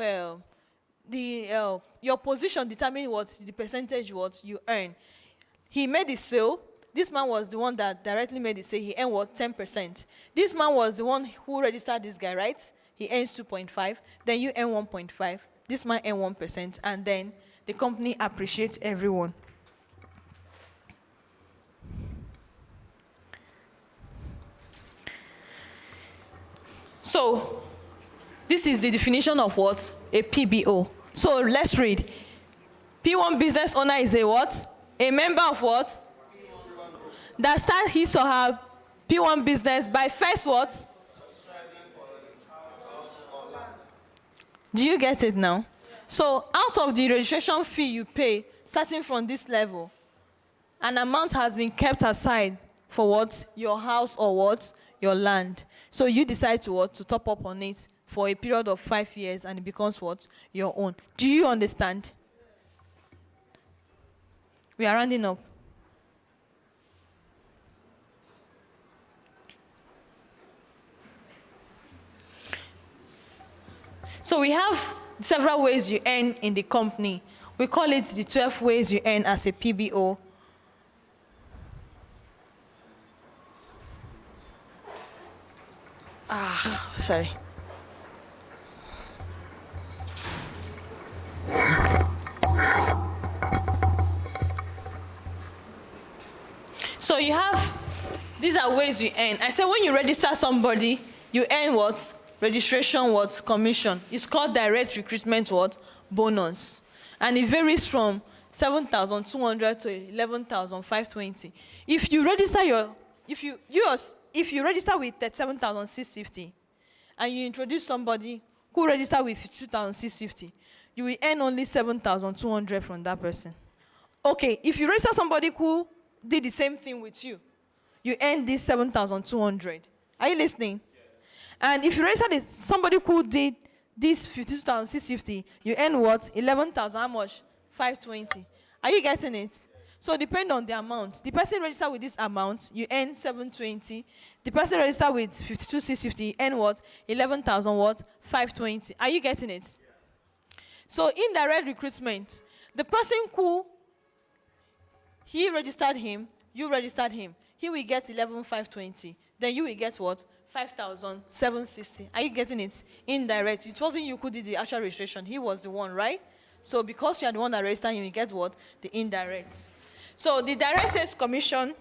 your position determines what the percentage what you earn. He made the sale. This man was the one that directly made the sale. He earned what? 10%. This man was the one who registered this guy, right? He earns 2.5. Then you earn 1.5. This man earned 1%. And then the company appreciates everyone. So, this is the definition of what? A PBO. So, let's read. P1 business owner is a what? A member of what? That start his or her P1 business by first what? Do you get it now? So, out of the registration fee you pay, starting from this level, an amount has been kept aside for what? Your house or what? Your land. So you decide to what? To top up on it for a period of 5 years, and it becomes what? Your own. Do you understand? We are rounding up. So we have several ways you earn in the company. We call it the 12 ways you earn as a PBO. Sorry. So you have, these are ways you earn. I said when you register somebody, you earn what? Registration what? Commission. It's called direct recruitment what? Bonus. And it varies from 7,200 to 11,520. If you register if you register with 37,650 and you introduce somebody who registered with 2,650, you will earn only 7,200 from that person. Okay, if you register somebody who did the same thing with you, you earn this 7,200. Are you listening? And if you register this, somebody who did this 52,650, you earn what? 11,000, how much? 520. Are you getting it? So depend on the amount. The person registered with this amount, you earn 720. The person registered with 52,650, you earn what? 11,000 what? 520. Are you getting it? So indirect recruitment, the person who he registered him, you registered him, he will get 11,520. Then you will get what? 5,760. Are you getting it? Indirect. It wasn't you who did the actual registration. He was the one, right? So because you are the one that registered him, you get what? The indirect. So the direct sales commission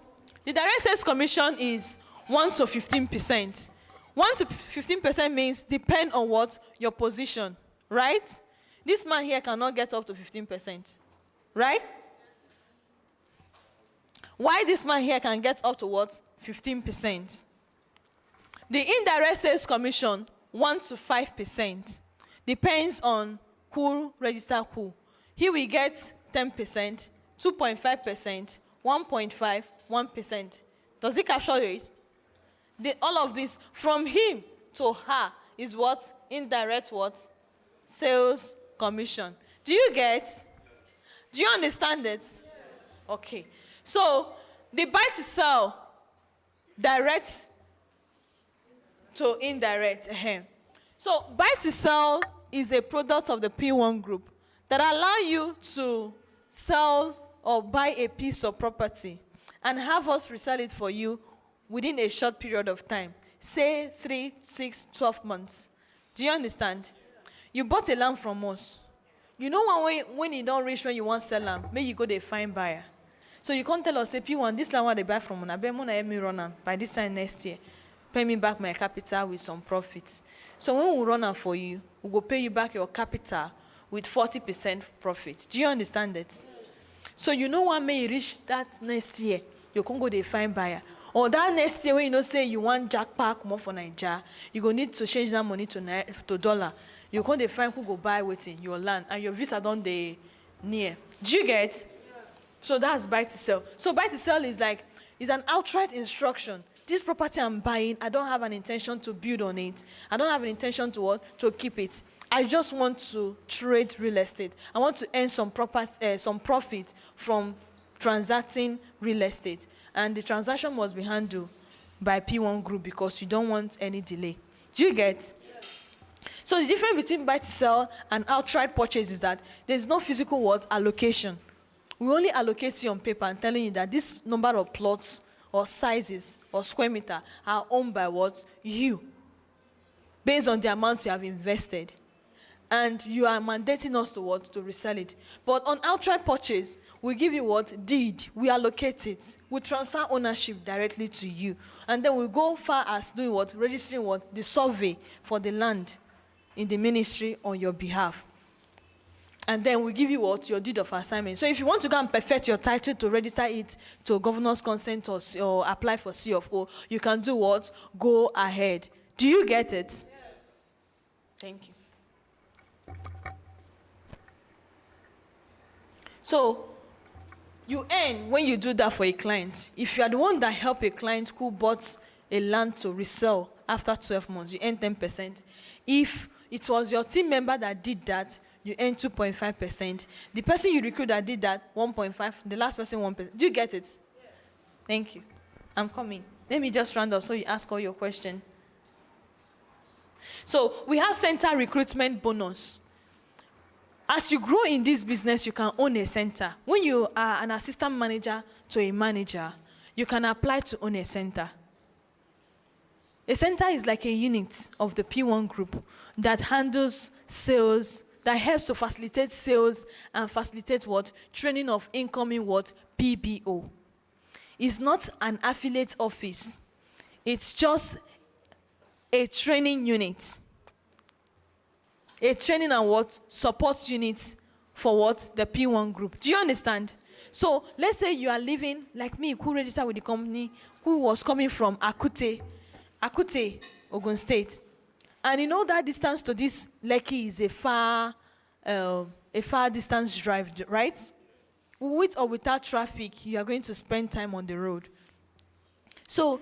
is 1 to 15%. 1 to 15% means depend on what? Your position, right? This man here cannot get up to 15%, right? Why this man here can get up to what? 15%. The indirect sales commission, 1 to 5%. Depends on who register who. He will get 10%, 2.5%, 1.5%, 1%. Does it capture it? All of this, from him to her, is what? Indirect what? Sales commission. Do you get? Do you understand it? Yes. Okay. So, the buy to sell, direct to indirect. So, buy to sell is a product of the P1 group that allow you to sell or buy a piece of property and have us resell it for you within a short period of time. Say 3, 6, 12 months. Do you understand? You bought a land from us. You know when you don't reach when you want to sell land, maybe you go to find buyer. So you can't tell us, say, P1, this land what they buy from me, by this time next year. Pay me back my capital with some profits. So when we run out for you, we will pay you back your capital with 40% profit. Do you understand that? Yes. So you know what may reach that next year, you can go to find buyer. Or that next year when you know say you want jackpot more for Nigeria, you go need to change that money to dollar. You can't find who go buy waiting your land and your visa don't they near. Do you get? Yes. So that's buy to sell. So buy to sell is an outright instruction. This property I'm buying, I don't have an intention to build on it. I don't have an intention to what? To keep it. I just want to trade real estate. I want to earn some profit from transacting real estate. And the transaction must be handled by P1 Group because you don't want any delay. Do you get? Yes. So the difference between buy to sell and outright purchase is that there's no physical what? Allocation. We only allocate you on paper and telling you that this number of plots or sizes or square meter are owned by what? You. Based on the amount you have invested. And you are mandating us to what? To resell it. But on outright purchase, we give you what? Deed. We allocate it. We transfer ownership directly to you. And then we go far as doing what? Registering what? The survey for the land in the ministry on your behalf. And then we give you what? Your deed of assignment. So if you want to go and perfect your title to register it to governor's consent or apply for C of O, you can do what? Go ahead. Do you get it? Yes. Thank you. So you earn when you do that for a client. If you are the one that helped a client who bought a land to resell after 12 months, you earn 10%. If it was your team member that did that, you earn 2.5%. The person you recruit that did that, 1.5%. The last person, 1%. Do you get it? Yes. Thank you. I'm coming. Let me just round up so you ask all your questions. So we have center recruitment bonus. As you grow in this business, you can own a center. When you are an assistant manager to a manager, you can apply to own a center. A center is like a unit of the P1 group that handles sales, that helps to facilitate sales and facilitate what? Training of incoming what? PBO. It's not an affiliate office. It's just a training unit. A training and what? Support unit for what? The P1 group. Do you understand? So let's say you are living like me, who registered with the company, who was coming from Akute, Ogun State. And you know that distance to this Lekki is a far distance drive, right? With or without traffic, you are going to spend time on the road. So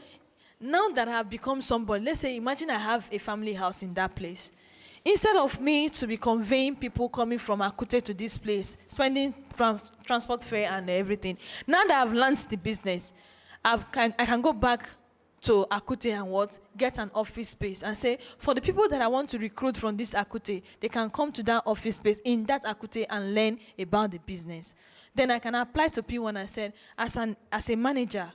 now that I have become somebody, let's say, imagine I have a family house in that place. Instead of me to be conveying people coming from Akute to this place, spending transport fare and everything, now that I've learned the business, I can go back to Akute and what? Get an office space and say, for the people that I want to recruit from this Akute, they can come to that office space in that Akute and learn about the business. Then I can apply to P1 and said, as a manager,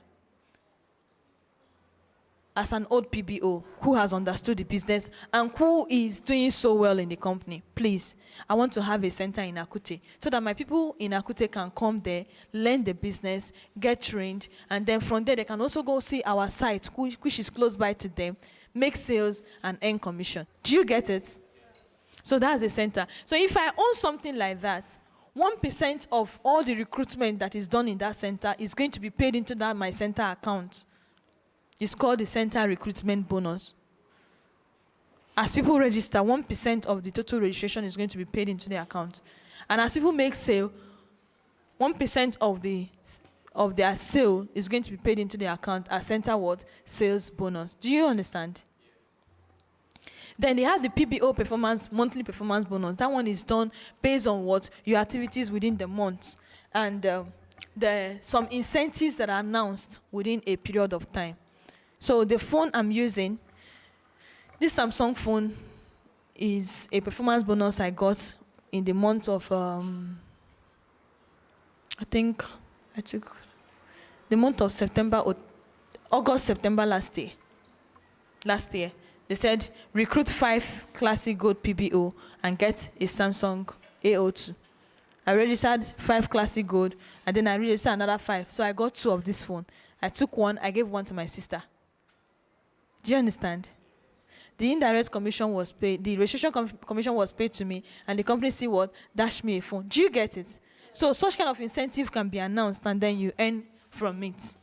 as an old PBO who has understood the business and who is doing so well in the company, please, I want to have a center in Akute so that my people in Akute can come there, learn the business, get trained, and then from there they can also go see our site, which is close by to them, make sales and earn commission. Do you get it? So that's a center. So if I own something like that, 1% of all the recruitment that is done in that center is going to be paid into that my center account. It's called the center recruitment bonus. As people register, 1% of the total registration is going to be paid into the account. And as people make sale, 1% of their sale is going to be paid into the account as center what? Sales bonus. Do you understand? Then they have the PBO monthly performance bonus. That one is done based on what? Your activities within the month. And some incentives that are announced within a period of time. So the phone I'm using, this Samsung phone is a performance bonus I got in the month of, I think I took the month of September or August, September last year. They said, recruit 5 Classic Gold PBO and get a Samsung A02. I registered 5 Classic Gold, and then I registered another 5. So I got 2 of this phone. I took 1, I gave 1 to my sister. Do you understand? The indirect commission was paid, the registration commission was paid to me, and the company see what? Dash me a phone. Do you get it? So such kind of incentive can be announced, and then you earn from it.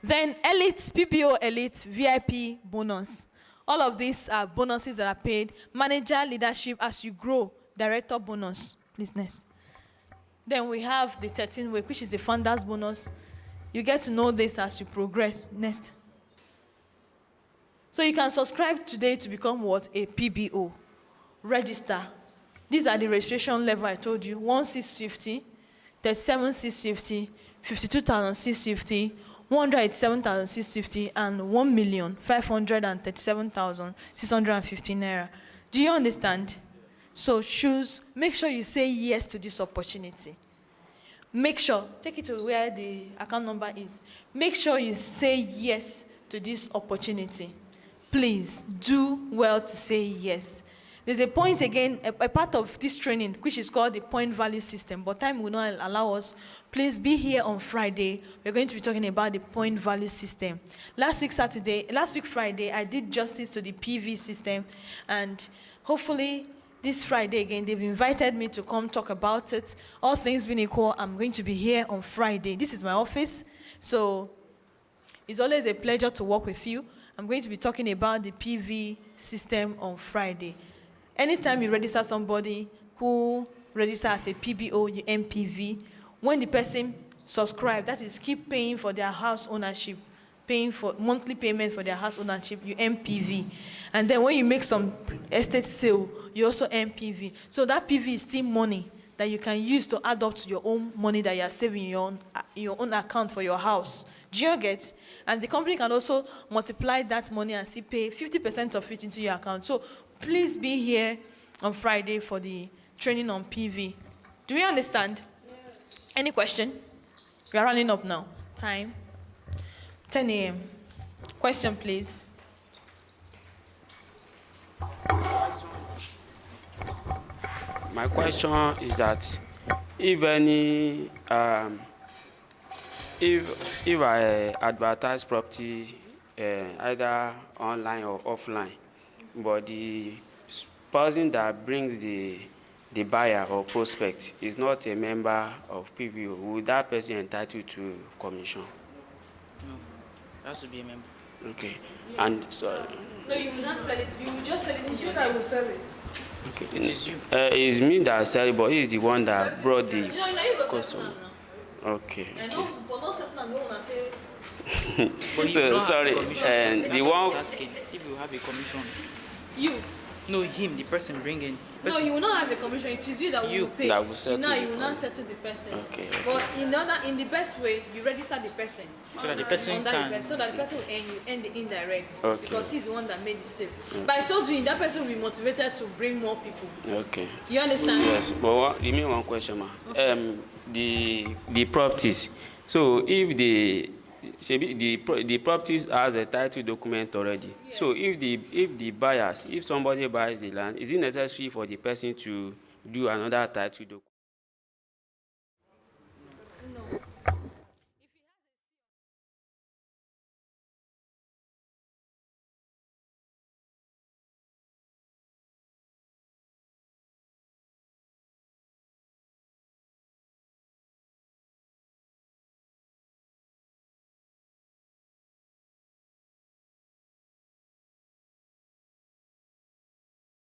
Then Elite, PPO Elite, VIP bonus. All of these are bonuses that are paid. Manager leadership as you grow. Director bonus. Business. Then we have the 13th week, which is the founders bonus. You get to know this as you progress. Next. So you can subscribe today to become what? A PBO. Register. These are the registration level I told you. 1,650, 37,650, 52,650, 187,650, and 1,537,650 naira. Do you understand? So make sure you say yes to this opportunity. Make sure, take it to where the account number is. Make sure you say yes to this opportunity. Please do well to say yes. There's a point again, a part of this training, which is called the point value system, but time will not allow us. Please be here on Friday. We're going to be talking about the point value system. Last week Friday, I did justice to the PV system, and hopefully this Friday again, they've invited me to come talk about it. All things being equal, I'm going to be here on Friday. This is my office, so it's always a pleasure to work with you. I'm going to be talking about the PV system on Friday. Anytime you register somebody who registers as a PBO, you MPV. When the person subscribes, that is keep paying for their house ownership, paying for monthly payment for their house ownership, you MPV. And then when you make some estate sale, you also MPV. So that PV is still money that you can use to add up to your own money that you are saving in your own account for your house. Do you get? And the company can also multiply that money and still pay 50% of it into your account. So please be here on Friday for the training on PV. Do you understand? Yes. Any question? We are running up now. Time. 10 a.m. Question, please. My question is that if I advertise property either online or offline, but the person that brings the buyer or prospect is not a member of PBO, would that person entitled to commission? No, that has to be a member. Okay. Yeah. And sorry. No, you will not sell it. You will just sell it. It's you that will sell it. Okay. It is you. It's me that sell it, but he is the one that brought the you go customer. Okay. I know, but not certain and no one But So, you don't sorry, have a commission. and That's the what I one- was asking. If you have a commission. You. No, him, the person bringing. No, you will not have a commission. It is you that You will pay. that will settle you the will not person. settle the person. Okay, But in the best way, you register the person. So that the person Under can. the person, so that the person will earn the indirect. Okay. Because he's the one that made the sale. By so doing, that person will be motivated to bring more people. Okay. You understand? Yes, but give me one question, ma. The properties. So if the properties has a title document already. Yes. So if somebody buys the land, is it necessary for the person to do another title document?